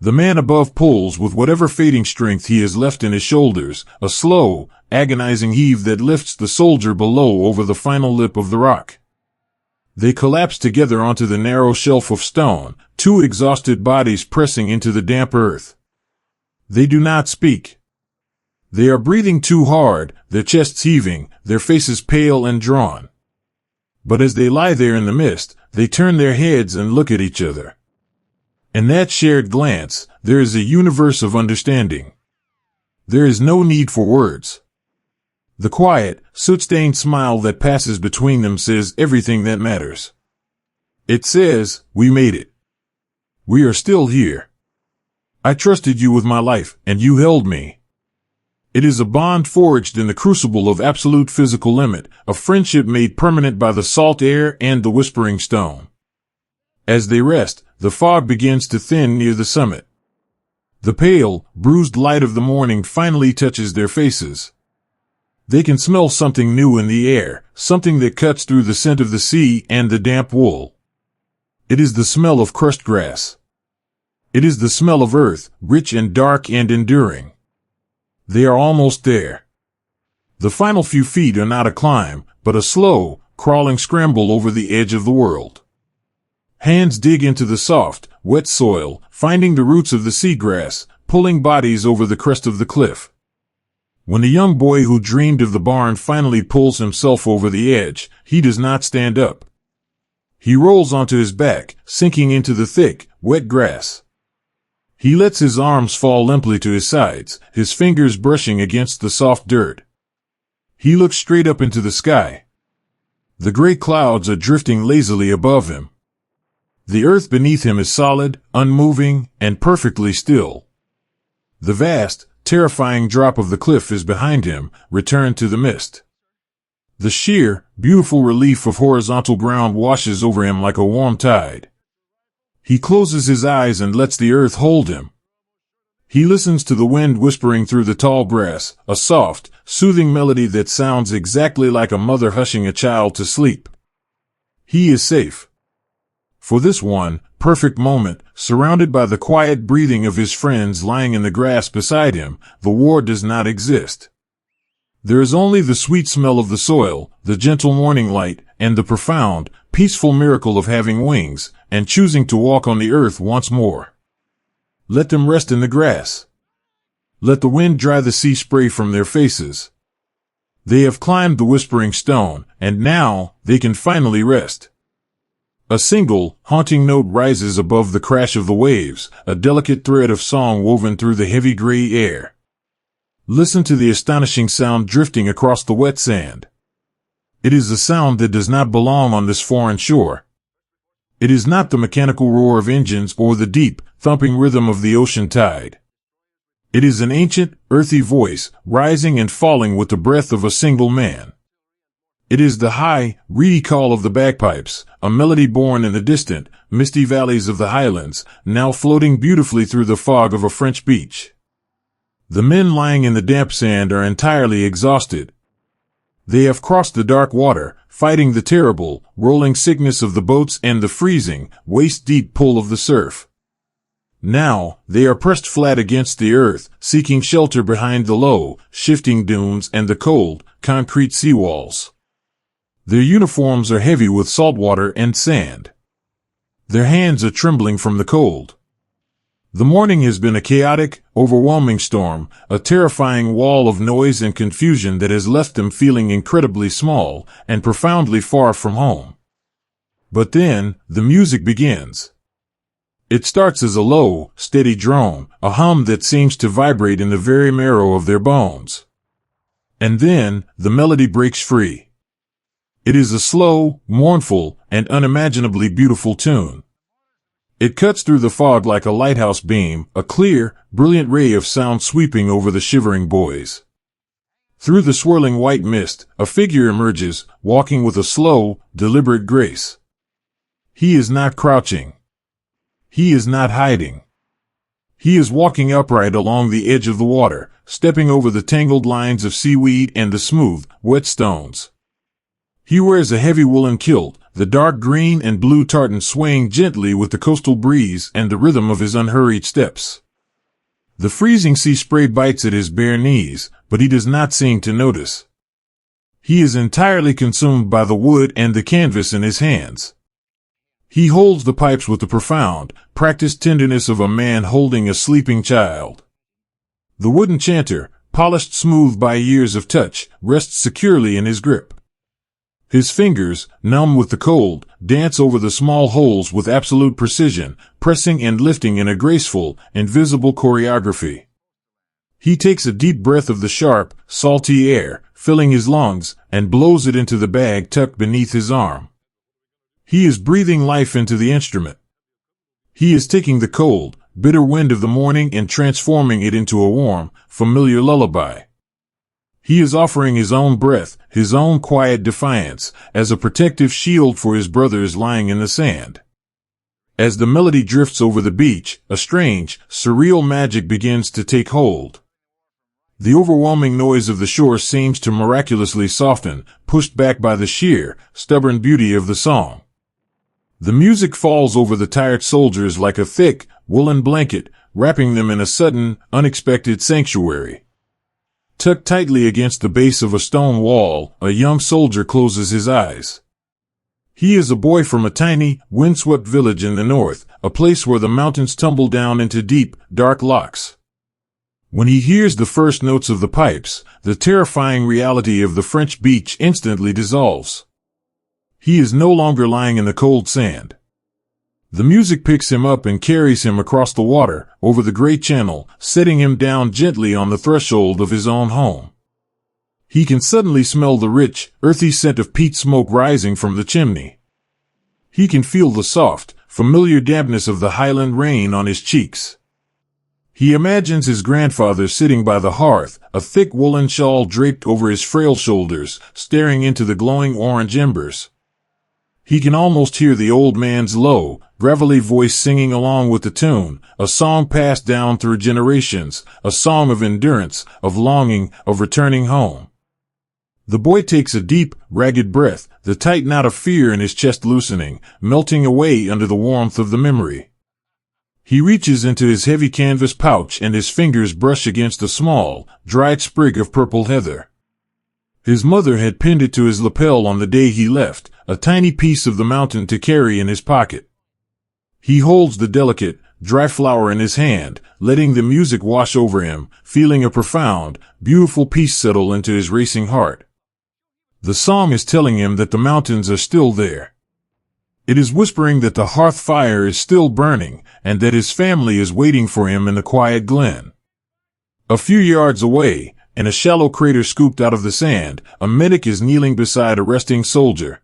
The man above pulls with whatever fading strength he has left in his shoulders, a slow, agonizing heave that lifts the soldier below over the final lip of the rock. They collapse together onto the narrow shelf of stone, two exhausted bodies pressing into the damp earth. They do not speak. They are breathing too hard, their chests heaving, their faces pale and drawn. But as they lie there in the mist, they turn their heads and look at each other. In that shared glance, there is a universe of understanding. There is no need for words. The quiet, soot-stained smile that passes between them says everything that matters. It says, "We made it. We are still here. I trusted you with my life, and you held me." It is a bond forged in the crucible of absolute physical limit, a friendship made permanent by the salt air and the whispering stone. As they rest, the fog begins to thin near the summit. The pale, bruised light of the morning finally touches their faces. They can smell something new in the air, something that cuts through the scent of the sea and the damp wool. It is the smell of crushed grass. It is the smell of earth, rich and dark and enduring. They are almost there. The final few feet are not a climb, but a slow, crawling scramble over the edge of the world. Hands dig into the soft, wet soil, finding the roots of the seagrass, pulling bodies over the crest of the cliff. When the young boy who dreamed of the barn finally pulls himself over the edge, he does not stand up. He rolls onto his back, sinking into the thick, wet grass. He lets his arms fall limply to his sides, his fingers brushing against the soft dirt. He looks straight up into the sky. The gray clouds are drifting lazily above him. The earth beneath him is solid, unmoving, and perfectly still. The vast, terrifying drop of the cliff is behind him, returned to the mist. The sheer, beautiful relief of horizontal ground washes over him like a warm tide. He closes his eyes and lets the earth hold him. He listens to the wind whispering through the tall grass, a soft, soothing melody that sounds exactly like a mother hushing a child to sleep. He is safe. For this one, perfect moment, surrounded by the quiet breathing of his friends lying in the grass beside him, the war does not exist. There is only the sweet smell of the soil, the gentle morning light, and the profound, peaceful miracle of having wings, and choosing to walk on the earth once more. Let them rest in the grass. Let the wind dry the sea spray from their faces. They have climbed the whispering stone, and now they can finally rest. A single, haunting note rises above the crash of the waves, a delicate thread of song woven through the heavy gray air. Listen to the astonishing sound drifting across the wet sand. It is a sound that does not belong on this foreign shore. It is not the mechanical roar of engines or the deep, thumping rhythm of the ocean tide. It is an ancient, earthy voice, rising and falling with the breath of a single man. It is the high, reedy call of the bagpipes, a melody born in the distant, misty valleys of the highlands, now floating beautifully through the fog of a French beach. The men lying in the damp sand are entirely exhausted. They have crossed the dark water, fighting the terrible, rolling sickness of the boats and the freezing, waist-deep pull of the surf. Now, they are pressed flat against the earth, seeking shelter behind the low, shifting dunes and the cold, concrete seawalls. Their uniforms are heavy with salt water and sand. Their hands are trembling from the cold. The morning has been a chaotic, overwhelming storm, a terrifying wall of noise and confusion that has left them feeling incredibly small and profoundly far from home. But then, the music begins. It starts as a low, steady drone, a hum that seems to vibrate in the very marrow of their bones. And then, the melody breaks free. It is a slow, mournful, and unimaginably beautiful tune. It cuts through the fog like a lighthouse beam, a clear, brilliant ray of sound sweeping over the shivering boys. Through the swirling white mist, a figure emerges, walking with a slow, deliberate grace. He is not crouching. He is not hiding. He is walking upright along the edge of the water, stepping over the tangled lines of seaweed and the smooth, wet stones. He wears a heavy woolen kilt, the dark green and blue tartan swaying gently with the coastal breeze and the rhythm of his unhurried steps. The freezing sea spray bites at his bare knees, but he does not seem to notice. He is entirely consumed by the wood and the canvas in his hands. He holds the pipes with the profound, practiced tenderness of a man holding a sleeping child. The wooden chanter, polished smooth by years of touch, rests securely in his grip. His fingers, numb with the cold, dance over the small holes with absolute precision, pressing and lifting in a graceful, invisible choreography. He takes a deep breath of the sharp, salty air, filling his lungs, and blows it into the bag tucked beneath his arm. He is breathing life into the instrument. He is taking the cold, bitter wind of the morning and transforming it into a warm, familiar lullaby. He is offering his own breath, his own quiet defiance, as a protective shield for his brothers lying in the sand. As the melody drifts over the beach, a strange, surreal magic begins to take hold. The overwhelming noise of the shore seems to miraculously soften, pushed back by the sheer, stubborn beauty of the song. The music falls over the tired soldiers like a thick, woolen blanket, wrapping them in a sudden, unexpected sanctuary. Tucked tightly against the base of a stone wall, a young soldier closes his eyes. He is a boy from a tiny, windswept village in the north, a place where the mountains tumble down into deep, dark lochs. When he hears the first notes of the pipes, the terrifying reality of the French beach instantly dissolves. He is no longer lying in the cold sand. The music picks him up and carries him across the water, over the great channel, setting him down gently on the threshold of his own home. He can suddenly smell the rich, earthy scent of peat smoke rising from the chimney. He can feel the soft, familiar dampness of the highland rain on his cheeks. He imagines his grandfather sitting by the hearth, a thick woolen shawl draped over his frail shoulders, staring into the glowing orange embers. He can almost hear the old man's low, gravelly voice singing along with the tune, a song passed down through generations, a song of endurance, of longing, of returning home. The boy takes a deep, ragged breath, the tight knot of fear in his chest loosening, melting away under the warmth of the memory. He reaches into his heavy canvas pouch and his fingers brush against a small, dried sprig of purple heather. His mother had pinned it to his lapel on the day he left, a tiny piece of the mountain to carry in his pocket. He holds the delicate, dry flower in his hand, letting the music wash over him, feeling a profound, beautiful peace settle into his racing heart. The song is telling him that the mountains are still there. It is whispering that the hearth fire is still burning, and that his family is waiting for him in the quiet glen. A few yards away, in a shallow crater scooped out of the sand, a medic is kneeling beside a resting soldier.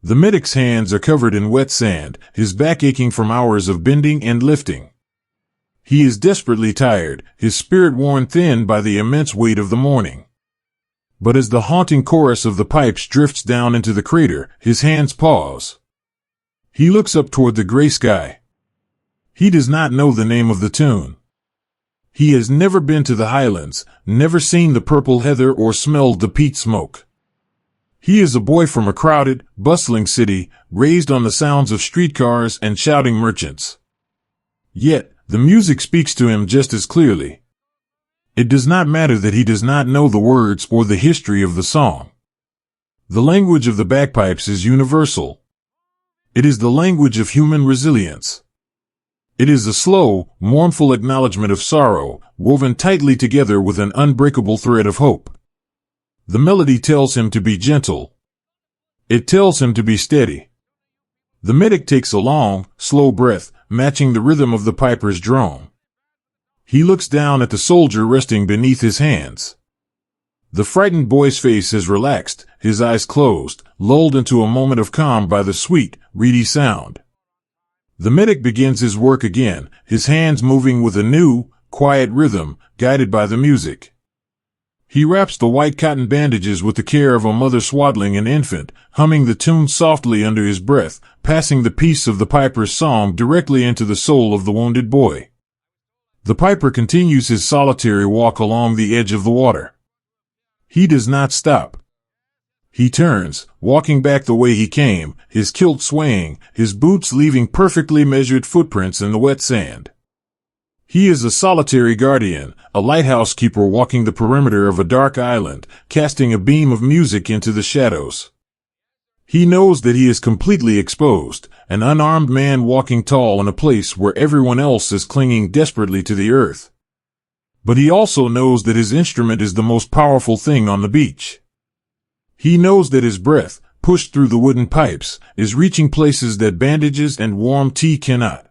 The medic's hands are covered in wet sand, his back aching from hours of bending and lifting. He is desperately tired, his spirit worn thin by the immense weight of the morning. But as the haunting chorus of the pipes drifts down into the crater, his hands pause. He looks up toward the gray sky. He does not know the name of the tune. He has never been to the highlands, never seen the purple heather or smelled the peat smoke. He is a boy from a crowded, bustling city, raised on the sounds of streetcars and shouting merchants. Yet, the music speaks to him just as clearly. It does not matter that he does not know the words or the history of the song. The language of the bagpipes is universal. It is the language of human resilience. It is a slow, mournful acknowledgement of sorrow, woven tightly together with an unbreakable thread of hope. The melody tells him to be gentle. It tells him to be steady. The medic takes a long, slow breath, matching the rhythm of the piper's drone. He looks down at the soldier resting beneath his hands. The frightened boy's face has relaxed, his eyes closed, lulled into a moment of calm by the sweet, reedy sound. The medic begins his work again, his hands moving with a new, quiet rhythm, guided by the music. He wraps the white cotton bandages with the care of a mother swaddling an infant, humming the tune softly under his breath, passing the piece of the piper's song directly into the soul of the wounded boy. The piper continues his solitary walk along the edge of the water. He does not stop. He turns, walking back the way he came, his kilt swaying, his boots leaving perfectly measured footprints in the wet sand. He is a solitary guardian, a lighthouse keeper walking the perimeter of a dark island, casting a beam of music into the shadows. He knows that he is completely exposed, an unarmed man walking tall in a place where everyone else is clinging desperately to the earth. But he also knows that his instrument is the most powerful thing on the beach. He knows that his breath, pushed through the wooden pipes, is reaching places that bandages and warm tea cannot.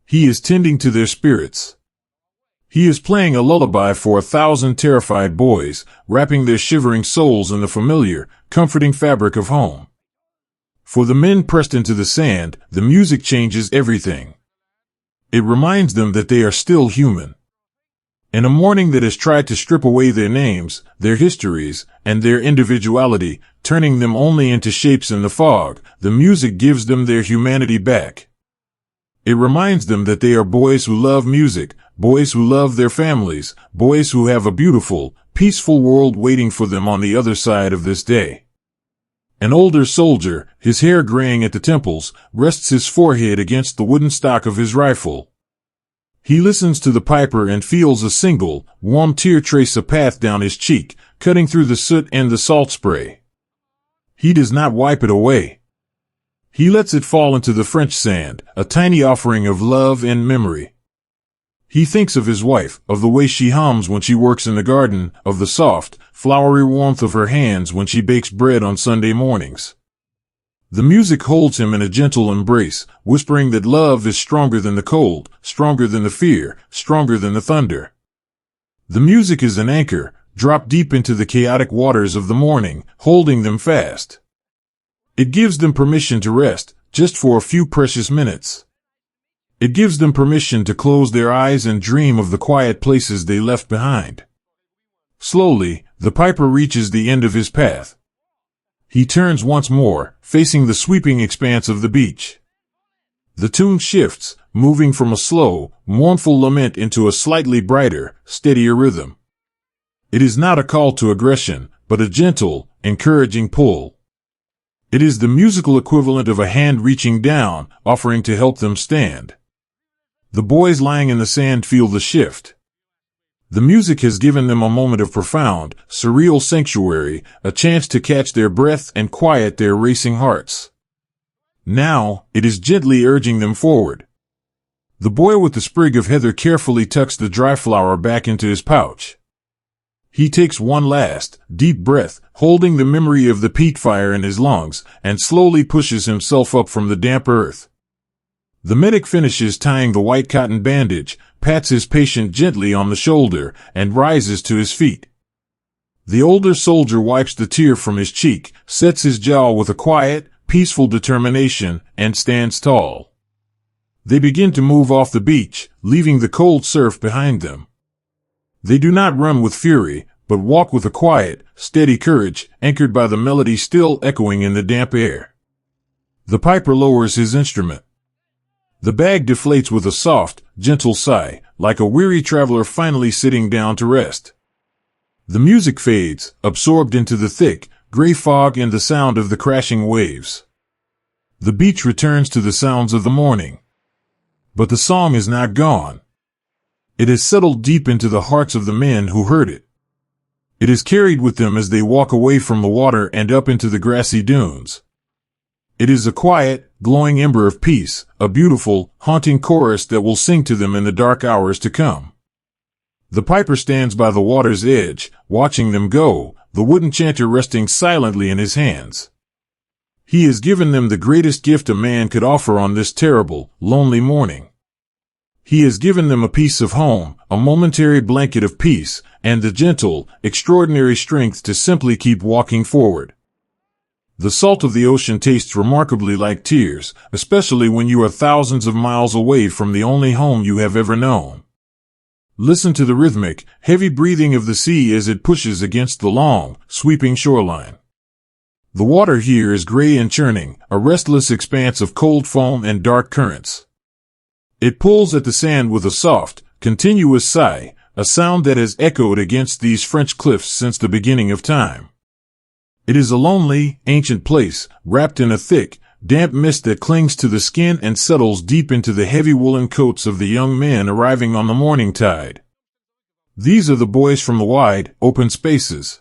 He is tending to their spirits. He is playing a lullaby for 1,000 terrified boys, wrapping their shivering souls in the familiar, comforting fabric of home. For the men pressed into the sand, the music changes everything. It reminds them that they are still human. In a morning that has tried to strip away their names, their histories, and their individuality, turning them only into shapes in the fog, the music gives them their humanity back. It reminds them that they are boys who love music, boys who love their families, boys who have a beautiful, peaceful world waiting for them on the other side of this day. An older soldier, his hair graying at the temples, rests his forehead against the wooden stock of his rifle. He listens to the piper and feels a single, warm tear trace a path down his cheek, cutting through the soot and the salt spray. He does not wipe it away. He lets it fall into the French sand, a tiny offering of love and memory. He thinks of his wife, of the way she hums when she works in the garden, of the soft, flowery warmth of her hands when she bakes bread on Sunday mornings. The music holds him in a gentle embrace, whispering that love is stronger than the cold, stronger than the fear, stronger than the thunder. The music is an anchor, dropped deep into the chaotic waters of the morning, holding them fast. It gives them permission to rest, just for a few precious minutes. It gives them permission to close their eyes and dream of the quiet places they left behind. Slowly, the piper reaches the end of his path. He turns once more, facing the sweeping expanse of the beach. The tune shifts, moving from a slow, mournful lament into a slightly brighter, steadier rhythm. It is not a call to aggression, but a gentle, encouraging pull. It is the musical equivalent of a hand reaching down, offering to help them stand. The boys lying in the sand feel the shift. The music has given them a moment of profound, surreal sanctuary, a chance to catch their breath and quiet their racing hearts. Now, it is gently urging them forward. The boy with the sprig of heather carefully tucks the dry flower back into his pouch. He takes one last, deep breath, holding the memory of the peat fire in his lungs, and slowly pushes himself up from the damp earth. The medic finishes tying the white cotton bandage, pats his patient gently on the shoulder, and rises to his feet. The older soldier wipes the tear from his cheek, sets his jaw with a quiet, peaceful determination, and stands tall. They begin to move off the beach, leaving the cold surf behind them. They do not run with fury, but walk with a quiet, steady courage, anchored by the melody still echoing in the damp air. The piper lowers his instrument. The bag deflates with a soft, gentle sigh, like a weary traveler finally sitting down to rest. The music fades, absorbed into the thick, gray fog and the sound of the crashing waves. The beach returns to the sounds of the morning. But the song is not gone. It has settled deep into the hearts of the men who heard it. It is carried with them as they walk away from the water and up into the grassy dunes. It is a quiet, glowing ember of peace, a beautiful, haunting chorus that will sing to them in the dark hours to come. The piper stands by the water's edge, watching them go, the wooden chanter resting silently in his hands. He has given them the greatest gift a man could offer on this terrible, lonely morning. He has given them a piece of home, a momentary blanket of peace, and the gentle, extraordinary strength to simply keep walking forward. The salt of the ocean tastes remarkably like tears, especially when you are thousands of miles away from the only home you have ever known. Listen to the rhythmic, heavy breathing of the sea as it pushes against the long, sweeping shoreline. The water here is gray and churning, a restless expanse of cold foam and dark currents. It pulls at the sand with a soft, continuous sigh, a sound that has echoed against these French cliffs since the beginning of time. It is a lonely, ancient place, wrapped in a thick, damp mist that clings to the skin and settles deep into the heavy woolen coats of the young men arriving on the morning tide. These are the boys from the wide, open spaces.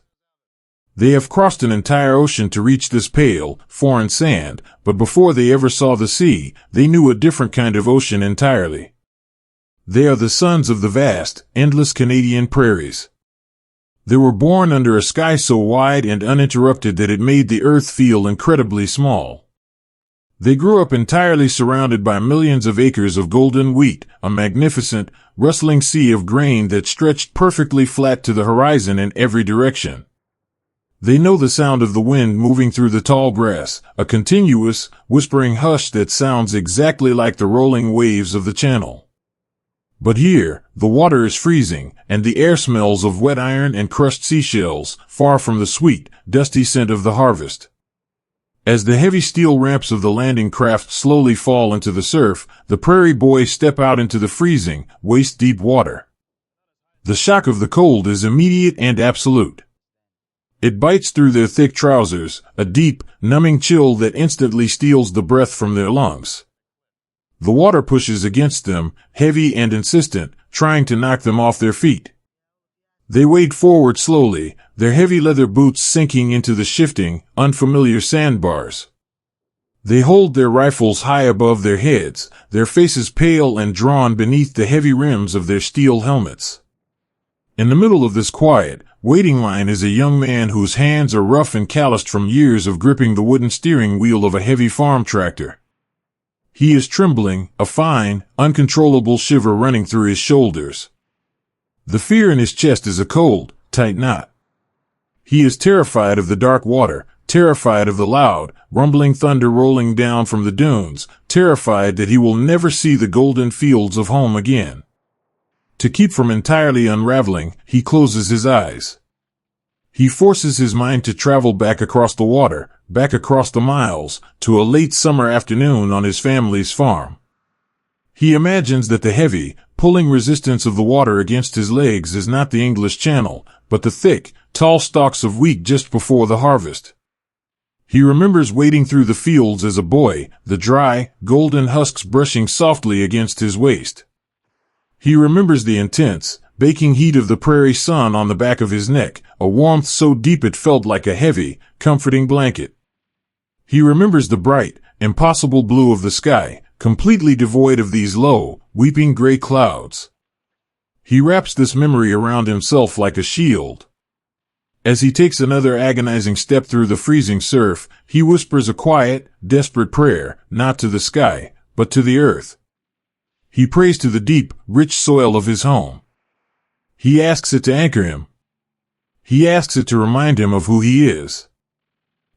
They have crossed an entire ocean to reach this pale, foreign sand, but before they ever saw the sea, they knew a different kind of ocean entirely. They are the sons of the vast, endless Canadian prairies. They were born under a sky so wide and uninterrupted that it made the earth feel incredibly small. They grew up entirely surrounded by millions of acres of golden wheat, a magnificent, rustling sea of grain that stretched perfectly flat to the horizon in every direction. They know the sound of the wind moving through the tall grass, a continuous, whispering hush that sounds exactly like the rolling waves of the channel. But here, the water is freezing, and the air smells of wet iron and crushed seashells, far from the sweet, dusty scent of the harvest. As the heavy steel ramps of the landing craft slowly fall into the surf, the prairie boys step out into the freezing, waist-deep water. The shock of the cold is immediate and absolute. It bites through their thick trousers, a deep, numbing chill that instantly steals the breath from their lungs. The water pushes against them, heavy and insistent, trying to knock them off their feet. They wade forward slowly, their heavy leather boots sinking into the shifting, unfamiliar sandbars. They hold their rifles high above their heads, their faces pale and drawn beneath the heavy rims of their steel helmets. In the middle of this quiet, waiting line is a young man whose hands are rough and calloused from years of gripping the wooden steering wheel of a heavy farm tractor. He is trembling, a fine, uncontrollable shiver running through his shoulders. The fear in his chest is a cold, tight knot. He is terrified of the dark water, terrified of the loud, rumbling thunder rolling down from the dunes, terrified that he will never see the golden fields of home again. To keep from entirely unraveling, he closes his eyes. He forces his mind to travel back across the water, back across the miles, to a late summer afternoon on his family's farm. He imagines that the heavy, pulling resistance of the water against his legs is not the English Channel, but the thick, tall stalks of wheat just before the harvest. He remembers wading through the fields as a boy, the dry, golden husks brushing softly against his waist. He remembers the intense, baking heat of the prairie sun on the back of his neck, a warmth so deep it felt like a heavy, comforting blanket. He remembers the bright, impossible blue of the sky, completely devoid of these low, weeping gray clouds. He wraps this memory around himself like a shield. As he takes another agonizing step through the freezing surf, he whispers a quiet, desperate prayer, not to the sky, but to the earth. He prays to the deep, rich soil of his home. He asks it to anchor him. He asks it to remind him of who he is.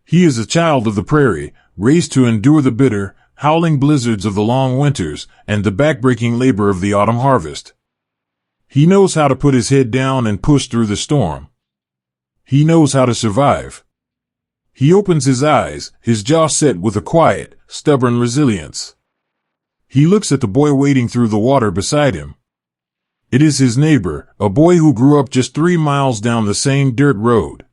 He is a child of the prairie, raised to endure the bitter, howling blizzards of the long winters and the backbreaking labor of the autumn harvest. He knows how to put his head down and push through the storm. He knows how to survive. He opens his eyes, his jaw set with a quiet, stubborn resilience. He looks at the boy wading through the water beside him. It is his neighbor, a boy who grew up just 3 miles down the same dirt road.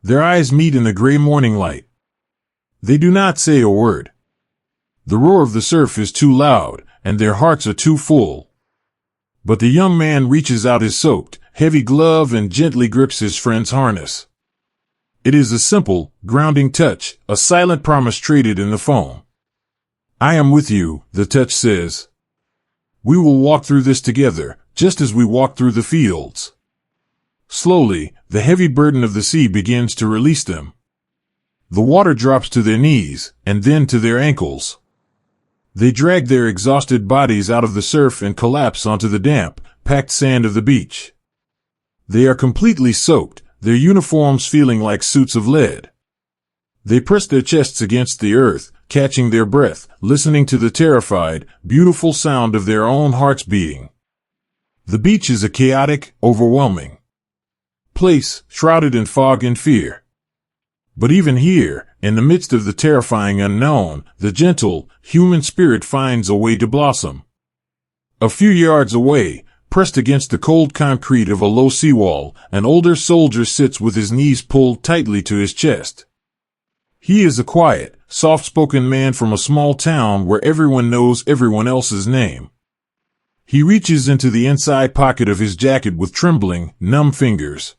Their eyes meet in the gray morning light. They do not say a word. The roar of the surf is too loud, and their hearts are too full. But the young man reaches out his soaked, heavy glove and gently grips his friend's harness. It is a simple, grounding touch, a silent promise traded in the foam. "I am with you," the touch says. "We will walk through this together, just as we walked through the fields." Slowly, the heavy burden of the sea begins to release them. The water drops to their knees, and then to their ankles. They drag their exhausted bodies out of the surf and collapse onto the damp, packed sand of the beach. They are completely soaked, their uniforms feeling like suits of lead. They press their chests against the earth, catching their breath, listening to the terrified, beautiful sound of their own hearts beating. The beach is a chaotic, overwhelming place, shrouded in fog and fear. But even here, in the midst of the terrifying unknown, the gentle, human spirit finds a way to blossom. A few yards away, pressed against the cold concrete of a low seawall, an older soldier sits with his knees pulled tightly to his chest. He is a quiet, soft-spoken man from a small town where everyone knows everyone else's name. He reaches into the inside pocket of his jacket with trembling, numb fingers.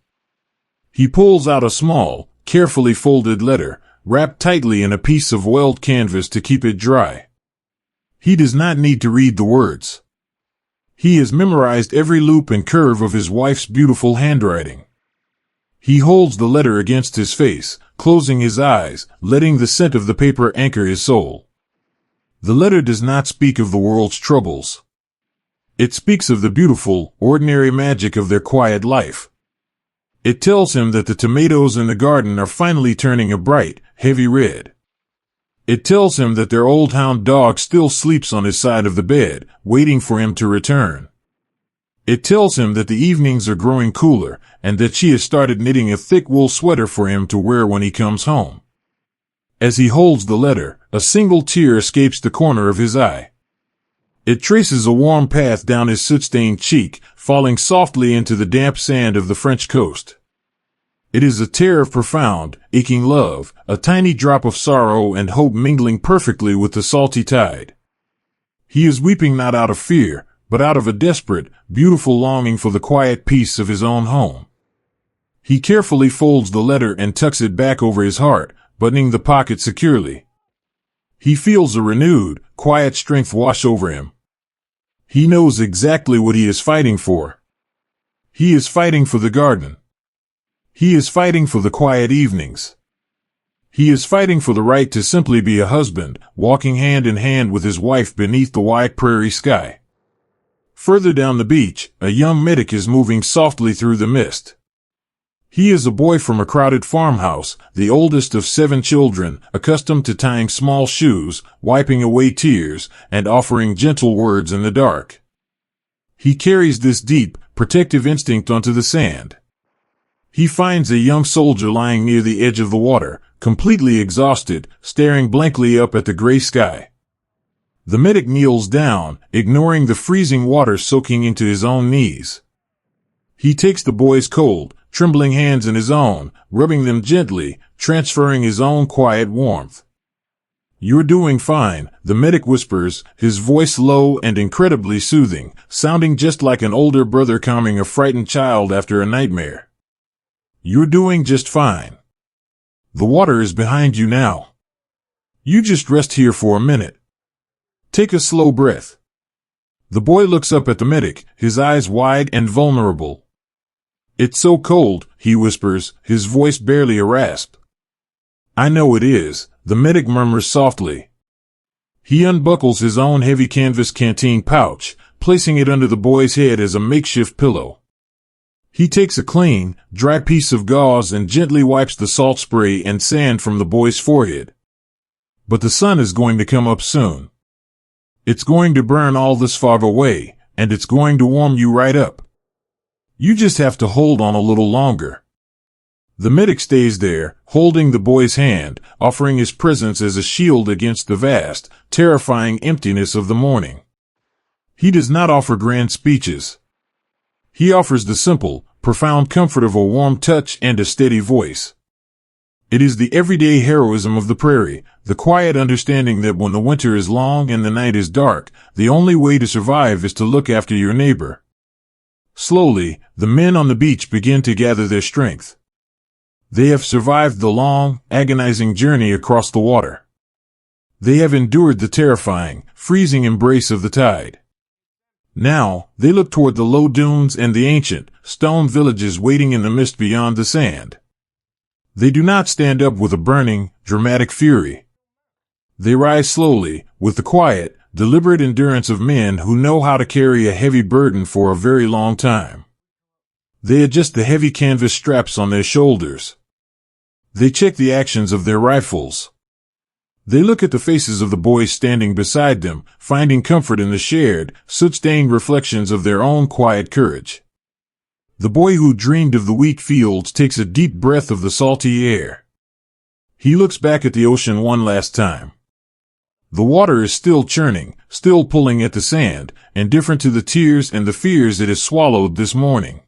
He pulls out a small, carefully folded letter, wrapped tightly in a piece of welled canvas to keep it dry. He does not need to read the words. He has memorized every loop and curve of his wife's beautiful handwriting. He holds the letter against his face, closing his eyes, letting the scent of the paper anchor his soul. The letter does not speak of the world's troubles. It speaks of the beautiful, ordinary magic of their quiet life. It tells him that the tomatoes in the garden are finally turning a bright, heavy red. It tells him that their old hound dog still sleeps on his side of the bed, waiting for him to return. It tells him that the evenings are growing cooler, and that she has started knitting a thick wool sweater for him to wear when he comes home. As he holds the letter, a single tear escapes the corner of his eye. It traces a warm path down his soot-stained cheek, falling softly into the damp sand of the French coast. It is a tear of profound, aching love, a tiny drop of sorrow and hope mingling perfectly with the salty tide. He is weeping not out of fear, but out of a desperate, beautiful longing for the quiet peace of his own home. He carefully folds the letter and tucks it back over his heart, buttoning the pocket securely. He feels a renewed, quiet strength wash over him. He knows exactly what he is fighting for. He is fighting for the garden. He is fighting for the quiet evenings. He is fighting for the right to simply be a husband, walking hand in hand with his wife beneath the wide prairie sky. Further down the beach, a young medic is moving softly through the mist. He is a boy from a crowded farmhouse, the oldest of 7 children, accustomed to tying small shoes, wiping away tears, and offering gentle words in the dark. He carries this deep, protective instinct onto the sand. He finds a young soldier lying near the edge of the water, completely exhausted, staring blankly up at the gray sky. The medic kneels down, ignoring the freezing water soaking into his own knees. He takes the boy's cold, trembling hands in his own, rubbing them gently, transferring his own quiet warmth. "You're doing fine," the medic whispers, his voice low and incredibly soothing, sounding just like an older brother calming a frightened child after a nightmare. "You're doing just fine. The water is behind you now. You just rest here for a minute. Take a slow breath." The boy looks up at the medic, his eyes wide and vulnerable. "It's so cold," he whispers, his voice barely a rasp. "I know it is," the medic murmurs softly. He unbuckles his own heavy canvas canteen pouch, placing it under the boy's head as a makeshift pillow. He takes a clean, dry piece of gauze and gently wipes the salt spray and sand from the boy's forehead. But the sun is going to come up soon. It's going to burn all this fog away, and it's going to warm you right up. You just have to hold on a little longer. The medic stays there, holding the boy's hand, offering his presence as a shield against the vast, terrifying emptiness of the morning. He does not offer grand speeches. He offers the simple, profound comfort of a warm touch and a steady voice. It is the everyday heroism of the prairie, the quiet understanding that when the winter is long and the night is dark, the only way to survive is to look after your neighbor. Slowly, the men on the beach begin to gather their strength. They have survived the long, agonizing journey across the water. They have endured the terrifying, freezing embrace of the tide. Now, they look toward the low dunes and the ancient, stone villages waiting in the mist beyond the sand. They do not stand up with a burning, dramatic fury. They rise slowly, with the quiet, deliberate endurance of men who know how to carry a heavy burden for a very long time. They adjust the heavy canvas straps on their shoulders. They check the actions of their rifles. They look at the faces of the boys standing beside them, finding comfort in the shared, soot-stained reflections of their own quiet courage. The boy who dreamed of the wheat fields takes a deep breath of the salty air. He looks back at the ocean one last time. The water is still churning, still pulling at the sand, indifferent to the tears and the fears it has swallowed this morning.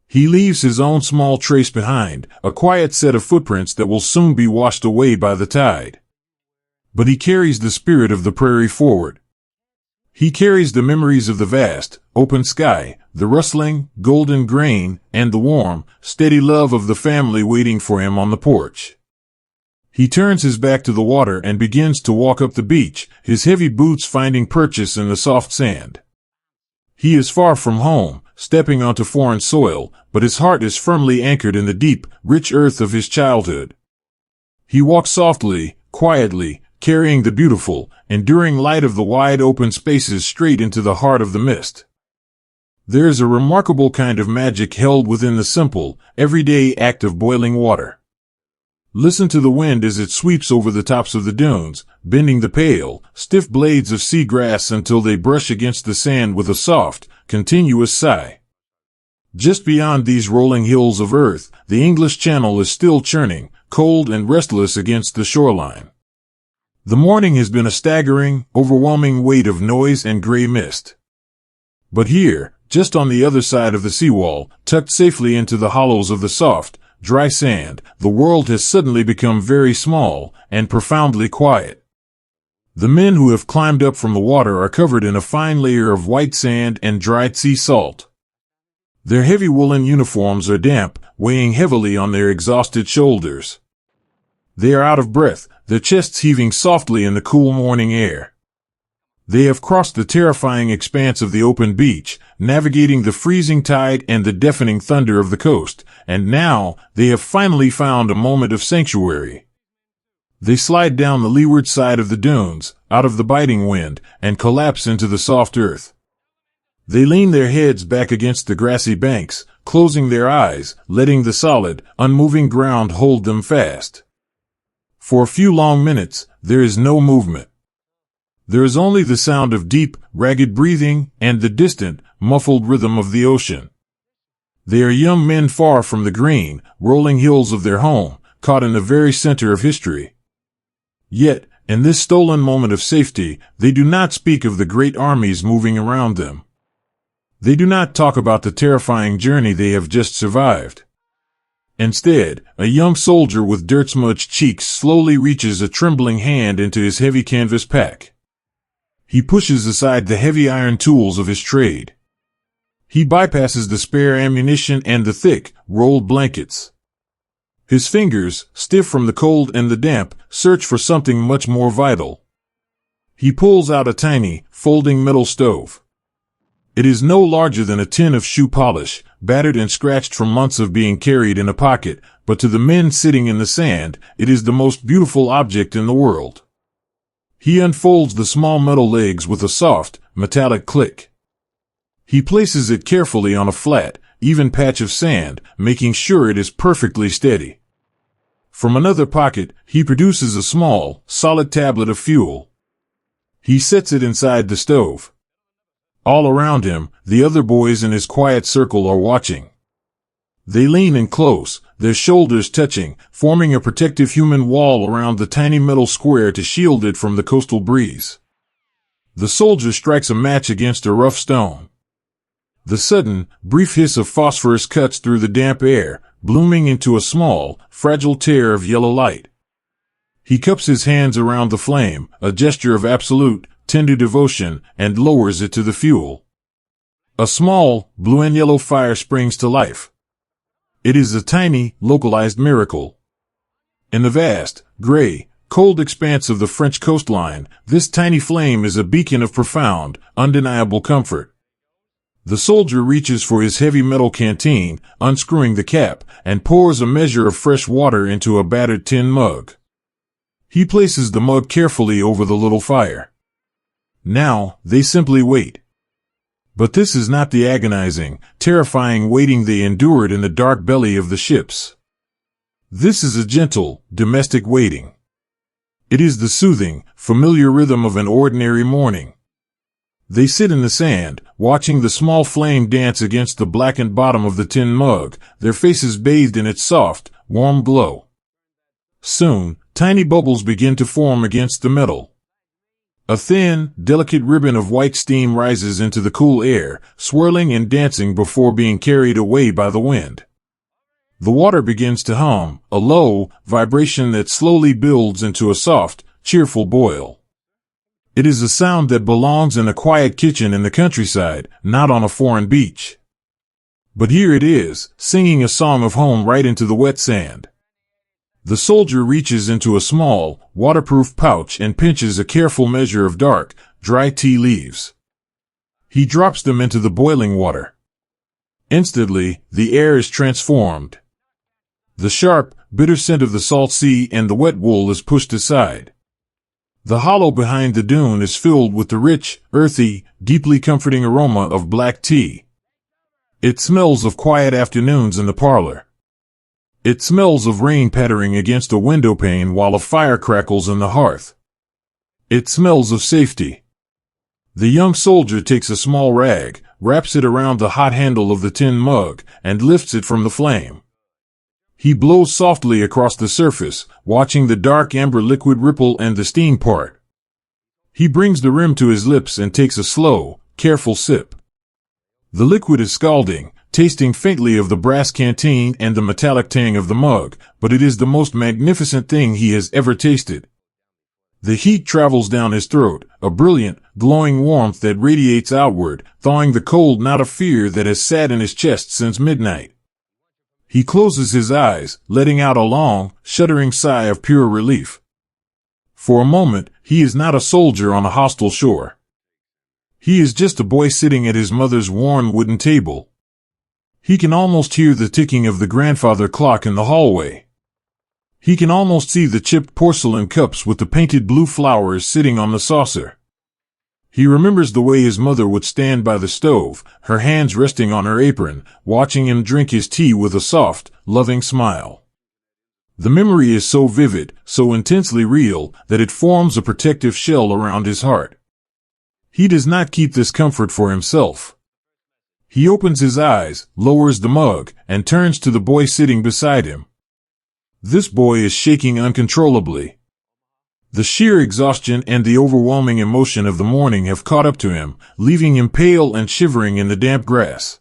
He leaves his own small trace behind, a quiet set of footprints that will soon be washed away by the tide. But he carries the spirit of the prairie forward. He carries the memories of the vast, open sky, the rustling, golden grain, and the warm, steady love of the family waiting for him on the porch. He turns his back to the water and begins to walk up the beach, his heavy boots finding purchase in the soft sand. He is far from home, stepping onto foreign soil, but his heart is firmly anchored in the deep, rich earth of his childhood. He walks softly, quietly, carrying the beautiful, enduring light of the wide open spaces straight into the heart of the mist. There is a remarkable kind of magic held within the simple, everyday act of boiling water. Listen to the wind as it sweeps over the tops of the dunes, bending the pale, stiff blades of sea grass until they brush against the sand with a soft, continuous sigh. Just beyond these rolling hills of earth, the English Channel is still churning, cold and restless against the shoreline. The morning has been a staggering, overwhelming weight of noise and gray mist. But here, just on the other side of the seawall, tucked safely into the hollows of the soft, dry sand, the world has suddenly become very small and profoundly quiet. The men who have climbed up from the water are covered in a fine layer of white sand and dried sea salt. Their heavy woolen uniforms are damp, weighing heavily on their exhausted shoulders. They are out of breath, their chests heaving softly in the cool morning air. They have crossed the terrifying expanse of the open beach, navigating the freezing tide and the deafening thunder of the coast, and now they have finally found a moment of sanctuary. They slide down the leeward side of the dunes, out of the biting wind, and collapse into the soft earth. They lean their heads back against the grassy banks, closing their eyes, letting the solid, unmoving ground hold them fast. For a few long minutes, there is no movement. There is only the sound of deep, ragged breathing and the distant, muffled rhythm of the ocean. They are young men far from the green, rolling hills of their home, caught in the very center of history. Yet, in this stolen moment of safety, they do not speak of the great armies moving around them. They do not talk about the terrifying journey they have just survived. Instead, a young soldier with dirt-smudged cheeks slowly reaches a trembling hand into his heavy canvas pack. He pushes aside the heavy iron tools of his trade. He bypasses the spare ammunition and the thick, rolled blankets. His fingers, stiff from the cold and the damp, search for something much more vital. He pulls out a tiny, folding metal stove. It is no larger than a tin of shoe polish, battered and scratched from months of being carried in a pocket, but to the men sitting in the sand, it is the most beautiful object in the world. He unfolds the small metal legs with a soft, metallic click. He places it carefully on a flat, even patch of sand, making sure it is perfectly steady. From another pocket, he produces a small, solid tablet of fuel. He sets it inside the stove. All around him, the other boys in his quiet circle are watching. They lean in close, their shoulders touching, forming a protective human wall around the tiny metal square to shield it from the coastal breeze. The soldier strikes a match against a rough stone. The sudden, brief hiss of phosphorus cuts through the damp air, blooming into a small, fragile tear of yellow light. He cups his hands around the flame, a gesture of absolute, tender devotion, and lowers it to the fuel. A small, blue and yellow fire springs to life. It is a tiny, localized miracle. In the vast, gray, cold expanse of the French coastline, this tiny flame is a beacon of profound, undeniable comfort. The soldier reaches for his heavy metal canteen, unscrewing the cap, and pours a measure of fresh water into a battered tin mug. He places the mug carefully over the little fire. Now, they simply wait. But this is not the agonizing, terrifying waiting they endured in the dark belly of the ships. This is a gentle, domestic waiting. It is the soothing, familiar rhythm of an ordinary morning. They sit in the sand, watching the small flame dance against the blackened bottom of the tin mug, their faces bathed in its soft, warm glow. Soon, tiny bubbles begin to form against the metal. A thin, delicate ribbon of white steam rises into the cool air, swirling and dancing before being carried away by the wind. The water begins to hum, a low vibration that slowly builds into a soft, cheerful boil. It is a sound that belongs in a quiet kitchen in the countryside, not on a foreign beach. But here it is, singing a song of home right into the wet sand. The soldier reaches into a small, waterproof pouch and pinches a careful measure of dark, dry tea leaves. He drops them into the boiling water. Instantly, the air is transformed. The sharp, bitter scent of the salt sea and the wet wool is pushed aside. The hollow behind the dune is filled with the rich, earthy, deeply comforting aroma of black tea. It smells of quiet afternoons in the parlor. It smells of rain pattering against a window pane while a fire crackles in the hearth. It smells of safety. The young soldier takes a small rag, wraps it around the hot handle of the tin mug, and lifts it from the flame. He blows softly across the surface, watching the dark amber liquid ripple and the steam part. He brings the rim to his lips and takes a slow, careful sip. The liquid is scalding, tasting faintly of the brass canteen and the metallic tang of the mug, but it is the most magnificent thing he has ever tasted. The heat travels down his throat, a brilliant, glowing warmth that radiates outward, thawing the cold knot of fear that has sat in his chest since midnight. He closes his eyes, letting out a long, shuddering sigh of pure relief. For a moment, he is not a soldier on a hostile shore. He is just a boy sitting at his mother's worn wooden table. He can almost hear the ticking of the grandfather clock in the hallway. He can almost see the chipped porcelain cups with the painted blue flowers sitting on the saucer. He remembers the way his mother would stand by the stove, her hands resting on her apron, watching him drink his tea with a soft, loving smile. The memory is so vivid, so intensely real, that it forms a protective shell around his heart. He does not keep this comfort for himself. He opens his eyes, lowers the mug, and turns to the boy sitting beside him. This boy is shaking uncontrollably. The sheer exhaustion and the overwhelming emotion of the morning have caught up to him, leaving him pale and shivering in the damp grass.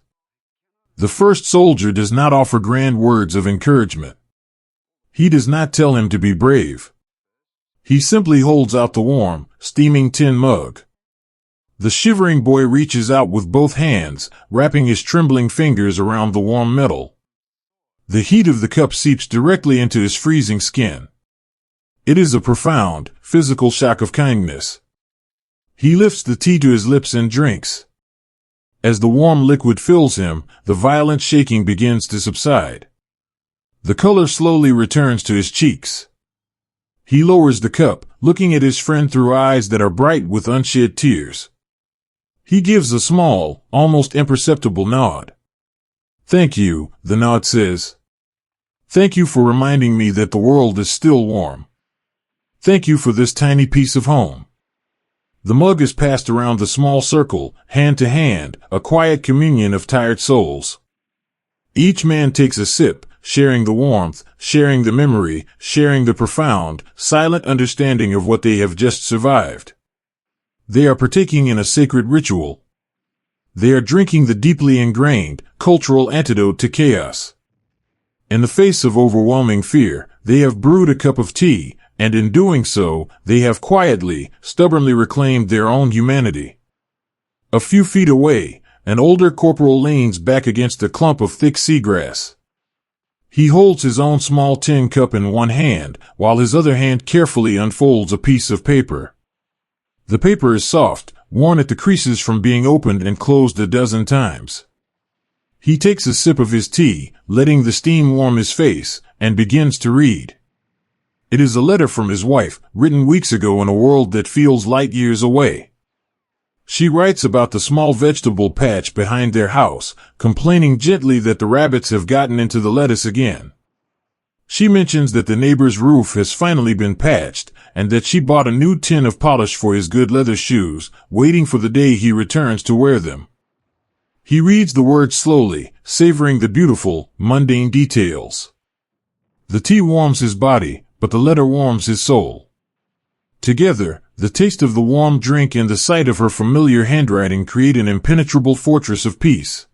The first soldier does not offer grand words of encouragement. He does not tell him to be brave. He simply holds out the warm, steaming tin mug. The shivering boy reaches out with both hands, wrapping his trembling fingers around the warm metal. The heat of the cup seeps directly into his freezing skin. It is a profound, physical shock of kindness. He lifts the tea to his lips and drinks. As the warm liquid fills him, the violent shaking begins to subside. The color slowly returns to his cheeks. He lowers the cup, looking at his friend through eyes that are bright with unshed tears. He gives a small, almost imperceptible nod. "Thank you," the nod says. "Thank you for reminding me that the world is still warm. Thank you for this tiny piece of home." The mug is passed around the small circle, hand to hand, a quiet communion of tired souls. Each man takes a sip, sharing the warmth, sharing the memory, sharing the profound, silent understanding of what they have just survived. They are partaking in a sacred ritual. They are drinking the deeply ingrained, cultural antidote to chaos. In the face of overwhelming fear, they have brewed a cup of tea, and in doing so, they have quietly, stubbornly reclaimed their own humanity. A few feet away, an older corporal leans back against a clump of thick seagrass. He holds his own small tin cup in one hand, while his other hand carefully unfolds a piece of paper. The paper is soft, worn at the creases from being opened and closed a dozen times. He takes a sip of his tea, letting the steam warm his face, and begins to read. It is a letter from his wife, written weeks ago in a world that feels light years away. She writes about the small vegetable patch behind their house, complaining gently that the rabbits have gotten into the lettuce again. She mentions that the neighbor's roof has finally been patched, and that she bought a new tin of polish for his good leather shoes, waiting for the day he returns to wear them. He reads the words slowly, savoring the beautiful, mundane details. The tea warms his body, but the letter warms his soul. Together, the taste of the warm drink and the sight of her familiar handwriting create an impenetrable fortress of peace.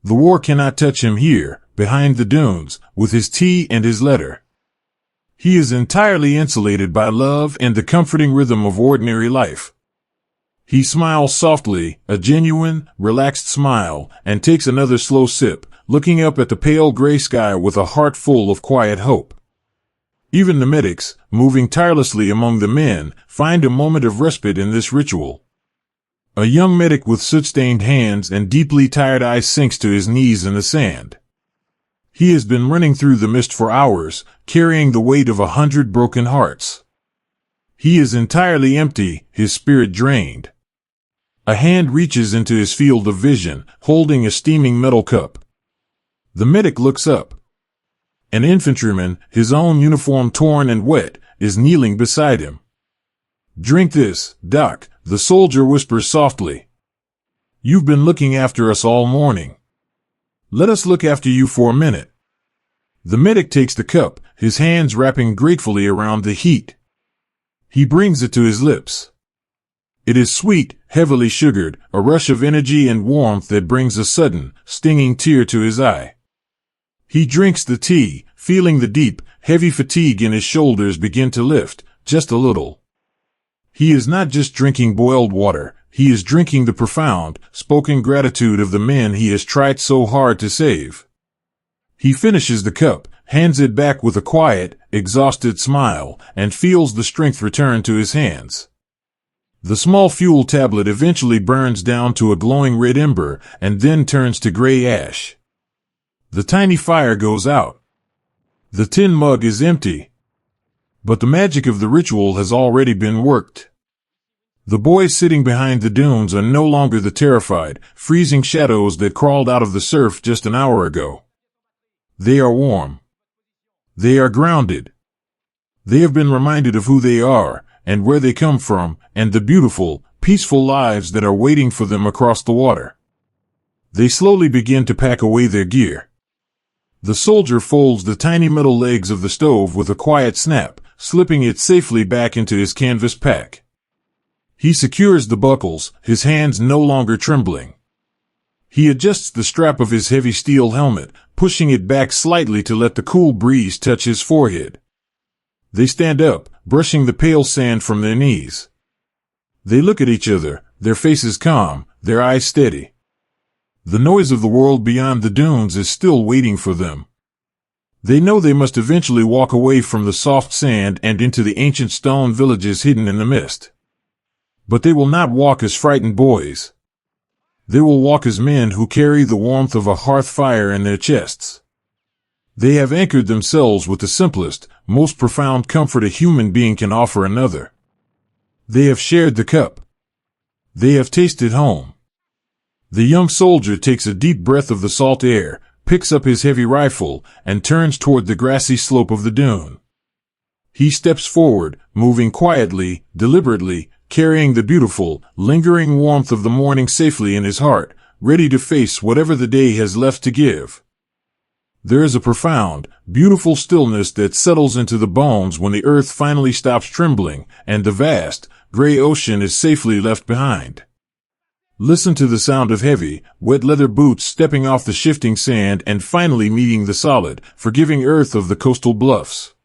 The war cannot touch him here, behind the dunes, with his tea and his letter. He is entirely insulated by love and the comforting rhythm of ordinary life. He smiles softly, a genuine, relaxed smile, and takes another slow sip, looking up at the pale gray sky with a heart full of quiet hope. Even the medics, moving tirelessly among the men, find a moment of respite in this ritual. A young medic with soot-stained hands and deeply tired eyes sinks to his knees in the sand. He has been running through the mist for hours, carrying the weight of 100 broken hearts. He is entirely empty, his spirit drained. A hand reaches into his field of vision, holding a steaming metal cup. The medic looks up. An infantryman, his own uniform torn and wet, is kneeling beside him. "Drink this, Doc," the soldier whispers softly. "You've been looking after us all morning. Let us look after you for a minute." The medic takes the cup, his hands wrapping gratefully around the heat. He brings it to his lips. It is sweet, heavily sugared, a rush of energy and warmth that brings a sudden, stinging tear to his eye. He drinks the tea, feeling the deep, heavy fatigue in his shoulders begin to lift, just a little. He is not just drinking boiled water, he is drinking the profound, spoken gratitude of the men he has tried so hard to save. He finishes the cup, hands it back with a quiet, exhausted smile, and feels the strength return to his hands. The small fuel tablet eventually burns down to a glowing red ember, and then turns to gray ash. The tiny fire goes out. The tin mug is empty. But the magic of the ritual has already been worked. The boys sitting behind the dunes are no longer the terrified, freezing shadows that crawled out of the surf just an hour ago. They are warm. They are grounded. They have been reminded of who they are, and where they come from, and the beautiful, peaceful lives that are waiting for them across the water. They slowly begin to pack away their gear. The soldier folds the tiny metal legs of the stove with a quiet snap, slipping it safely back into his canvas pack. He secures the buckles, his hands no longer trembling. He adjusts the strap of his heavy steel helmet, pushing it back slightly to let the cool breeze touch his forehead. They stand up, brushing the pale sand from their knees. They look at each other, their faces calm, their eyes steady. The noise of the world beyond the dunes is still waiting for them. They know they must eventually walk away from the soft sand and into the ancient stone villages hidden in the mist. But they will not walk as frightened boys. They will walk as men who carry the warmth of a hearth fire in their chests. They have anchored themselves with the simplest, most profound comfort a human being can offer another. They have shared the cup. They have tasted home. The young soldier takes a deep breath of the salt air, picks up his heavy rifle, and turns toward the grassy slope of the dune. He steps forward, moving quietly, deliberately, carrying the beautiful, lingering warmth of the morning safely in his heart, ready to face whatever the day has left to give. There is a profound, beautiful stillness that settles into the bones when the earth finally stops trembling, and the vast, gray ocean is safely left behind. Listen to the sound of heavy, wet leather boots stepping off the shifting sand and finally meeting the solid, forgiving earth of the coastal bluffs.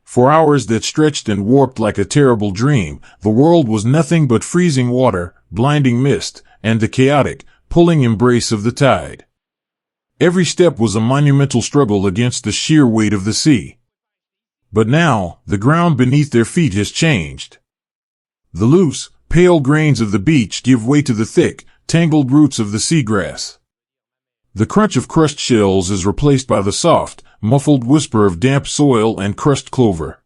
For hours that stretched and warped like a terrible dream, the world was nothing but freezing water, blinding mist, and the chaotic, pulling embrace of the tide. Every step was a monumental struggle against the sheer weight of the sea. But now, the ground beneath their feet has changed. The loose, pale grains of the beach give way to the thick, tangled roots of the seagrass. The crunch of crushed shells is replaced by the soft, muffled whisper of damp soil and crushed clover.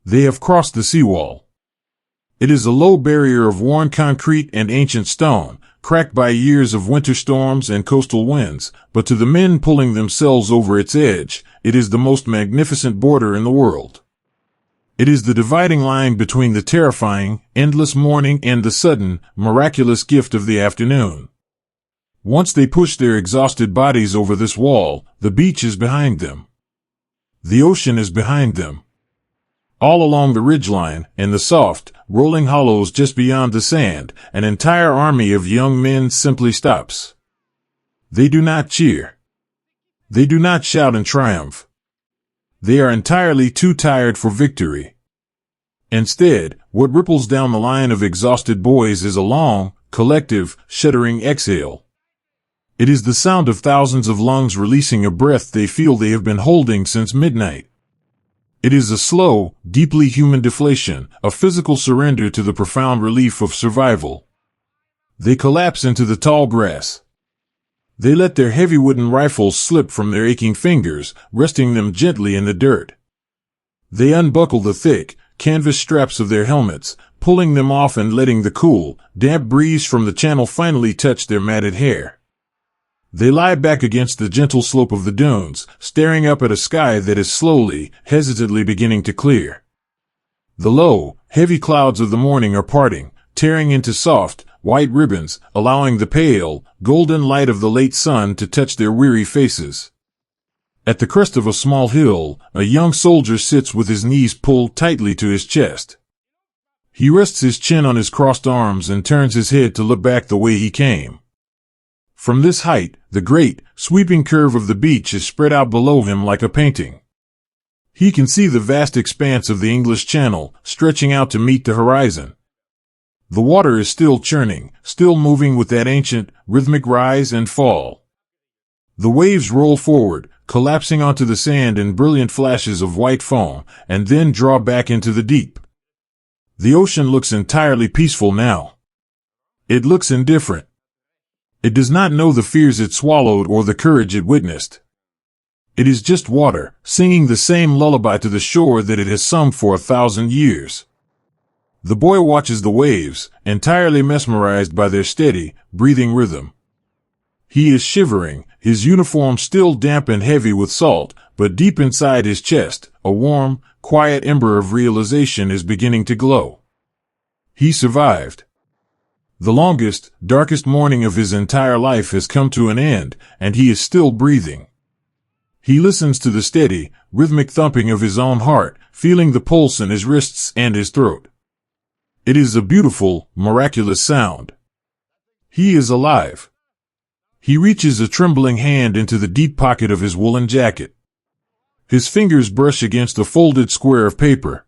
They have crossed the seawall. It is a low barrier of worn concrete and ancient stone, cracked by years of winter storms and coastal winds, but to the men pulling themselves over its edge, it is the most magnificent border in the world. It is the dividing line between the terrifying, endless morning and the sudden, miraculous gift of the afternoon. Once they push their exhausted bodies over this wall, the beach is behind them. The ocean is behind them. All along the ridgeline, in the soft, rolling hollows just beyond the sand, an entire army of young men simply stops. They do not cheer. They do not shout in triumph. They are entirely too tired for victory. Instead, what ripples down the line of exhausted boys is a long, collective, shuddering exhale. It is the sound of thousands of lungs releasing a breath they feel they have been holding since midnight. It is a slow, deeply human deflation, a physical surrender to the profound relief of survival. They collapse into the tall grass. They let their heavy wooden rifles slip from their aching fingers, resting them gently in the dirt. They unbuckle the thick, canvas straps of their helmets, pulling them off and letting the cool, damp breeze from the channel finally touch their matted hair. They lie back against the gentle slope of the dunes, staring up at a sky that is slowly, hesitantly beginning to clear. The low, heavy clouds of the morning are parting, tearing into soft, white ribbons, allowing the pale, golden light of the late sun to touch their weary faces. At the crest of a small hill, a young soldier sits with his knees pulled tightly to his chest. He rests his chin on his crossed arms and turns his head to look back the way he came. From this height, the great, sweeping curve of the beach is spread out below him like a painting. He can see the vast expanse of the English Channel, stretching out to meet the horizon. The water is still churning, still moving with that ancient, rhythmic rise and fall. The waves roll forward, collapsing onto the sand in brilliant flashes of white foam, and then draw back into the deep. The ocean looks entirely peaceful now. It looks indifferent. It does not know the fears it swallowed or the courage it witnessed. It is just water, singing the same lullaby to the shore that it has sung for 1,000 years. The boy watches the waves, entirely mesmerized by their steady, breathing rhythm. He is shivering, his uniform still damp and heavy with salt, but deep inside his chest, a warm, quiet ember of realization is beginning to glow. He survived. The longest, darkest morning of his entire life has come to an end, and he is still breathing. He listens to the steady, rhythmic thumping of his own heart, feeling the pulse in his wrists and his throat. It is a beautiful, miraculous sound. He is alive. He reaches a trembling hand into the deep pocket of his woolen jacket. His fingers brush against a folded square of paper.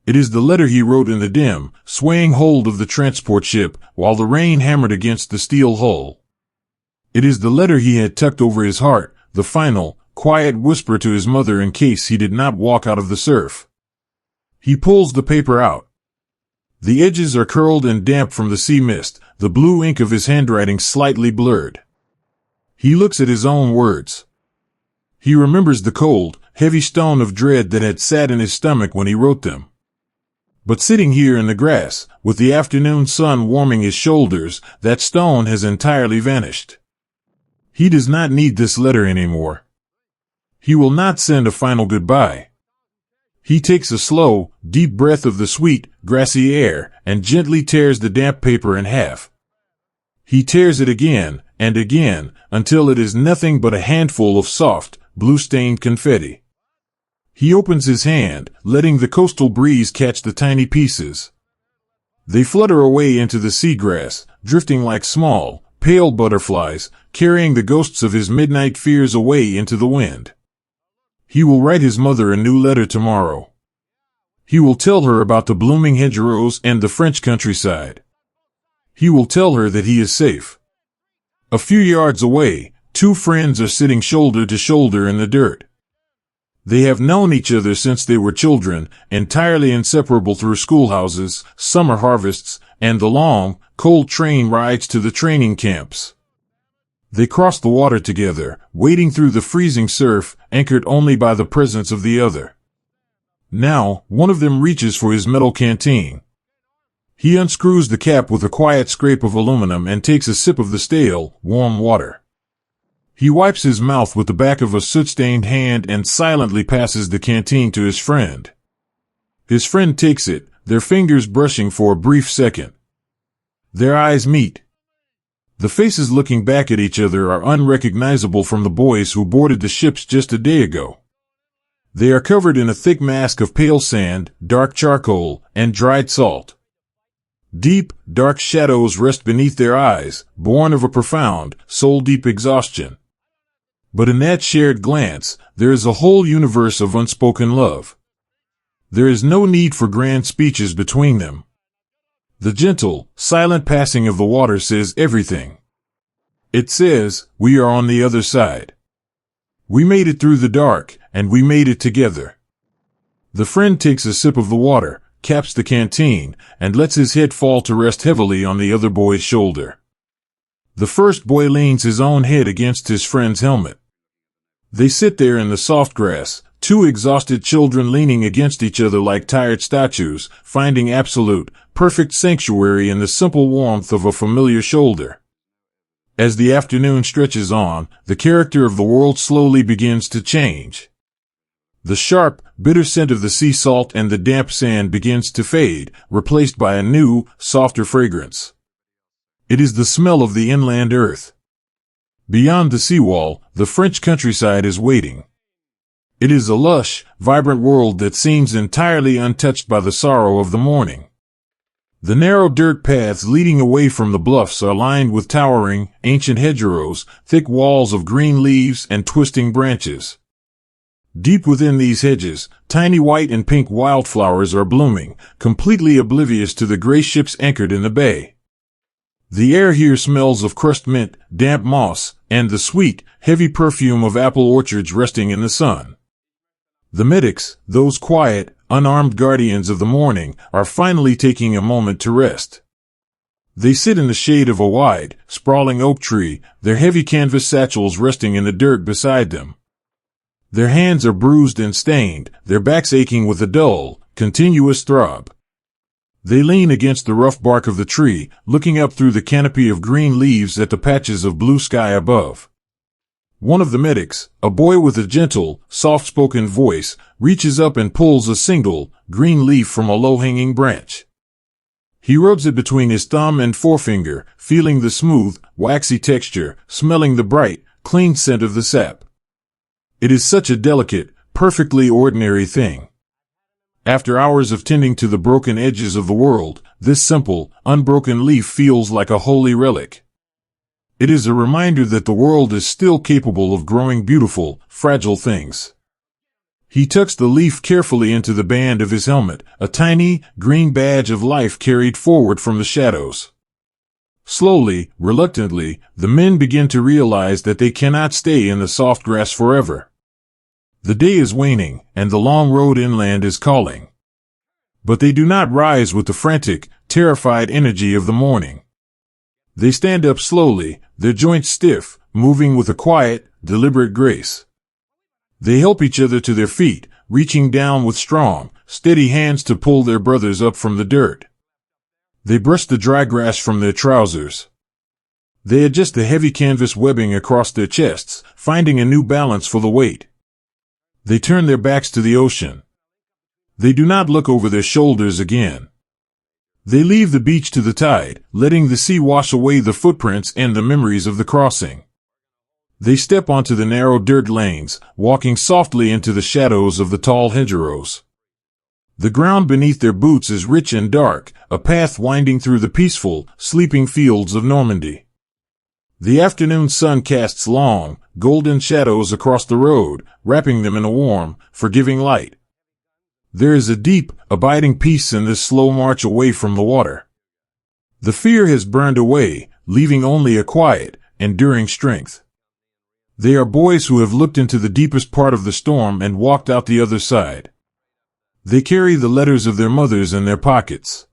It is the letter he wrote in the dim, swaying hold of the transport ship, while the rain hammered against the steel hull. It is the letter he had tucked over his heart, the final, quiet whisper to his mother in case he did not walk out of the surf. He pulls the paper out. The edges are curled and damp from the sea mist, the blue ink of his handwriting slightly blurred. He looks at his own words. He remembers the cold, heavy stone of dread that had sat in his stomach when he wrote them. But sitting here in the grass, with the afternoon sun warming his shoulders, that stone has entirely vanished. He does not need this letter anymore. He will not send a final goodbye. He takes a slow, deep breath of the sweet, grassy air, and gently tears the damp paper in half. He tears it again, and again, until it is nothing but a handful of soft, blue-stained confetti. He opens his hand, letting the coastal breeze catch the tiny pieces. They flutter away into the seagrass, drifting like small, pale butterflies, carrying the ghosts of his midnight fears away into the wind. He will write his mother a new letter tomorrow. He will tell her about the blooming hedgerows and the French countryside. He will tell her that he is safe. A few yards away, two friends are sitting shoulder to shoulder in the dirt. They have known each other since they were children, entirely inseparable through schoolhouses, summer harvests, and the long, cold train rides to the training camps. They cross the water together, wading through the freezing surf, anchored only by the presence of the other. Now, one of them reaches for his metal canteen. He unscrews the cap with a quiet scrape of aluminum and takes a sip of the stale, warm water. He wipes his mouth with the back of a soot-stained hand and silently passes the canteen to his friend. His friend takes it, their fingers brushing for a brief second. Their eyes meet. The faces looking back at each other are unrecognizable from the boys who boarded the ships just a day ago. They are covered in a thick mask of pale sand, dark charcoal, and dried salt. Deep, dark shadows rest beneath their eyes, born of a profound, soul-deep exhaustion. But in that shared glance, there is a whole universe of unspoken love. There is no need for grand speeches between them. The gentle, silent passing of the water says everything. It says, we are on the other side. We made it through the dark, and we made it together. The friend takes a sip of the water, caps the canteen, and lets his head fall to rest heavily on the other boy's shoulder. The first boy leans his own head against his friend's helmet. They sit there in the soft grass, two exhausted children leaning against each other like tired statues, finding absolute, perfect sanctuary in the simple warmth of a familiar shoulder. As the afternoon stretches on, the character of the world slowly begins to change. The sharp, bitter scent of the sea salt and the damp sand begins to fade, replaced by a new, softer fragrance. It is the smell of the inland earth. Beyond the seawall, the French countryside is waiting. It is a lush, vibrant world that seems entirely untouched by the sorrow of the morning. The narrow dirt paths leading away from the bluffs are lined with towering, ancient hedgerows, thick walls of green leaves and twisting branches. Deep within these hedges, tiny white and pink wildflowers are blooming, completely oblivious to the gray ships anchored in the bay. The air here smells of crushed mint, damp moss, and the sweet, heavy perfume of apple orchards resting in the sun. The medics, those quiet, unarmed guardians of the morning, are finally taking a moment to rest. They sit in the shade of a wide, sprawling oak tree, their heavy canvas satchels resting in the dirt beside them. Their hands are bruised and stained, their backs aching with a dull, continuous throb. They lean against the rough bark of the tree, looking up through the canopy of green leaves at the patches of blue sky above. One of the medics, a boy with a gentle, soft-spoken voice, reaches up and pulls a single, green leaf from a low-hanging branch. He rubs it between his thumb and forefinger, feeling the smooth, waxy texture, smelling the bright, clean scent of the sap. It is such a delicate, perfectly ordinary thing. After hours of tending to the broken edges of the world, this simple, unbroken leaf feels like a holy relic. It is a reminder that the world is still capable of growing beautiful, fragile things. He tucks the leaf carefully into the band of his helmet, a tiny, green badge of life carried forward from the shadows. Slowly, reluctantly, the men begin to realize that they cannot stay in the soft grass forever. The day is waning, and the long road inland is calling. But they do not rise with the frantic, terrified energy of the morning. They stand up slowly, their joints stiff, moving with a quiet, deliberate grace. They help each other to their feet, reaching down with strong, steady hands to pull their brothers up from the dirt. They brush the dry grass from their trousers. They adjust the heavy canvas webbing across their chests, finding a new balance for the weight. They turn their backs to the ocean. They do not look over their shoulders again. They leave the beach to the tide, letting the sea wash away the footprints and the memories of the crossing. They step onto the narrow dirt lanes, walking softly into the shadows of the tall hedgerows. The ground beneath their boots is rich and dark, a path winding through the peaceful, sleeping fields of Normandy. The afternoon sun casts long, golden shadows across the road, wrapping them in a warm, forgiving light. There is a deep, abiding peace in this slow march away from the water. The fear has burned away, leaving only a quiet, enduring strength. They are boys who have looked into the deepest part of the storm and walked out the other side. They carry the letters of their mothers in their pockets.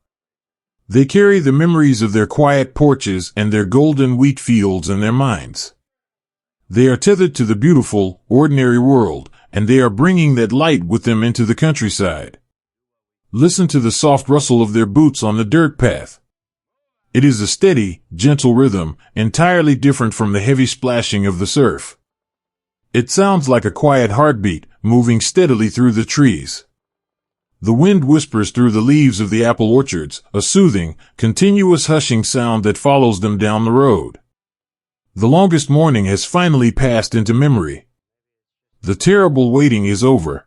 They carry the memories of their quiet porches and their golden wheat fields in their minds. They are tethered to the beautiful, ordinary world, and they are bringing that light with them into the countryside. Listen to the soft rustle of their boots on the dirt path. It is a steady, gentle rhythm, entirely different from the heavy splashing of the surf. It sounds like a quiet heartbeat, moving steadily through the trees. The wind whispers through the leaves of the apple orchards, a soothing, continuous hushing sound that follows them down the road. The longest morning has finally passed into memory. The terrible waiting is over.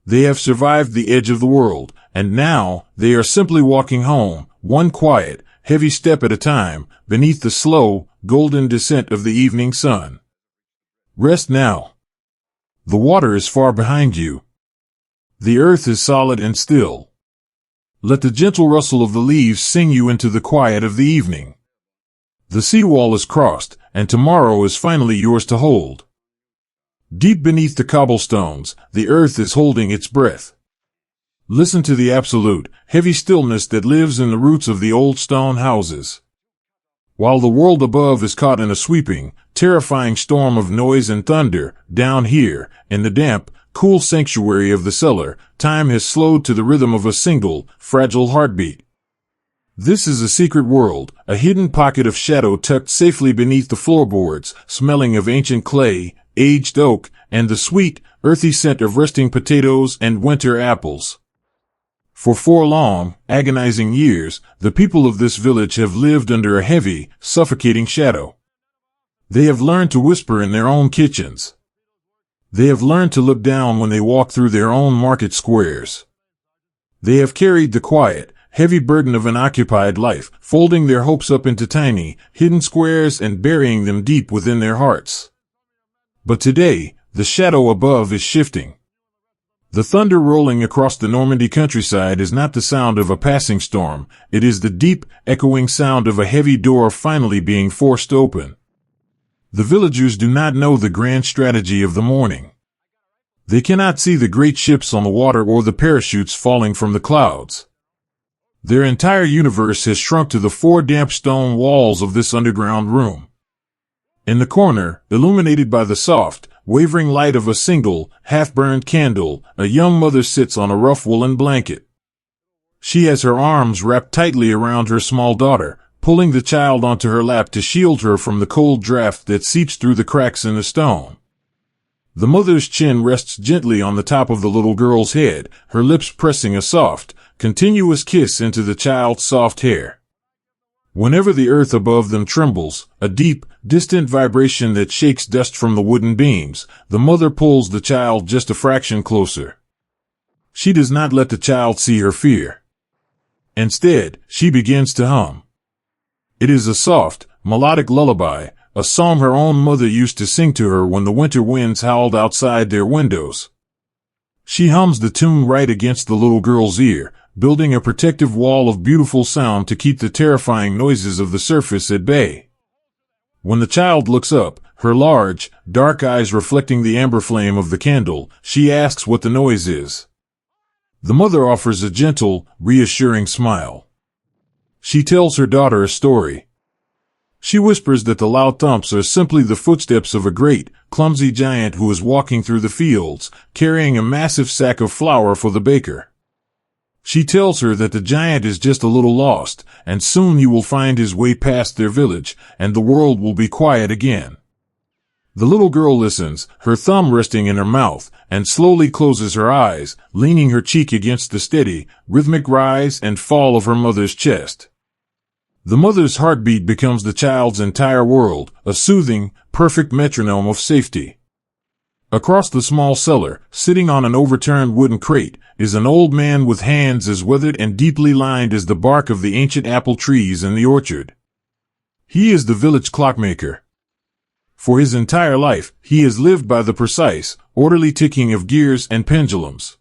They have survived the edge of the world, and now they are simply walking home, one quiet, heavy step at a time, beneath the slow, golden descent of the evening sun. Rest now. The water is far behind you. The earth is solid and still. Let the gentle rustle of the leaves sing you into the quiet of the evening. The seawall is crossed, and tomorrow is finally yours to hold. Deep beneath the cobblestones, the earth is holding its breath. Listen to the absolute, heavy stillness that lives in the roots of the old stone houses. While the world above is caught in a sweeping, terrifying storm of noise and thunder, down here, in the damp, cool sanctuary of the cellar, time has slowed to the rhythm of a single, fragile heartbeat. This is a secret world, a hidden pocket of shadow tucked safely beneath the floorboards, smelling of ancient clay, aged oak, and the sweet, earthy scent of resting potatoes and winter apples. For 4 long, agonizing years, the people of this village have lived under a heavy, suffocating shadow. They have learned to whisper in their own kitchens. They have learned to look down when they walk through their own market squares. They have carried the quiet, heavy burden of an occupied life, folding their hopes up into tiny, hidden squares and burying them deep within their hearts. But today, the shadow above is shifting. The thunder rolling across the Normandy countryside is not the sound of a passing storm, it is the deep, echoing sound of a heavy door finally being forced open. The villagers do not know the grand strategy of the morning. They cannot see the great ships on the water or the parachutes falling from the clouds. Their entire universe has shrunk to the 4 damp stone walls of this underground room. In the corner, illuminated by the soft, wavering light of a single, half-burned candle, a young mother sits on a rough woolen blanket. She has her arms wrapped tightly around her small daughter, pulling the child onto her lap to shield her from the cold draft that seeps through the cracks in the stone. The mother's chin rests gently on the top of the little girl's head, her lips pressing a soft, continuous kiss into the child's soft hair. Whenever the earth above them trembles, a deep, distant vibration that shakes dust from the wooden beams, the mother pulls the child just a fraction closer. She does not let the child see her fear. Instead, she begins to hum. It is a soft, melodic lullaby, a song her own mother used to sing to her when the winter winds howled outside their windows. She hums the tune right against the little girl's ear, building a protective wall of beautiful sound to keep the terrifying noises of the surface at bay. When the child looks up, her large, dark eyes reflecting the amber flame of the candle, she asks what the noise is. The mother offers a gentle, reassuring smile. She tells her daughter a story. She whispers that the loud thumps are simply the footsteps of a great, clumsy giant who is walking through the fields, carrying a massive sack of flour for the baker. She tells her that the giant is just a little lost, and soon he will find his way past their village, and the world will be quiet again. The little girl listens, her thumb resting in her mouth, and slowly closes her eyes, leaning her cheek against the steady, rhythmic rise and fall of her mother's chest. The mother's heartbeat becomes the child's entire world, a soothing, perfect metronome of safety. Across the small cellar, sitting on an overturned wooden crate, is an old man with hands as withered and deeply lined as the bark of the ancient apple trees in the orchard. He is the village clockmaker. For his entire life, he has lived by the precise, orderly ticking of gears and pendulums.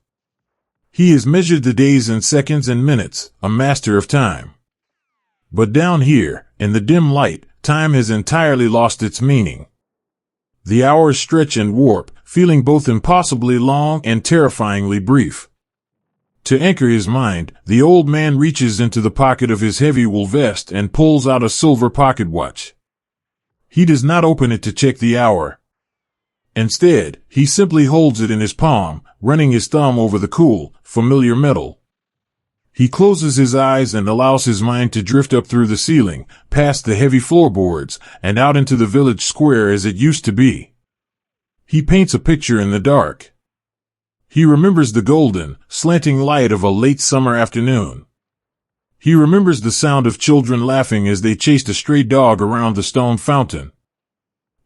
He has measured the days in seconds and minutes, a master of time. But down here, in the dim light, time has entirely lost its meaning. The hours stretch and warp, feeling both impossibly long and terrifyingly brief. To anchor his mind, the old man reaches into the pocket of his heavy wool vest and pulls out a silver pocket watch. He does not open it to check the hour. Instead, he simply holds it in his palm, running his thumb over the cool, familiar metal. He closes his eyes and allows his mind to drift up through the ceiling, past the heavy floorboards, and out into the village square as it used to be. He paints a picture in the dark. He remembers the golden, slanting light of a late summer afternoon. He remembers the sound of children laughing as they chased a stray dog around the stone fountain.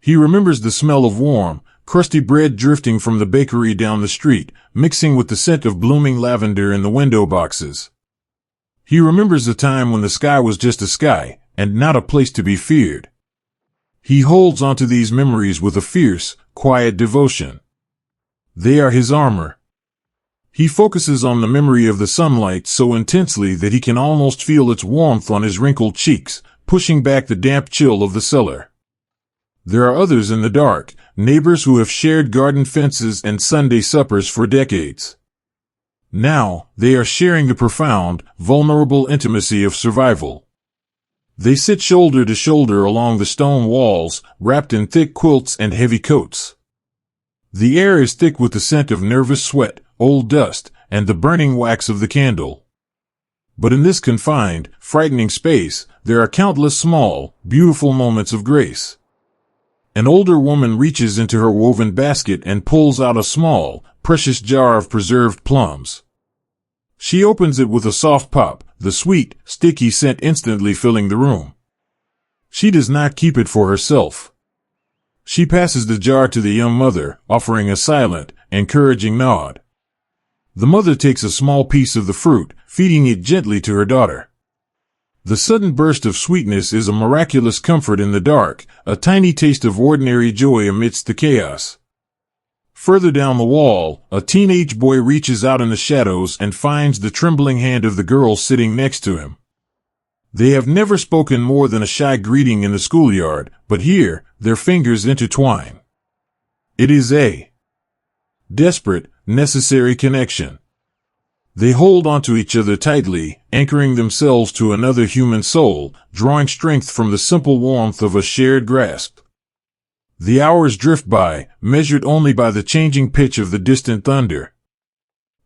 He remembers the smell of warm, crusty bread drifting from the bakery down the street, mixing with the scent of blooming lavender in the window boxes. He remembers the time when the sky was just a sky, and not a place to be feared. He holds onto these memories with a fierce, quiet devotion. They are his armor. He focuses on the memory of the sunlight so intensely that he can almost feel its warmth on his wrinkled cheeks, pushing back the damp chill of the cellar. There are others in the dark, neighbors who have shared garden fences and Sunday suppers for decades. Now, they are sharing the profound, vulnerable intimacy of survival. They sit shoulder to shoulder along the stone walls, wrapped in thick quilts and heavy coats. The air is thick with the scent of nervous sweat, old dust, and the burning wax of the candle. But in this confined, frightening space, there are countless small, beautiful moments of grace. An older woman reaches into her woven basket and pulls out a small, precious jar of preserved plums. She opens it with a soft pop, the sweet, sticky scent instantly filling the room. She does not keep it for herself. She passes the jar to the young mother, offering a silent, encouraging nod. The mother takes a small piece of the fruit, feeding it gently to her daughter. The sudden burst of sweetness is a miraculous comfort in the dark, a tiny taste of ordinary joy amidst the chaos. Further down the wall, a teenage boy reaches out in the shadows and finds the trembling hand of the girl sitting next to him. They have never spoken more than a shy greeting in the schoolyard, but here, their fingers intertwine. It is a desperate, necessary connection. They hold onto each other tightly, anchoring themselves to another human soul, drawing strength from the simple warmth of a shared grasp. The hours drift by, measured only by the changing pitch of the distant thunder.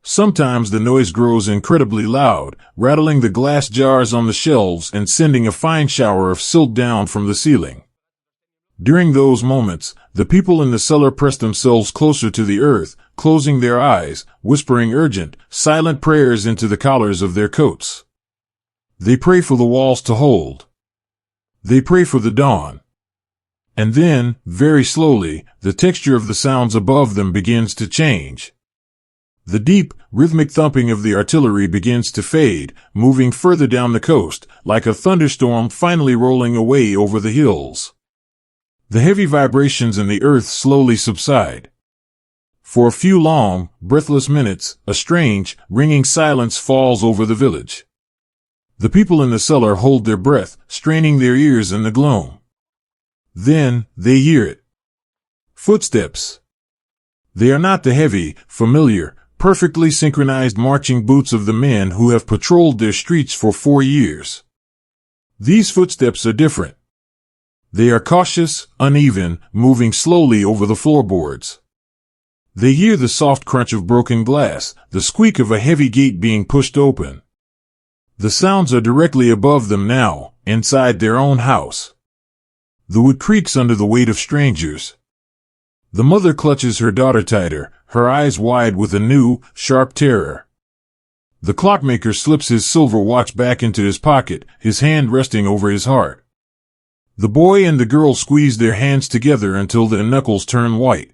Sometimes the noise grows incredibly loud, rattling the glass jars on the shelves and sending a fine shower of silt down from the ceiling. During those moments, the people in the cellar press themselves closer to the earth, closing their eyes, whispering urgent, silent prayers into the collars of their coats. They pray for the walls to hold. They pray for the dawn. And then, very slowly, the texture of the sounds above them begins to change. The deep, rhythmic thumping of the artillery begins to fade, moving further down the coast, like a thunderstorm finally rolling away over the hills. The heavy vibrations in the earth slowly subside. For a few long, breathless minutes, a strange, ringing silence falls over the village. The people in the cellar hold their breath, straining their ears in the gloom. Then, they hear it. Footsteps. They are not the heavy, familiar, perfectly synchronized marching boots of the men who have patrolled their streets for 4 years. These footsteps are different. They are cautious, uneven, moving slowly over the floorboards. They hear the soft crunch of broken glass, the squeak of a heavy gate being pushed open. The sounds are directly above them now, inside their own house. The wood creaks under the weight of strangers. The mother clutches her daughter tighter, her eyes wide with a new, sharp terror. The clockmaker slips his silver watch back into his pocket, his hand resting over his heart. The boy and the girl squeeze their hands together until their knuckles turn white.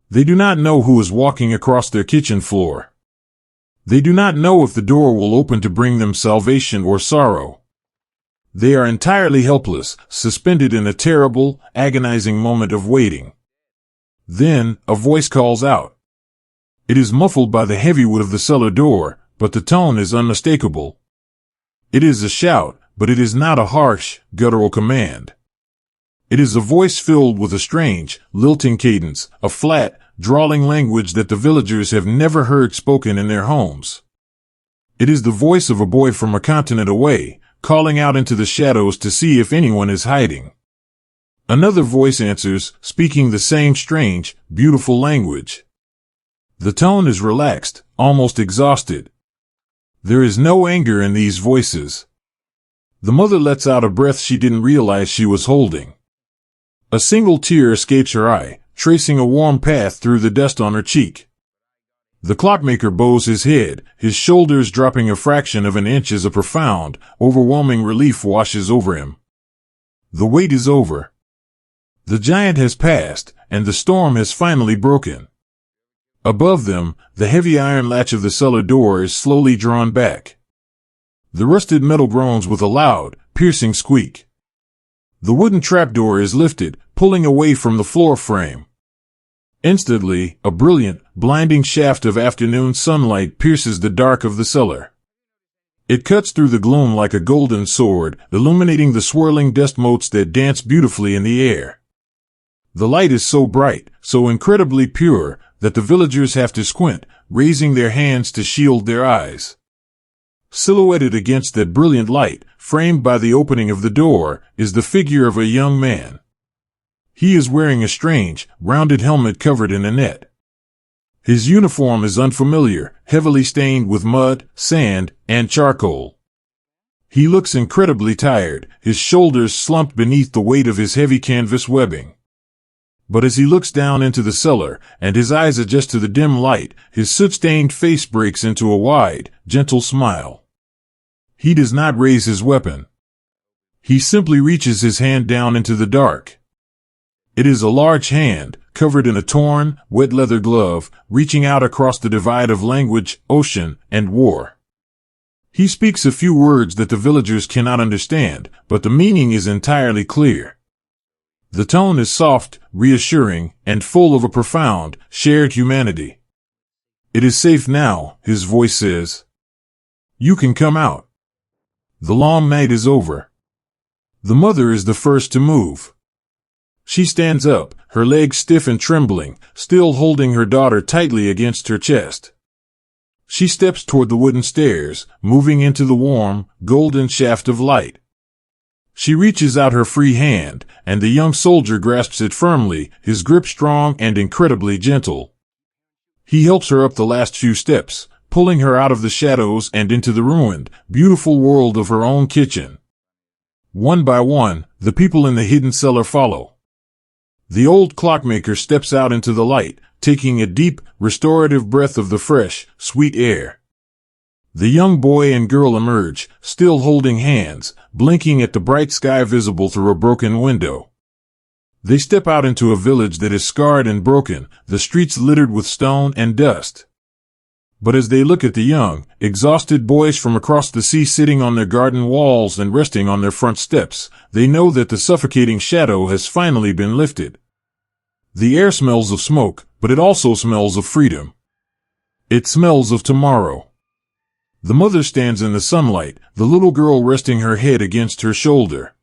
They do not know who is walking across their kitchen floor. They do not know if the door will open to bring them salvation or sorrow. They are entirely helpless, suspended in a terrible, agonizing moment of waiting. Then, a voice calls out. It is muffled by the heavy wood of the cellar door, but the tone is unmistakable. It is a shout, but it is not a harsh, guttural command. It is a voice filled with a strange, lilting cadence, a flat, drawling language that the villagers have never heard spoken in their homes. It is the voice of a boy from a continent away, calling out into the shadows to see if anyone is hiding. Another voice answers, speaking the same strange, beautiful language. The tone is relaxed, almost exhausted. There is no anger in these voices. The mother lets out a breath she didn't realize she was holding. A single tear escapes her eye, tracing a warm path through the dust on her cheek. The clockmaker bows his head, his shoulders dropping a fraction of an inch as a profound, overwhelming relief washes over him. The wait is over. The giant has passed, and the storm has finally broken. Above them, the heavy iron latch of the cellar door is slowly drawn back. The rusted metal groans with a loud, piercing squeak. The wooden trapdoor is lifted, pulling away from the floor frame. Instantly, a brilliant, blinding shaft of afternoon sunlight pierces the dark of the cellar. It cuts through the gloom like a golden sword, illuminating the swirling dust motes that dance beautifully in the air. The light is so bright, so incredibly pure, that the villagers have to squint, raising their hands to shield their eyes. Silhouetted against that brilliant light, framed by the opening of the door, is the figure of a young man. He is wearing a strange, rounded helmet covered in a net. His uniform is unfamiliar, heavily stained with mud, sand, and charcoal. He looks incredibly tired, his shoulders slumped beneath the weight of his heavy canvas webbing. But as he looks down into the cellar, and his eyes adjust to the dim light, his soot-stained face breaks into a wide, gentle smile. He does not raise his weapon. He simply reaches his hand down into the dark. It is a large hand, covered in a torn, wet leather glove, reaching out across the divide of language, ocean, and war. He speaks a few words that the villagers cannot understand, but the meaning is entirely clear. The tone is soft, reassuring, and full of a profound, shared humanity. "It is safe now," his voice says. "You can come out. The long night is over." The mother is the first to move. She stands up, her legs stiff and trembling, still holding her daughter tightly against her chest. She steps toward the wooden stairs, moving into the warm, golden shaft of light. She reaches out her free hand, and the young soldier grasps it firmly, his grip strong and incredibly gentle. He helps her up the last few steps, pulling her out of the shadows and into the ruined, beautiful world of her own kitchen. One by one, the people in the hidden cellar follow. The old clockmaker steps out into the light, taking a deep, restorative breath of the fresh, sweet air. The young boy and girl emerge, still holding hands, blinking at the bright sky visible through a broken window. They step out into a village that is scarred and broken, the streets littered with stone and dust. But as they look at the young, exhausted boys from across the sea sitting on their garden walls and resting on their front steps, they know that the suffocating shadow has finally been lifted. The air smells of smoke, but it also smells of freedom. It smells of tomorrow. The mother stands in the sunlight, the little girl resting her head against her shoulder.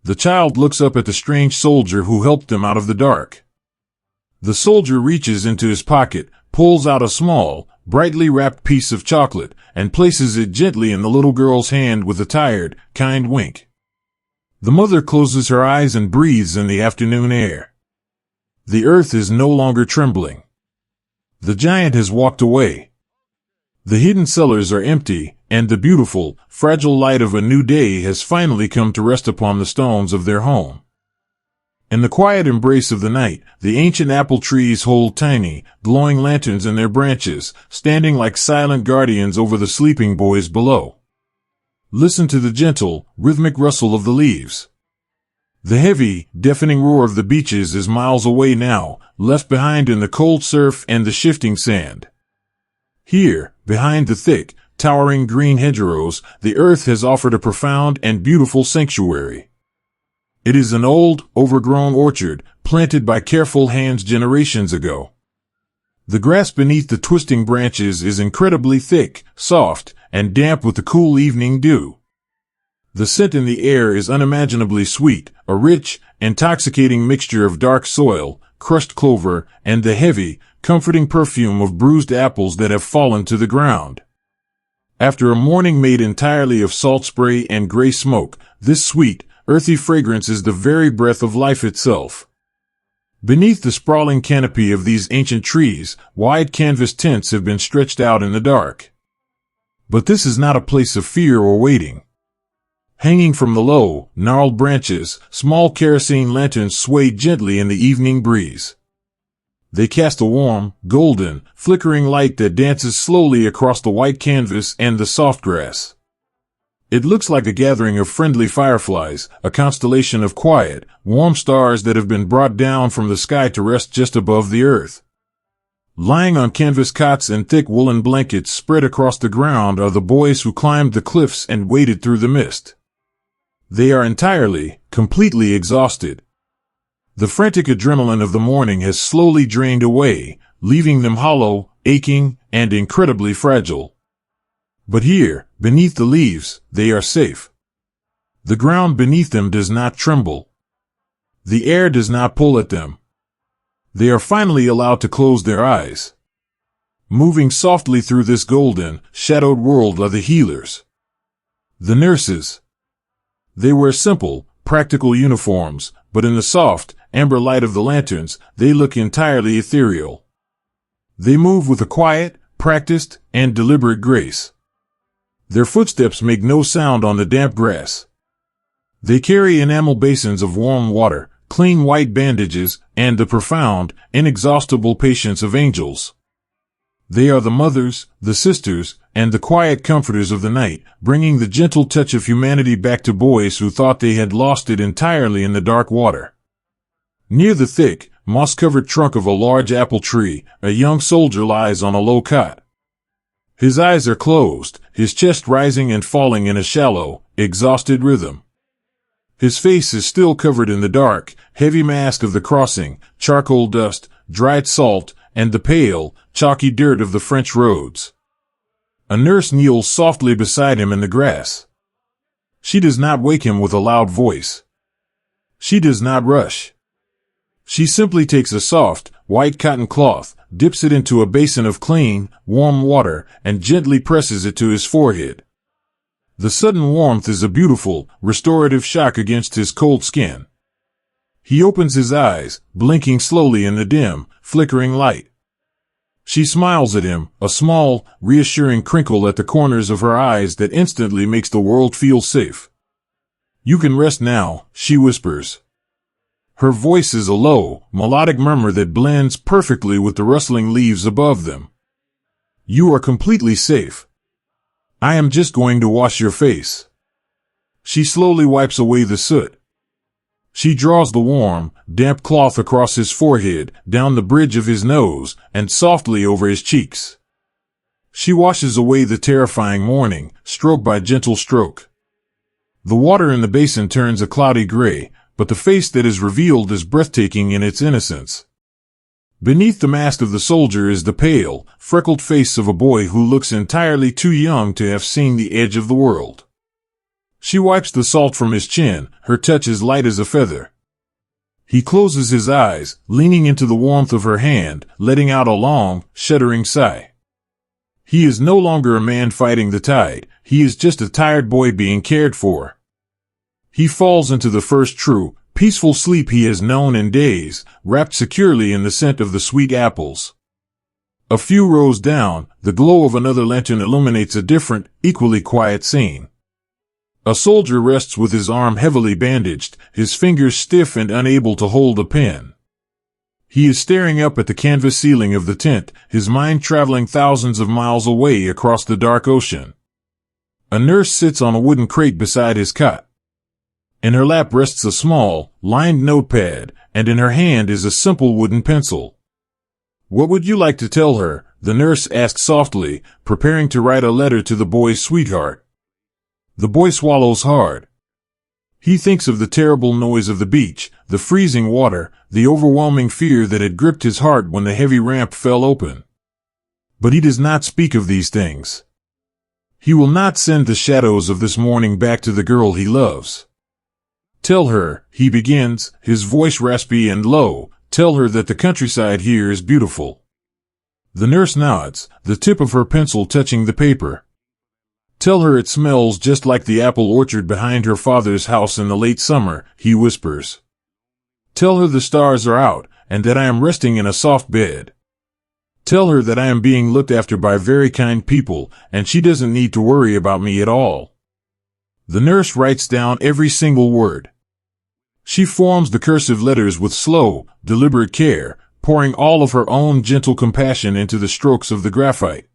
The child looks up at the strange soldier who helped them out of the dark. The soldier reaches into his pocket, pulls out a small, brightly wrapped piece of chocolate, and places it gently in the little girl's hand with a tired, kind wink. The mother closes her eyes and breathes in the afternoon air. The earth is no longer trembling. The giant has walked away. The hidden cellars are empty, and the beautiful, fragile light of a new day has finally come to rest upon the stones of their home. In the quiet embrace of the night, the ancient apple trees hold tiny, glowing lanterns in their branches, standing like silent guardians over the sleeping boys below. Listen to the gentle, rhythmic rustle of the leaves. The heavy, deafening roar of the beaches is miles away now, left behind in the cold surf and the shifting sand. Here, behind the thick, towering green hedgerows, the earth has offered a profound and beautiful sanctuary. It is an old, overgrown orchard, planted by careful hands generations ago. The grass beneath the twisting branches is incredibly thick, soft, and damp with the cool evening dew. The scent in the air is unimaginably sweet, a rich, intoxicating mixture of dark soil, crushed clover, and the heavy, comforting perfume of bruised apples that have fallen to the ground. After a morning made entirely of salt spray and gray smoke, this sweet, earthy fragrance is the very breath of life itself. Beneath the sprawling canopy of these ancient trees, wide canvas tents have been stretched out in the dark. But this is not a place of fear or waiting. Hanging from the low, gnarled branches, small kerosene lanterns sway gently in the evening breeze. They cast a warm, golden, flickering light that dances slowly across the white canvas and the soft grass. It looks like a gathering of friendly fireflies, a constellation of quiet, warm stars that have been brought down from the sky to rest just above the earth. Lying on canvas cots and thick woolen blankets spread across the ground are the boys who climbed the cliffs and waded through the mist. They are entirely, completely exhausted. The frantic adrenaline of the morning has slowly drained away, leaving them hollow, aching, and incredibly fragile. But here, beneath the leaves, they are safe. The ground beneath them does not tremble. The air does not pull at them. They are finally allowed to close their eyes. Moving softly through this golden, shadowed world are the healers. The nurses. They wear simple, practical uniforms, but in the soft, amber light of the lanterns, they look entirely ethereal. They move with a quiet, practiced, and deliberate grace. Their footsteps make no sound on the damp grass. They carry enamel basins of warm water, clean white bandages, and the profound, inexhaustible patience of angels. They are the mothers, the sisters, and the quiet comforters of the night, bringing the gentle touch of humanity back to boys who thought they had lost it entirely in the dark water. Near the thick, moss-covered trunk of a large apple tree, a young soldier lies on a low cot. His eyes are closed, his chest rising and falling in a shallow, exhausted rhythm. His face is still covered in the dark, heavy mask of the crossing, charcoal dust, dried salt, and the pale, chalky dirt of the French roads. A nurse kneels softly beside him in the grass. She does not wake him with a loud voice. She does not rush. She simply takes a soft, white cotton cloth, dips it into a basin of clean, warm water, and gently presses it to his forehead. The sudden warmth is a beautiful, restorative shock against his cold skin. He opens his eyes, blinking slowly in the dim, flickering light. She smiles at him, a small, reassuring crinkle at the corners of her eyes that instantly makes the world feel safe. "You can rest now," she whispers. Her voice is a low, melodic murmur that blends perfectly with the rustling leaves above them. "You are completely safe. I am just going to wash your face." She slowly wipes away the soot. She draws the warm, damp cloth across his forehead, down the bridge of his nose, and softly over his cheeks. She washes away the terrifying morning, stroke by gentle stroke. The water in the basin turns a cloudy gray, but the face that is revealed is breathtaking in its innocence. Beneath the mask of the soldier is the pale, freckled face of a boy who looks entirely too young to have seen the edge of the world. She wipes the salt from his chin, her touch is light as a feather. He closes his eyes, leaning into the warmth of her hand, letting out a long, shuddering sigh. He is no longer a man fighting the tide, he is just a tired boy being cared for. He falls into the first true, peaceful sleep he has known in days, wrapped securely in the scent of the sweet apples. A few rows down, the glow of another lantern illuminates a different, equally quiet scene. A soldier rests with his arm heavily bandaged, his fingers stiff and unable to hold a pen. He is staring up at the canvas ceiling of the tent, his mind traveling thousands of miles away across the dark ocean. A nurse sits on a wooden crate beside his cot. In her lap rests a small, lined notepad, and in her hand is a simple wooden pencil. "What would you like to tell her?" the nurse asks softly, preparing to write a letter to the boy's sweetheart. The boy swallows hard. He thinks of the terrible noise of the beach, the freezing water, the overwhelming fear that had gripped his heart when the heavy ramp fell open. But he does not speak of these things. He will not send the shadows of this morning back to the girl he loves. "Tell her," he begins, his voice raspy and low, "tell her that the countryside here is beautiful." The nurse nods, the tip of her pencil touching the paper. "Tell her it smells just like the apple orchard behind her father's house in the late summer," he whispers. "Tell her the stars are out, and that I am resting in a soft bed. Tell her that I am being looked after by very kind people, and she doesn't need to worry about me at all. The nurse writes down every single word. She forms the cursive letters with slow, deliberate care, pouring all of her own gentle compassion into the strokes of the graphite.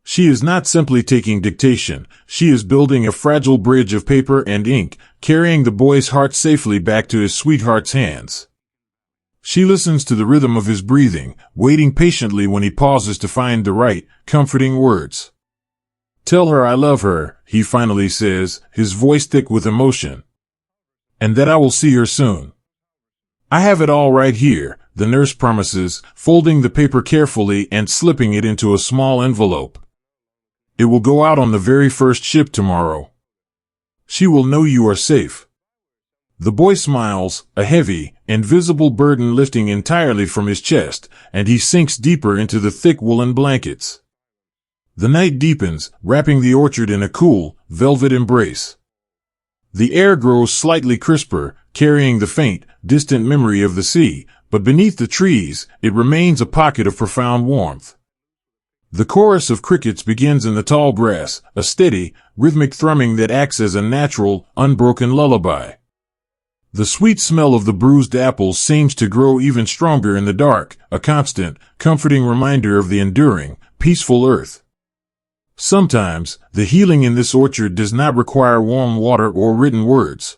She is not simply taking dictation, she is building a fragile bridge of paper and ink, carrying the boy's heart safely back to his sweetheart's hands. She listens to the rhythm of his breathing, waiting patiently when he pauses to find the right, comforting words. Tell her I love her, he finally says, his voice thick with emotion. And that I will see her soon. I have it all right here, the nurse promises, folding the paper carefully and slipping it into a small envelope. It will go out on the very first ship tomorrow. She will know you are safe. The boy smiles, a heavy, invisible burden lifting entirely from his chest, and he sinks deeper into the thick woolen blankets. The night deepens, wrapping the orchard in a cool, velvet embrace. The air grows slightly crisper, carrying the faint, distant memory of the sea, but beneath the trees, it remains a pocket of profound warmth. The chorus of crickets begins in the tall grass, a steady, rhythmic thrumming that acts as a natural, unbroken lullaby. The sweet smell of the bruised apples seems to grow even stronger in the dark, a constant, comforting reminder of the enduring, peaceful earth. Sometimes, the healing in this orchard does not require warm water or written words.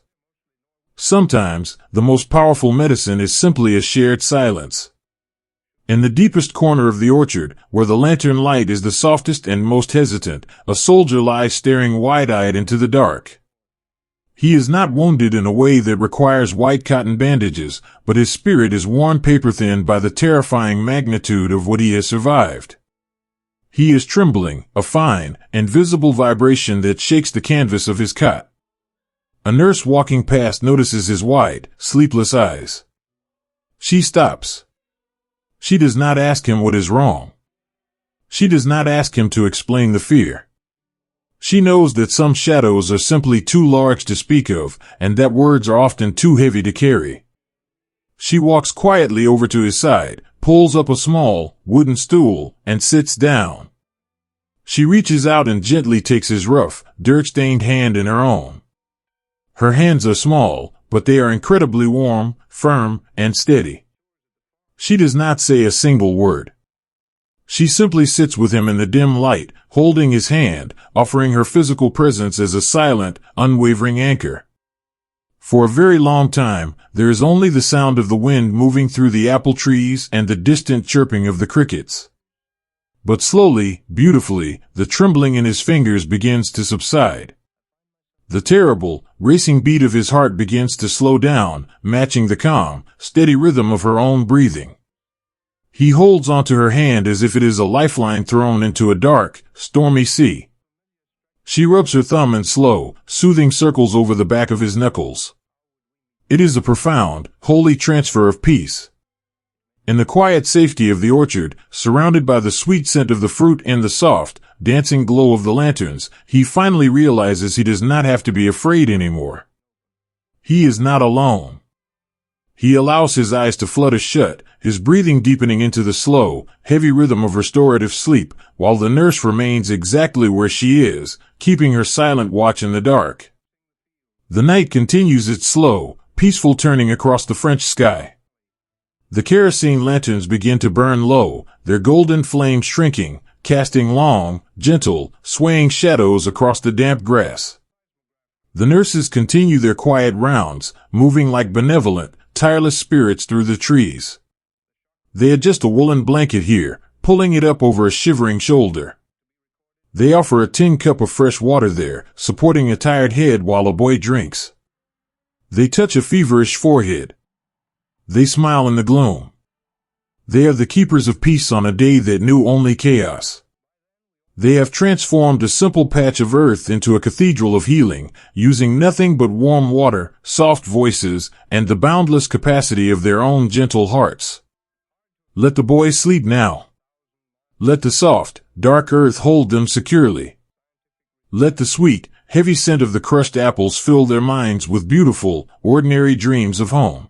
Sometimes, the most powerful medicine is simply a shared silence. In the deepest corner of the orchard, where the lantern light is the softest and most hesitant, a soldier lies staring wide-eyed into the dark. He is not wounded in a way that requires white cotton bandages, but his spirit is worn paper-thin by the terrifying magnitude of what he has survived. He is trembling, a fine, invisible vibration that shakes the canvas of his cot. A nurse walking past notices his wide, sleepless eyes. She stops. She does not ask him what is wrong. She does not ask him to explain the fear. She knows that some shadows are simply too large to speak of, and that words are often too heavy to carry. She walks quietly over to his side, pulls up a small, wooden stool, and sits down. She reaches out and gently takes his rough, dirt-stained hand in her own. Her hands are small, but they are incredibly warm, firm, and steady. She does not say a single word. She simply sits with him in the dim light, holding his hand, offering her physical presence as a silent, unwavering anchor. For a very long time, there is only the sound of the wind moving through the apple trees and the distant chirping of the crickets. But slowly, beautifully, the trembling in his fingers begins to subside. The terrible, racing beat of his heart begins to slow down, matching the calm, steady rhythm of her own breathing. He holds onto her hand as if it is a lifeline thrown into a dark, stormy sea. She rubs her thumb in slow, soothing circles over the back of his knuckles. It is a profound, holy transfer of peace. In the quiet safety of the orchard, surrounded by the sweet scent of the fruit and the soft, dancing glow of the lanterns, he finally realizes he does not have to be afraid anymore. He is not alone. He allows his eyes to flutter shut, his breathing deepening into the slow, heavy rhythm of restorative sleep, while the nurse remains exactly where she is, keeping her silent watch in the dark. The night continues its slow, peaceful turning across the French sky. The kerosene lanterns begin to burn low, their golden flames shrinking, casting long, gentle, swaying shadows across the damp grass. The nurses continue their quiet rounds, moving like benevolent, tireless spirits through the trees. They adjust a woolen blanket here, pulling it up over a shivering shoulder. They offer a tin cup of fresh water there, supporting a tired head while a boy drinks. They touch a feverish forehead. They smile in the gloom. They are the keepers of peace on a day that knew only chaos. They have transformed a simple patch of earth into a cathedral of healing, using nothing but warm water, soft voices, and the boundless capacity of their own gentle hearts. Let the boys sleep now. Let the soft, dark earth hold them securely. Let the sweet, heavy scent of the crushed apples fill their minds with beautiful, ordinary dreams of home.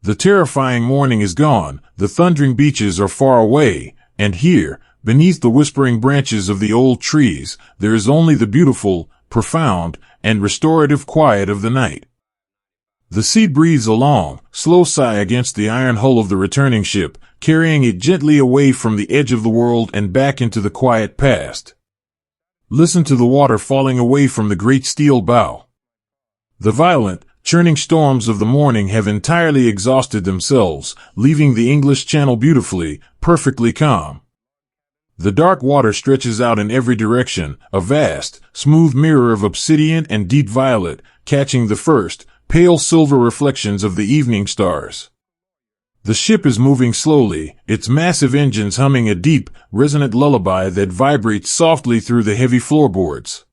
The terrifying morning is gone, the thundering beaches are far away, And here, beneath the whispering branches of the old trees, there is only the beautiful, profound, and restorative quiet of the night. The sea breathes a long, slow sigh against the iron hull of the returning ship, carrying it gently away from the edge of the world and back into the quiet past. Listen to the water falling away from the great steel bow. The violent, churning storms of the morning have entirely exhausted themselves, leaving the English Channel beautifully, perfectly calm. The dark water stretches out in every direction, a vast, smooth mirror of obsidian and deep violet, catching the first, pale silver reflections of the evening stars. The ship is moving slowly, its massive engines humming a deep, resonant lullaby that vibrates softly through the heavy floorboards.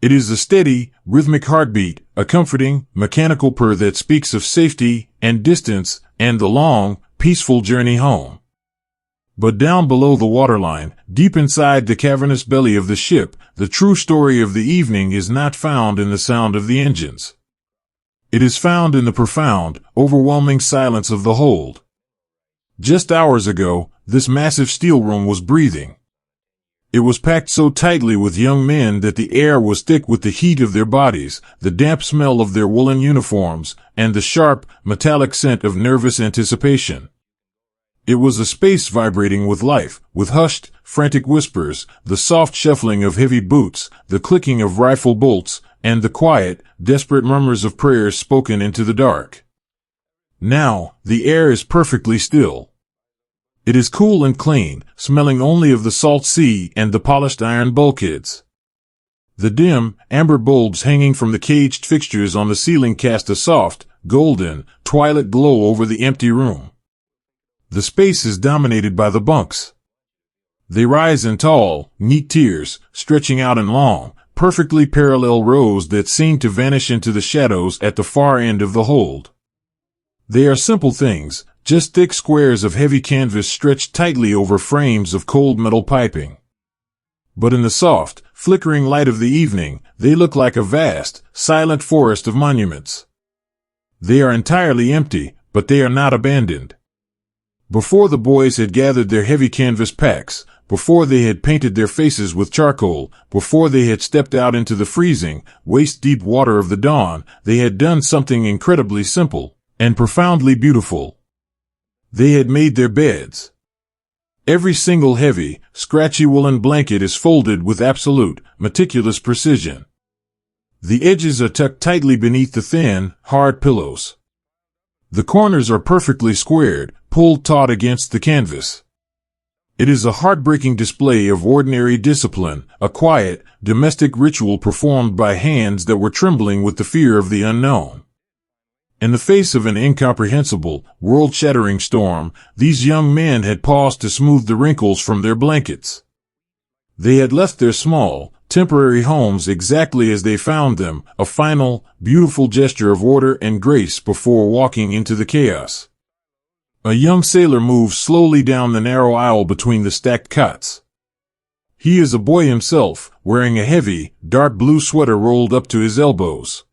It is a steady, rhythmic heartbeat, a comforting, mechanical purr that speaks of safety and distance and the long, peaceful journey home. But down below the waterline, deep inside the cavernous belly of the ship, the true story of the evening is not found in the sound of the engines. It is found in the profound, overwhelming silence of the hold. Just hours ago, this massive steel room was breathing. It was packed so tightly with young men that the air was thick with the heat of their bodies, the damp smell of their woolen uniforms, and the sharp, metallic scent of nervous anticipation. It was a space vibrating with life, with hushed, frantic whispers, the soft shuffling of heavy boots, the clicking of rifle bolts, and the quiet, desperate murmurs of prayers spoken into the dark. Now, the air is perfectly still. It is cool and clean, smelling only of the salt sea and the polished iron bulkheads. The dim, amber bulbs hanging from the caged fixtures on the ceiling cast a soft, golden, twilight glow over the empty room. The space is dominated by the bunks. They rise in tall, neat tiers, stretching out in long, perfectly parallel rows that seem to vanish into the shadows at the far end of the hold. They are simple things, just thick squares of heavy canvas stretched tightly over frames of cold metal piping. But in the soft, flickering light of the evening, they look like a vast, silent forest of monuments. They are entirely empty, but they are not abandoned. Before the boys had gathered their heavy canvas packs, before they had painted their faces with charcoal, before they had stepped out into the freezing, waist-deep water of the dawn, they had done something incredibly simple and profoundly beautiful. They had made their beds. Every single heavy, scratchy woolen blanket is folded with absolute, meticulous precision. The edges are tucked tightly beneath the thin, hard pillows. The corners are perfectly squared, pulled taut against the canvas. It is a heartbreaking display of ordinary discipline, a quiet, domestic ritual performed by hands that were trembling with the fear of the unknown. In the face of an incomprehensible, world-shattering storm, these young men had paused to smooth the wrinkles from their blankets. They had left their small, temporary homes exactly as they found them, a final, beautiful gesture of order and grace before walking into the chaos. A young sailor moves slowly down the narrow aisle between the stacked cots. He is a boy himself, wearing a heavy, dark blue sweater rolled up to his elbows.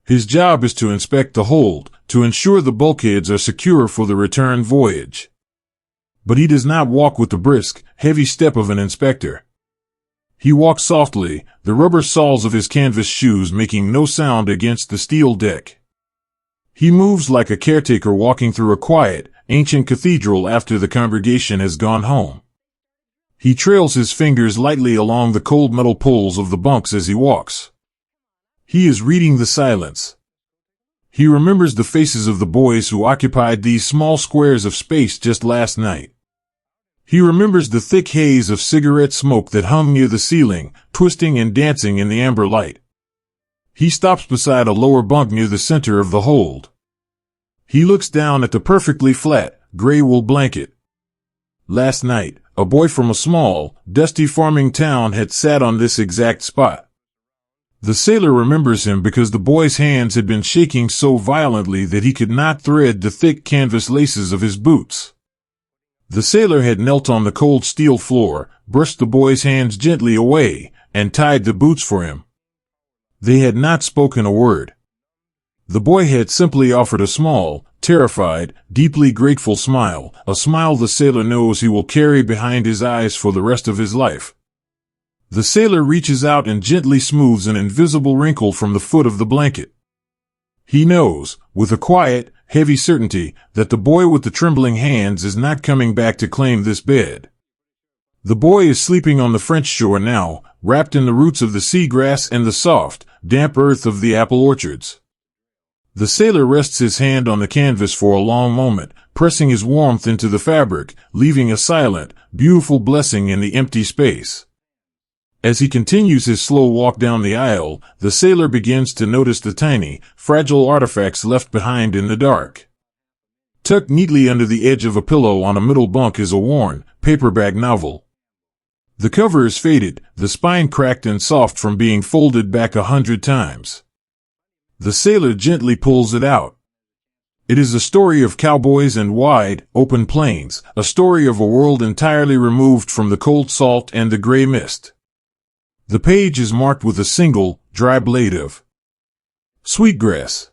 His job is to inspect the hold, to ensure the bulkheads are secure for the return voyage. But he does not walk with the brisk, heavy step of an inspector. He walks softly, the rubber soles of his canvas shoes making no sound against the steel deck. He moves like a caretaker walking through a quiet, ancient cathedral after the congregation has gone home. He trails his fingers lightly along the cold metal poles of the bunks as he walks. He is reading the silence. He remembers the faces of the boys who occupied these small squares of space just last night. He remembers the thick haze of cigarette smoke that hung near the ceiling, twisting and dancing in the amber light. He stops beside a lower bunk near the center of the hold. He looks down at the perfectly flat, gray wool blanket. Last night, a boy from a small, dusty farming town had sat on this exact spot. The sailor remembers him because the boy's hands had been shaking so violently that he could not thread the thick canvas laces of his boots. The sailor had knelt on the cold steel floor, brushed the boy's hands gently away, and tied the boots for him. They had not spoken a word. The boy had simply offered a small, terrified, deeply grateful smile, a smile the sailor knows he will carry behind his eyes for the rest of his life. The sailor reaches out and gently smooths an invisible wrinkle from the foot of the blanket. He knows, with a quiet, heavy certainty, that the boy with the trembling hands is not coming back to claim this bed. The boy is sleeping on the French shore now, wrapped in the roots of the seagrass and the soft, damp earth of the apple orchards. The sailor rests his hand on the canvas for a long moment, pressing his warmth into the fabric, leaving a silent, beautiful blessing in the empty space. As he continues his slow walk down the aisle, the sailor begins to notice the tiny, fragile artifacts left behind in the dark. Tucked neatly under the edge of a pillow on a middle bunk is a worn, paperback novel. The cover is faded, the spine cracked and soft from being folded back 100 times. The sailor gently pulls it out. It is a story of cowboys and wide, open plains, a story of a world entirely removed from the cold salt and the gray mist. The page is marked with a single, dry blade of sweetgrass.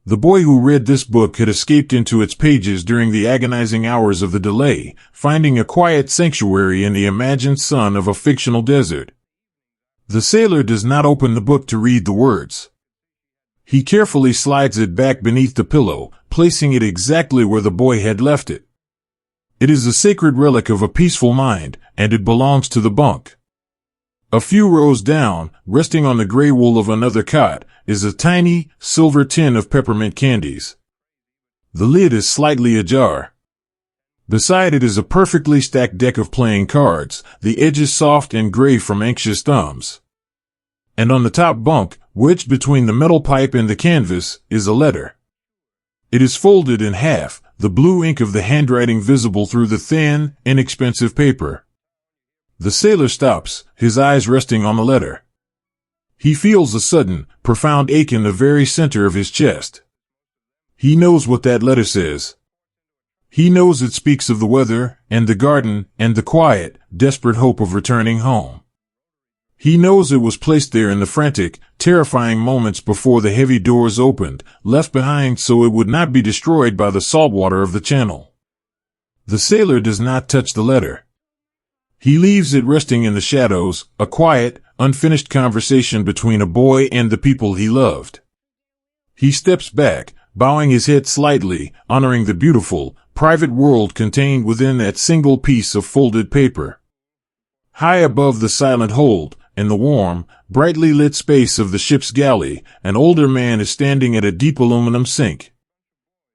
The boy who read this book had escaped into its pages during the agonizing hours of the delay, finding a quiet sanctuary in the imagined sun of a fictional desert. The sailor does not open the book to read the words. He carefully slides it back beneath the pillow, placing it exactly where the boy had left it. It is a sacred relic of a peaceful mind, and it belongs to the bunk. A few rows down, resting on the gray wool of another cot, is a tiny, silver tin of peppermint candies. The lid is slightly ajar. Beside it is a perfectly stacked deck of playing cards, the edges soft and gray from anxious thumbs. And on the top bunk, wedged between the metal pipe and the canvas, is a letter. It is folded in half, the blue ink of the handwriting visible through the thin, inexpensive paper. The sailor stops, his eyes resting on the letter. He feels a sudden, profound ache in the very center of his chest. He knows what that letter says. He knows it speaks of the weather, and the garden, and the quiet, desperate hope of returning home. He knows it was placed there in the frantic, terrifying moments before the heavy doors opened, left behind so it would not be destroyed by the salt water of the channel. The sailor does not touch the letter. He leaves it resting in the shadows, a quiet, unfinished conversation between a boy and the people he loved. He steps back, bowing his head slightly, honoring the beautiful, private world contained within that single piece of folded paper. High above the silent hold, in the warm, brightly lit space of the ship's galley, an older man is standing at a deep aluminum sink.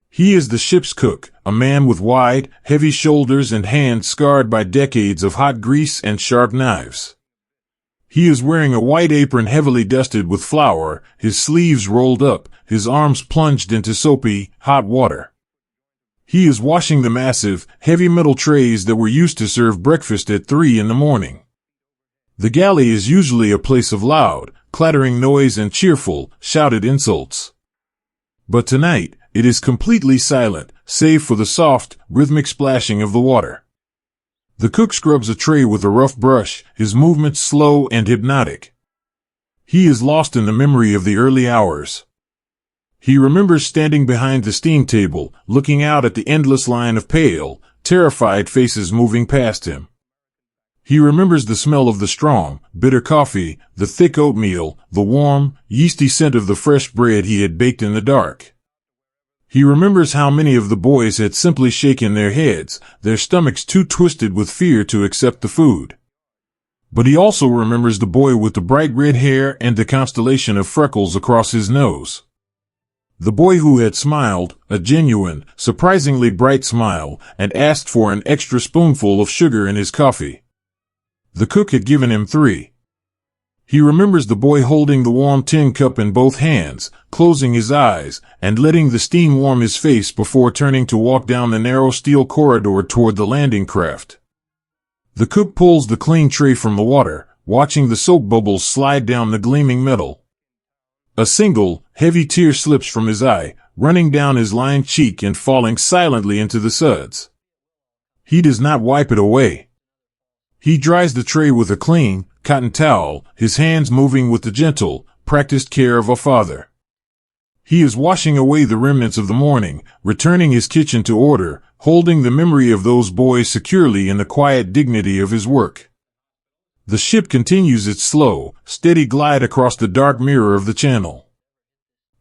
He is the ship's cook, a man with wide, heavy shoulders and hands scarred by decades of hot grease and sharp knives. He is wearing a white apron heavily dusted with flour, his sleeves rolled up, his arms plunged into soapy, hot water. He is washing the massive, heavy metal trays that were used to serve breakfast at 3 in the morning. The galley is usually a place of loud, clattering noise and cheerful, shouted insults. But tonight, it is completely silent, save for the soft, rhythmic splashing of the water. The cook scrubs a tray with a rough brush, his movements slow and hypnotic. He is lost in the memory of the early hours. He remembers standing behind the steam table, looking out at the endless line of pale, terrified faces moving past him. He remembers the smell of the strong, bitter coffee, the thick oatmeal, the warm, yeasty scent of the fresh bread he had baked in the dark. He remembers how many of the boys had simply shaken their heads, their stomachs too twisted with fear to accept the food. But he also remembers the boy with the bright red hair and the constellation of freckles across his nose. The boy who had smiled, a genuine, surprisingly bright smile, and asked for an extra spoonful of sugar in his coffee. The cook had given him 3. He remembers the boy holding the warm tin cup in both hands, closing his eyes, and letting the steam warm his face before turning to walk down the narrow steel corridor toward the landing craft. The cook pulls the clean tray from the water, watching the soap bubbles slide down the gleaming metal. A single, heavy tear slips from his eye, running down his lined cheek and falling silently into the suds. He does not wipe it away. He dries the tray with a clean, cotton towel, his hands moving with the gentle, practiced care of a father. He is washing away the remnants of the morning, returning his kitchen to order, holding the memory of those boys securely in the quiet dignity of his work. The ship continues its slow, steady glide across the dark mirror of the channel.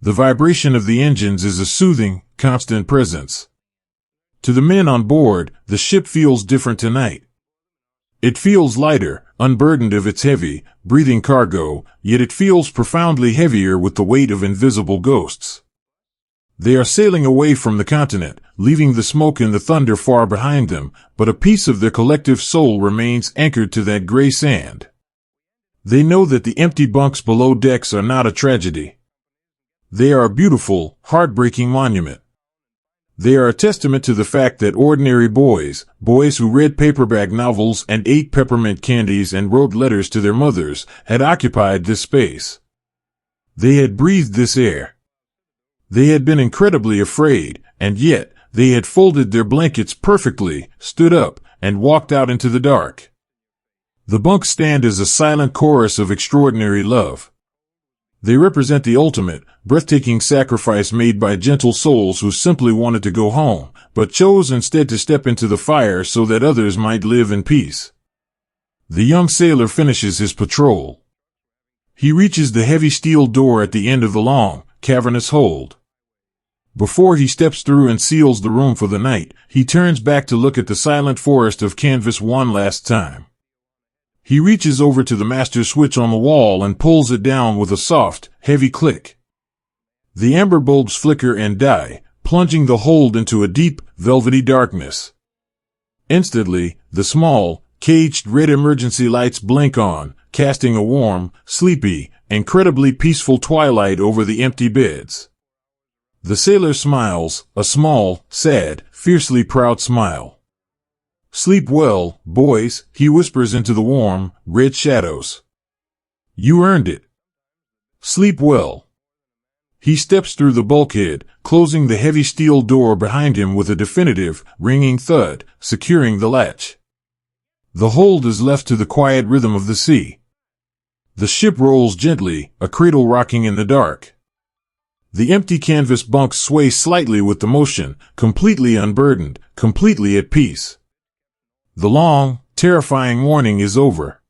The vibration of the engines is a soothing, constant presence. To the men on board, the ship feels different tonight. It feels lighter, unburdened of its heavy, breathing cargo, yet it feels profoundly heavier with the weight of invisible ghosts. They are sailing away from the continent, leaving the smoke and the thunder far behind them, but a piece of their collective soul remains anchored to that gray sand. They know that the empty bunks below decks are not a tragedy. They are a beautiful, heartbreaking monument. They are a testament to the fact that ordinary boys who read paperback novels and ate peppermint candies and wrote letters to their mothers, had occupied this space. They had breathed this air. They had been incredibly afraid, and yet they had folded their blankets perfectly, stood up, and walked out into the dark. The bunks stand as a silent chorus of extraordinary love. They represent the ultimate, breathtaking sacrifice made by gentle souls who simply wanted to go home, but chose instead to step into the fire so that others might live in peace. The young sailor finishes his patrol. He reaches the heavy steel door at the end of the long, cavernous hold. Before he steps through and seals the room for the night, he turns back to look at the silent forest of canvas one last time. He reaches over to the master switch on the wall and pulls it down with a soft, heavy click. The amber bulbs flicker and die, plunging the hold into a deep, velvety darkness. Instantly, the small, caged red emergency lights blink on, casting a warm, sleepy, incredibly peaceful twilight over the empty beds. The sailor smiles, a small, sad, fiercely proud smile. "Sleep well, boys," he whispers into the warm, red shadows. "You earned it. Sleep well." He steps through the bulkhead, closing the heavy steel door behind him with a definitive, ringing thud, securing the latch. The hold is left to the quiet rhythm of the sea. The ship rolls gently, a cradle rocking in the dark. The empty canvas bunks sway slightly with the motion, completely unburdened, completely at peace. The long, terrifying morning is over.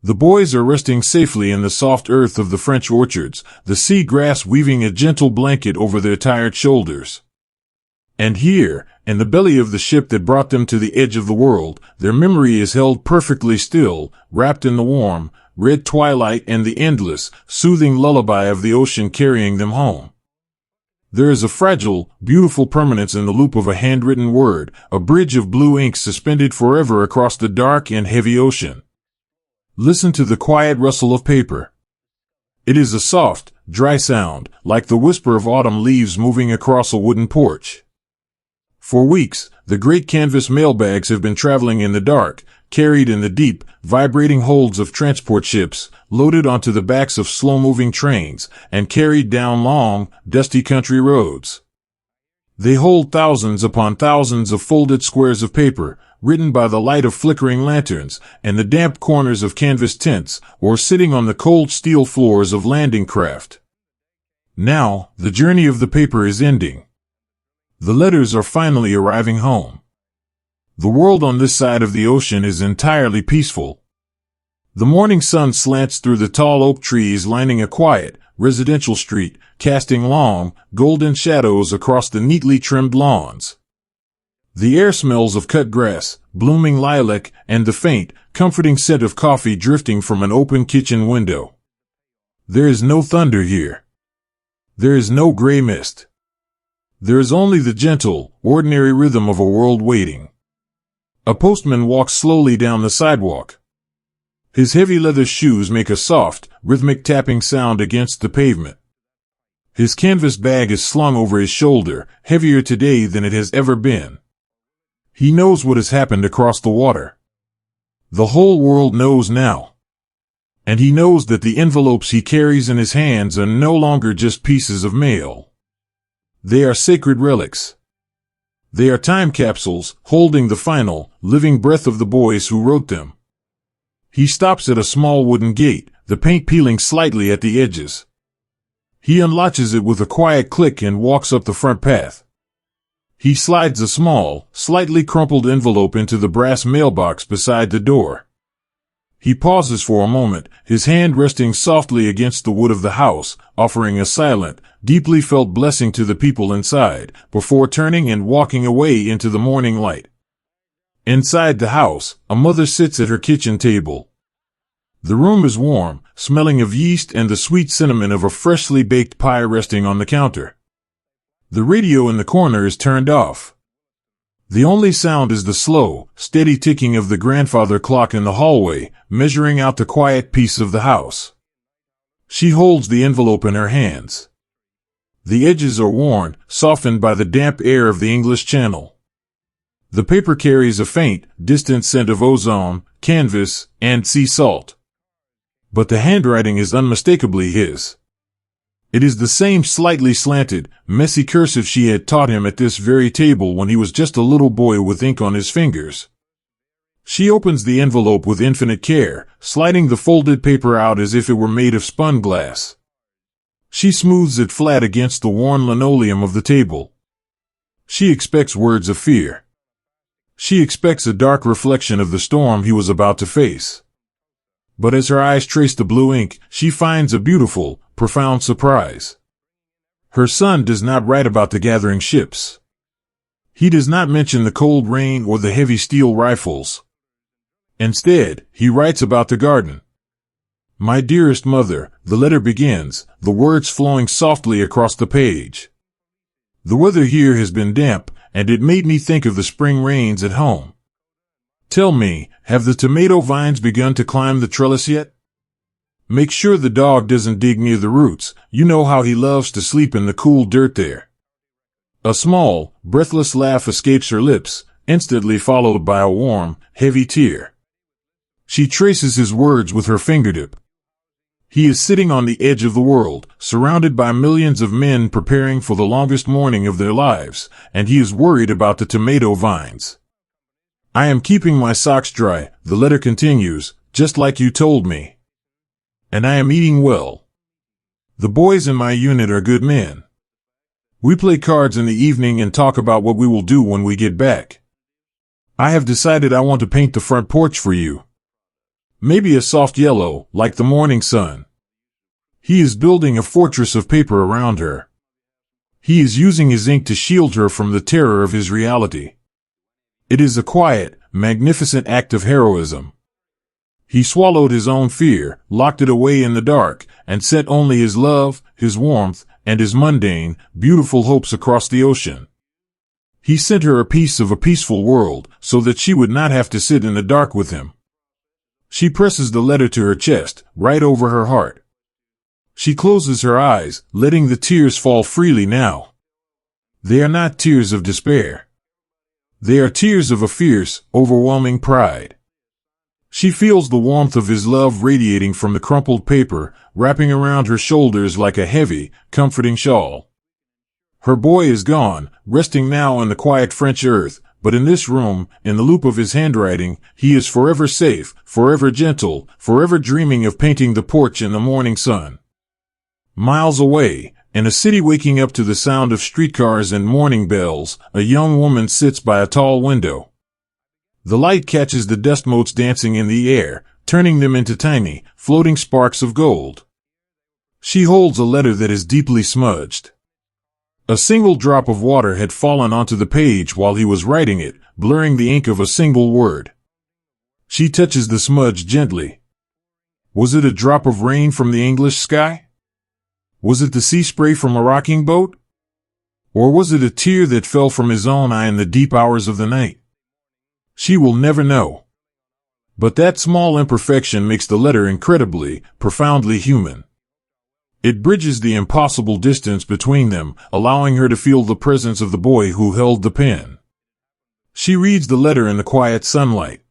The boys are resting safely in the soft earth of the French orchards, the sea grass weaving a gentle blanket over their tired shoulders. And here, in the belly of the ship that brought them to the edge of the world, their memory is held perfectly still, wrapped in the warm, red twilight and the endless, soothing lullaby of the ocean carrying them home. There is a fragile, beautiful permanence in the loop of a handwritten word, a bridge of blue ink suspended forever across the dark and heavy ocean. Listen to the quiet rustle of paper. It is a soft, dry sound, like the whisper of autumn leaves moving across a wooden porch. For weeks, the great canvas mailbags have been traveling in the dark, carried in the deep, vibrating holds of transport ships, loaded onto the backs of slow-moving trains, and carried down long, dusty country roads. They hold thousands upon thousands of folded squares of paper, written by the light of flickering lanterns, and the damp corners of canvas tents, or sitting on the cold steel floors of landing craft. Now, the journey of the paper is ending. The letters are finally arriving home. The world on this side of the ocean is entirely peaceful. The morning sun slants through the tall oak trees lining a quiet, residential street, casting long, golden shadows across the neatly trimmed lawns. The air smells of cut grass, blooming lilac, and the faint, comforting scent of coffee drifting from an open kitchen window. There is no thunder here. There is no gray mist. There is only the gentle, ordinary rhythm of a world waiting. A postman walks slowly down the sidewalk. His heavy leather shoes make a soft, rhythmic tapping sound against the pavement. His canvas bag is slung over his shoulder, heavier today than it has ever been. He knows what has happened across the water. The whole world knows now. And he knows that the envelopes he carries in his hands are no longer just pieces of mail. They are sacred relics. They are time capsules, holding the final, living breath of the boys who wrote them. He stops at a small wooden gate, the paint peeling slightly at the edges. He unlatches it with a quiet click and walks up the front path. He slides a small, slightly crumpled envelope into the brass mailbox beside the door. He pauses for a moment, his hand resting softly against the wood of the house, offering a silent, deeply felt blessing to the people inside, before turning and walking away into the morning light. Inside the house, a mother sits at her kitchen table. The room is warm, smelling of yeast and the sweet cinnamon of a freshly baked pie resting on the counter. The radio in the corner is turned off. The only sound is the slow, steady ticking of the grandfather clock in the hallway, measuring out the quiet peace of the house. She holds the envelope in her hands. The edges are worn, softened by the damp air of the English Channel. The paper carries a faint, distant scent of ozone, canvas, and sea salt. But the handwriting is unmistakably his. It is the same slightly slanted, messy cursive she had taught him at this very table when he was just a little boy with ink on his fingers. She opens the envelope with infinite care, sliding the folded paper out as if it were made of spun glass. She smooths it flat against the worn linoleum of the table. She expects words of fear. She expects a dark reflection of the storm he was about to face. But as her eyes trace the blue ink, she finds a beautiful, profound surprise. Her son does not write about the gathering ships. He does not mention the cold rain or the heavy steel rifles. Instead, he writes about the garden. "My dearest mother," the letter begins, the words flowing softly across the page. "The weather here has been damp, and it made me think of the spring rains at home. Tell me, have the tomato vines begun to climb the trellis yet? Make sure the dog doesn't dig near the roots. You know how he loves to sleep in the cool dirt there." A small, breathless laugh escapes her lips, instantly followed by a warm, heavy tear. She traces his words with her fingertip. He is sitting on the edge of the world, surrounded by millions of men preparing for the longest morning of their lives, and he is worried about the tomato vines. "I am keeping my socks dry," the letter continues, "just like you told me. And I am eating well. The boys in my unit are good men. We play cards in the evening and talk about what we will do when we get back. I have decided I want to paint the front porch for you. Maybe a soft yellow, like the morning sun." He is building a fortress of paper around her. He is using his ink to shield her from the terror of his reality. It is a quiet, magnificent act of heroism. He swallowed his own fear, locked it away in the dark, and sent only his love, his warmth, and his mundane, beautiful hopes across the ocean. He sent her a piece of a peaceful world, so that she would not have to sit in the dark with him. She presses the letter to her chest, right over her heart. She closes her eyes, letting the tears fall freely now. They are not tears of despair. They are tears of a fierce, overwhelming pride. She feels the warmth of his love radiating from the crumpled paper, wrapping around her shoulders like a heavy, comforting shawl. Her boy is gone, resting now in the quiet French earth, but in this room, in the loop of his handwriting, he is forever safe, forever gentle, forever dreaming of painting the porch in the morning sun. Miles away, in a city waking up to the sound of streetcars and morning bells, a young woman sits by a tall window. The light catches the dust motes dancing in the air, turning them into tiny, floating sparks of gold. She holds a letter that is deeply smudged. A single drop of water had fallen onto the page while he was writing it, blurring the ink of a single word. She touches the smudge gently. Was it a drop of rain from the English sky? Was it the sea spray from a rocking boat? Or was it a tear that fell from his own eye in the deep hours of the night? She will never know. But that small imperfection makes the letter incredibly, profoundly human. It bridges the impossible distance between them, allowing her to feel the presence of the boy who held the pen. She reads the letter in the quiet sunlight.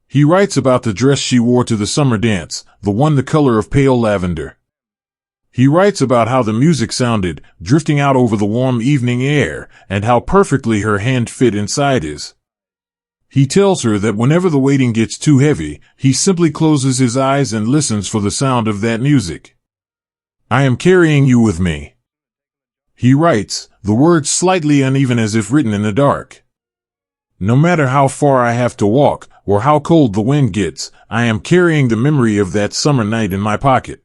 He writes about the dress she wore to the summer dance, the one the color of pale lavender. He writes about how the music sounded, drifting out over the warm evening air, and how perfectly her hand fit inside his. He tells her that whenever the waiting gets too heavy, he simply closes his eyes and listens for the sound of that music. I am carrying you with me. He writes, the words slightly uneven as if written in the dark. No matter how far I have to walk, or how cold the wind gets, I am carrying the memory of that summer night in my pocket.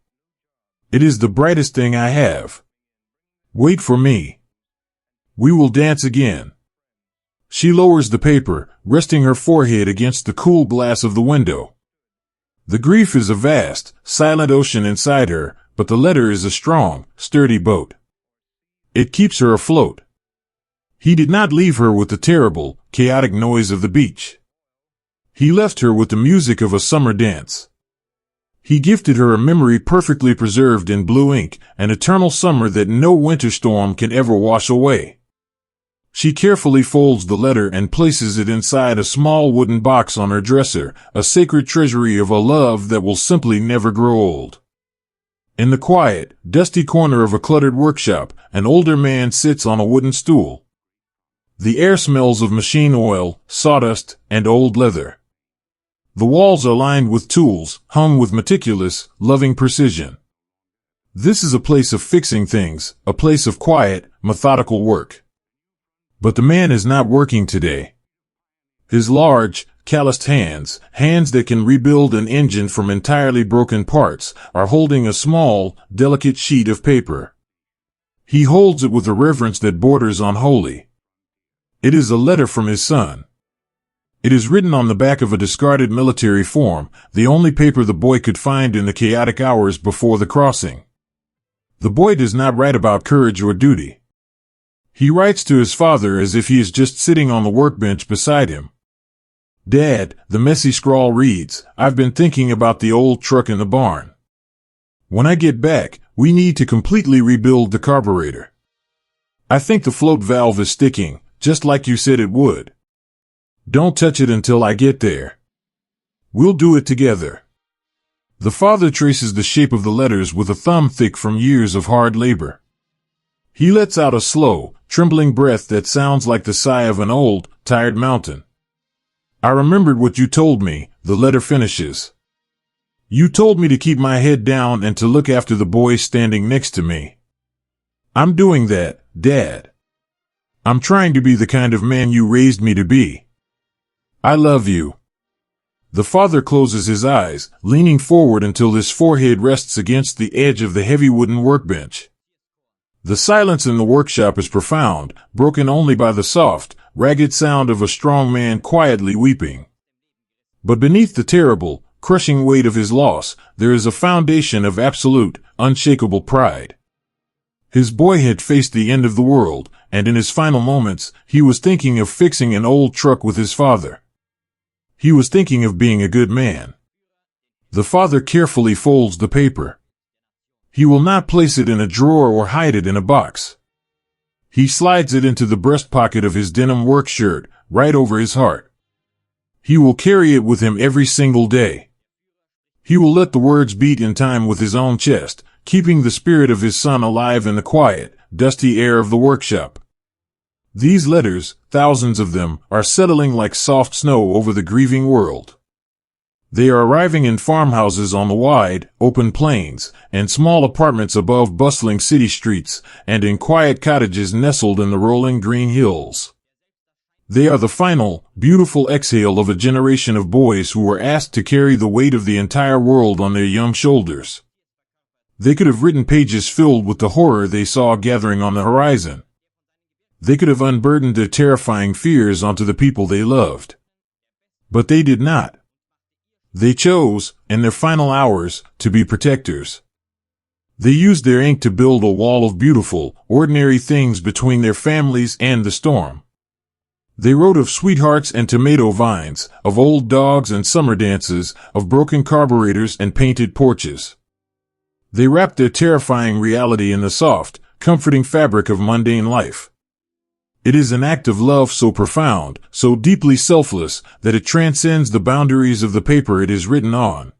It is the brightest thing I have. Wait for me. We will dance again. She lowers the paper, resting her forehead against the cool glass of the window. The grief is a vast, silent ocean inside her, but the letter is a strong, sturdy boat. It keeps her afloat. He did not leave her with the terrible, chaotic noise of the beach. He left her with the music of a summer dance. He gifted her a memory perfectly preserved in blue ink, an eternal summer that no winter storm can ever wash away. She carefully folds the letter and places it inside a small wooden box on her dresser, a sacred treasury of a love that will simply never grow old. In the quiet, dusty corner of a cluttered workshop, an older man sits on a wooden stool. The air smells of machine oil, sawdust, and old leather. The walls are lined with tools, hung with meticulous, loving precision. This is a place of fixing things, a place of quiet, methodical work. But the man is not working today. His large, calloused hands that can rebuild an engine from entirely broken parts, are holding a small, delicate sheet of paper. He holds it with a reverence that borders on holy. It is a letter from his son. It is written on the back of a discarded military form, the only paper the boy could find in the chaotic hours before the crossing. The boy does not write about courage or duty. He writes to his father as if he is just sitting on the workbench beside him. Dad, the messy scrawl reads, I've been thinking about the old truck in the barn. When I get back, we need to completely rebuild the carburetor. I think the float valve is sticking, just like you said it would. Don't touch it until I get there. We'll do it together. The father traces the shape of the letters with a thumb thick from years of hard labor. He lets out a slow, trembling breath that sounds like the sigh of an old, tired mountain. I remembered what you told me, the letter finishes. You told me to keep my head down and to look after the boy standing next to me. I'm doing that, Dad. I'm trying to be the kind of man you raised me to be. I love you. The father closes his eyes, leaning forward until his forehead rests against the edge of the heavy wooden workbench. The silence in the workshop is profound, broken only by the soft, ragged sound of a strong man quietly weeping. But beneath the terrible, crushing weight of his loss, there is a foundation of absolute, unshakable pride. His boy had faced the end of the world, and in his final moments, he was thinking of fixing an old truck with his father. He was thinking of being a good man. The father carefully folds the paper. He will not place it in a drawer or hide it in a box. He slides it into the breast pocket of his denim work shirt, right over his heart. He will carry it with him every single day. He will let the words beat in time with his own chest, keeping the spirit of his son alive in the quiet, dusty air of the workshop. These letters, thousands of them, are settling like soft snow over the grieving world. They are arriving in farmhouses on the wide, open plains, and small apartments above bustling city streets, and in quiet cottages nestled in the rolling green hills. They are the final, beautiful exhale of a generation of boys who were asked to carry the weight of the entire world on their young shoulders. They could have written pages filled with the horror they saw gathering on the horizon. They could have unburdened their terrifying fears onto the people they loved. But they did not. They chose, in their final hours, to be protectors. They used their ink to build a wall of beautiful, ordinary things between their families and the storm. They wrote of sweethearts and tomato vines, of old dogs and summer dances, of broken carburetors and painted porches. They wrapped their terrifying reality in the soft, comforting fabric of mundane life. It is an act of love so profound, so deeply selfless, that it transcends the boundaries of the paper it is written on.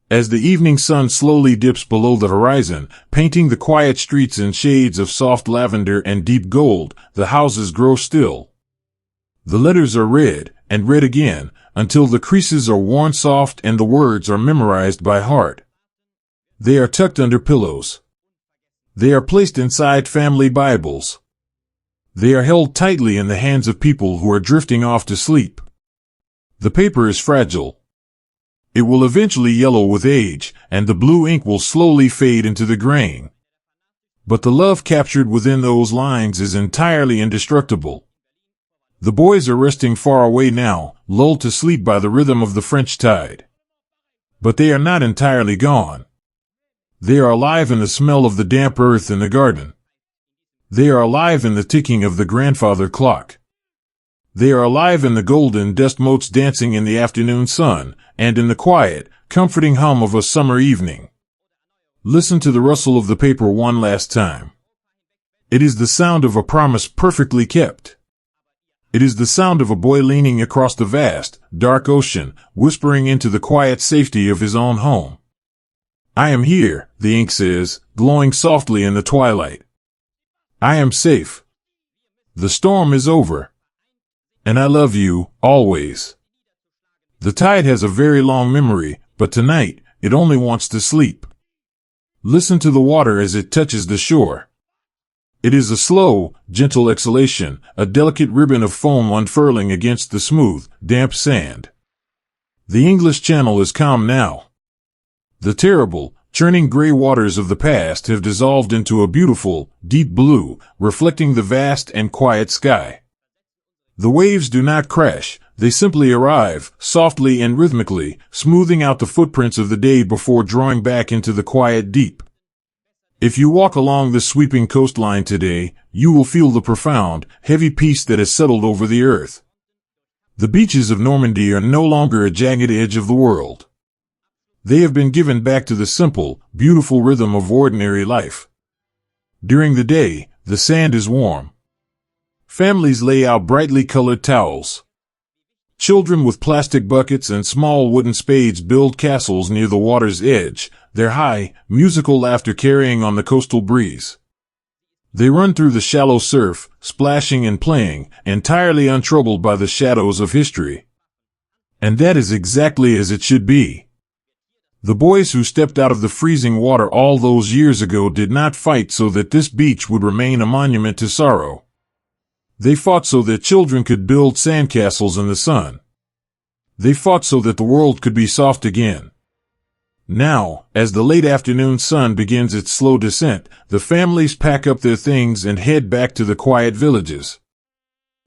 As the evening sun slowly dips below the horizon, painting the quiet streets in shades of soft lavender and deep gold, the houses grow still. The letters are read, and read again, until the creases are worn soft and the words are memorized by heart. They are tucked under pillows. They are placed inside family Bibles. They are held tightly in the hands of people who are drifting off to sleep. The paper is fragile. It will eventually yellow with age, and the blue ink will slowly fade into the grain. But the love captured within those lines is entirely indestructible. The boys are resting far away now, lulled to sleep by the rhythm of the French tide. But they are not entirely gone. They are alive in the smell of the damp earth in the garden. They are alive in the ticking of the grandfather clock. They are alive in the golden dust motes dancing in the afternoon sun, and in the quiet, comforting hum of a summer evening. Listen to the rustle of the paper one last time. It is the sound of a promise perfectly kept. It is the sound of a boy leaning across the vast, dark ocean, whispering into the quiet safety of his own home. I am here, the ink says, glowing softly in the twilight. I am safe. The storm is over. And I love you, always. The tide has a very long memory, but tonight, it only wants to sleep. Listen to the water as it touches the shore. It is a slow, gentle exhalation, a delicate ribbon of foam unfurling against the smooth, damp sand. The English Channel is calm now. The terrible, churning gray waters of the past have dissolved into a beautiful, deep blue, reflecting the vast and quiet sky. The waves do not crash, they simply arrive, softly and rhythmically, smoothing out the footprints of the day before drawing back into the quiet deep. If you walk along this sweeping coastline today, you will feel the profound, heavy peace that has settled over the earth. The beaches of Normandy are no longer a jagged edge of the world. They have been given back to the simple, beautiful rhythm of ordinary life. During the day, the sand is warm. Families lay out brightly colored towels. Children with plastic buckets and small wooden spades build castles near the water's edge, their high, musical laughter carrying on the coastal breeze. They run through the shallow surf, splashing and playing, entirely untroubled by the shadows of history. And that is exactly as it should be. The boys who stepped out of the freezing water all those years ago did not fight so that this beach would remain a monument to sorrow. They fought so that children could build sandcastles in the sun. They fought so that the world could be soft again. Now, as the late afternoon sun begins its slow descent, the families pack up their things and head back to the quiet villages.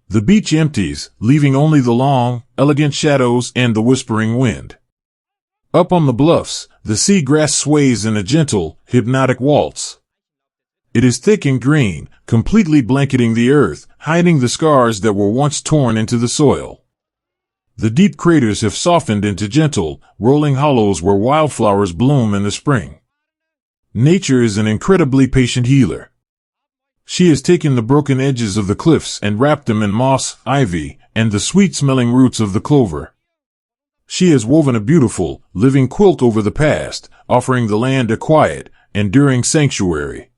The beach empties, leaving only the long, elegant shadows and the whispering wind. Up on the bluffs, the sea grass sways in a gentle, hypnotic waltz. It is thick and green, completely blanketing the earth, hiding the scars that were once torn into the soil. The deep craters have softened into gentle, rolling hollows where wildflowers bloom in the spring. Nature is an incredibly patient healer. She has taken the broken edges of the cliffs and wrapped them in moss, ivy, and the sweet-smelling roots of the clover. She has woven a beautiful, living quilt over the past, offering the land a quiet, enduring sanctuary.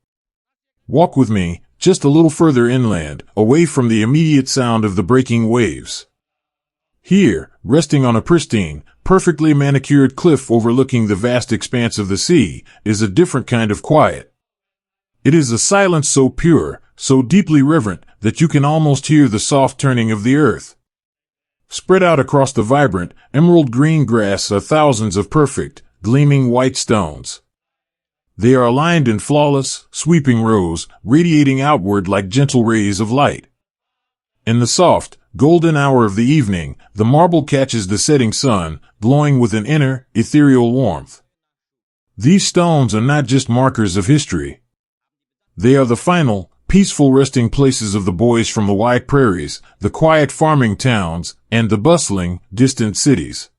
Walk with me, just a little further inland, away from the immediate sound of the breaking waves. Here, resting on a pristine, perfectly manicured cliff overlooking the vast expanse of the sea, is a different kind of quiet. It is a silence so pure, so deeply reverent, that you can almost hear the soft turning of the earth. Spread out across the vibrant, emerald green grass are thousands of perfect, gleaming white stones. They are aligned in flawless, sweeping rows, radiating outward like gentle rays of light. In the soft, golden hour of the evening, the marble catches the setting sun, glowing with an inner, ethereal warmth. These stones are not just markers of history. They are the final, peaceful resting places of the boys from the wide prairies, the quiet farming towns, and the bustling, distant cities.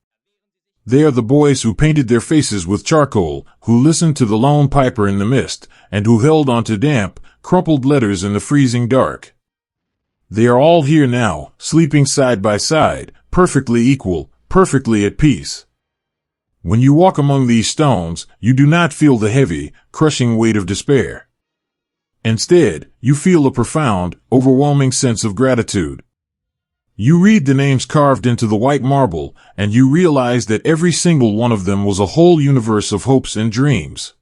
They are the boys who painted their faces with charcoal, who listened to the lone piper in the mist, and who held onto damp, crumpled letters in the freezing dark. They are all here now, sleeping side by side, perfectly equal, perfectly at peace. When you walk among these stones, you do not feel the heavy, crushing weight of despair. Instead, you feel a profound, overwhelming sense of gratitude. You read the names carved into the white marble, and you realize that every single one of them was a whole universe of hopes and dreams.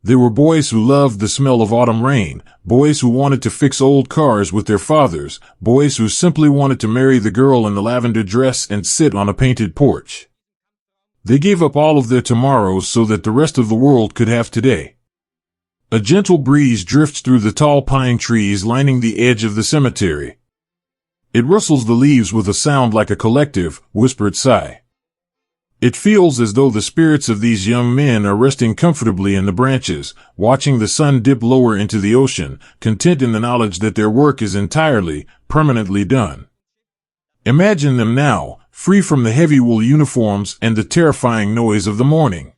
There were boys who loved the smell of autumn rain, boys who wanted to fix old cars with their fathers, boys who simply wanted to marry the girl in the lavender dress and sit on a painted porch. They gave up all of their tomorrows so that the rest of the world could have today. A gentle breeze drifts through the tall pine trees lining the edge of the cemetery. It rustles the leaves with a sound like a collective, whispered sigh. It feels as though the spirits of these young men are resting comfortably in the branches, watching the sun dip lower into the ocean, content in the knowledge that their work is entirely, permanently done. Imagine them now, free from the heavy wool uniforms and the terrifying noise of the morning.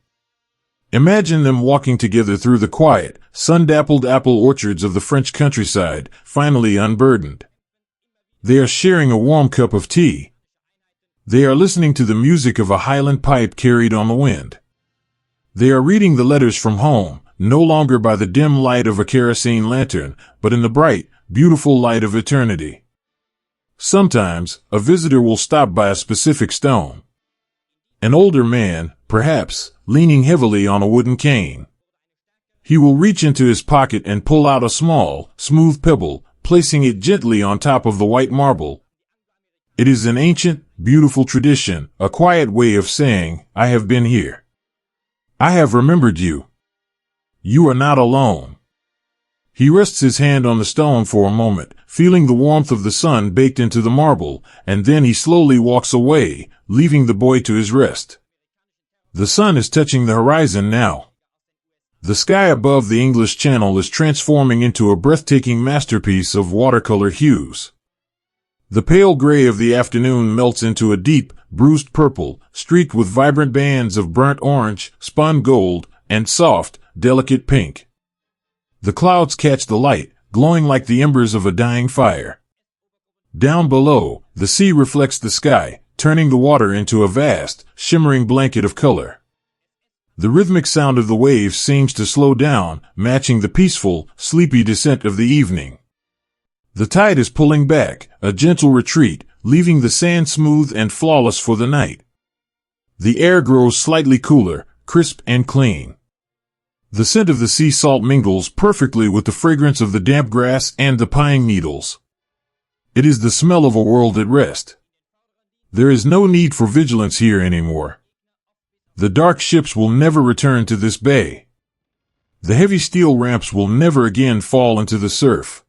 Imagine them walking together through the quiet, sun-dappled apple orchards of the French countryside, finally unburdened. They are sharing a warm cup of tea. They are listening to the music of a Highland pipe carried on the wind. They are reading the letters from home, no longer by the dim light of a kerosene lantern, but in the bright, beautiful light of eternity. Sometimes, a visitor will stop by a specific stone. An older man, perhaps, leaning heavily on a wooden cane. He will reach into his pocket and pull out a small, smooth pebble, placing it gently on top of the white marble. It is an ancient, beautiful tradition, a quiet way of saying, I have been here. I have remembered you. You are not alone. He rests his hand on the stone for a moment, feeling the warmth of the sun baked into the marble, and then he slowly walks away, leaving the boy to his rest. The sun is touching the horizon now. The sky above the English Channel is transforming into a breathtaking masterpiece of watercolor hues. The pale gray of the afternoon melts into a deep, bruised purple, streaked with vibrant bands of burnt orange, spun gold, and soft, delicate pink. The clouds catch the light, glowing like the embers of a dying fire. Down below, the sea reflects the sky, turning the water into a vast, shimmering blanket of color. The rhythmic sound of the waves seems to slow down, matching the peaceful, sleepy descent of the evening. The tide is pulling back, a gentle retreat, leaving the sand smooth and flawless for the night. The air grows slightly cooler, crisp and clean. The scent of the sea salt mingles perfectly with the fragrance of the damp grass and the pine needles. It is the smell of a world at rest. There is no need for vigilance here anymore. The dark ships will never return to this bay. The heavy steel ramps will never again fall into the surf.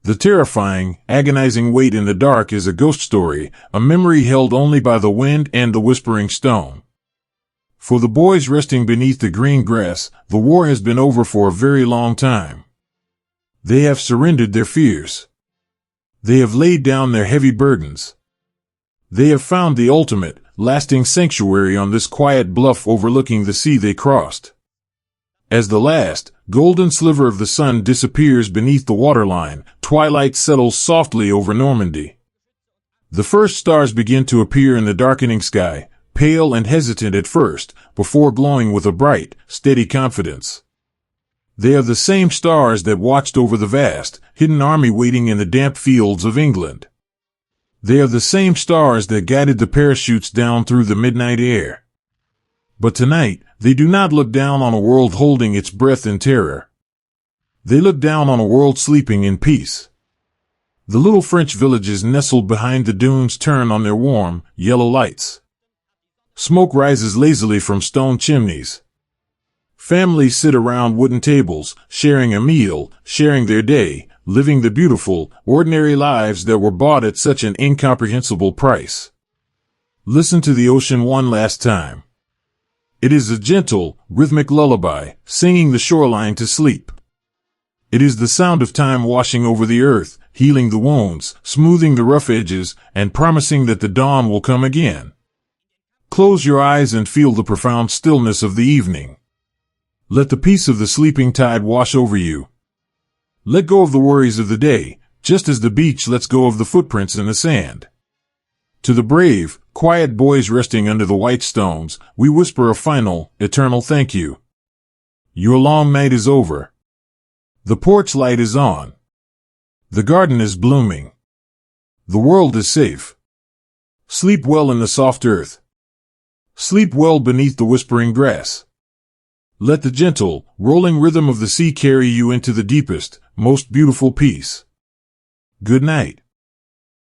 The terrifying, agonizing wait in the dark is a ghost story, a memory held only by the wind and the whispering stone. For the boys resting beneath the green grass, the war has been over for a very long time. They have surrendered their fears. They have laid down their heavy burdens. They have found the ultimate, lasting sanctuary on this quiet bluff overlooking the sea they crossed. As the last, golden sliver of the sun disappears beneath the waterline, twilight settles softly over Normandy. The first stars begin to appear in the darkening sky, pale and hesitant at first, before glowing with a bright, steady confidence. They are the same stars that watched over the vast, hidden army waiting in the damp fields of England. They are the same stars that guided the parachutes down through the midnight air. But tonight, they do not look down on a world holding its breath in terror. They look down on a world sleeping in peace. The little French villages nestled behind the dunes turn on their warm, yellow lights. Smoke rises lazily from stone chimneys. Families sit around wooden tables, sharing a meal, sharing their day, living the beautiful, ordinary lives that were bought at such an incomprehensible price. Listen to the ocean one last time. It is a gentle, rhythmic lullaby, singing the shoreline to sleep. It is the sound of time washing over the earth, healing the wounds, smoothing the rough edges, and promising that the dawn will come again. Close your eyes and feel the profound stillness of the evening. Let the peace of the sleeping tide wash over you. Let go of the worries of the day, just as the beach lets go of the footprints in the sand. To the brave, quiet boys resting under the white stones, we whisper a final, eternal thank you. Your long night is over. The porch light is on. The garden is blooming. The world is safe. Sleep well in the soft earth. Sleep well beneath the whispering grass. Let the gentle, rolling rhythm of the sea carry you into the deepest, most beautiful peace. Good night.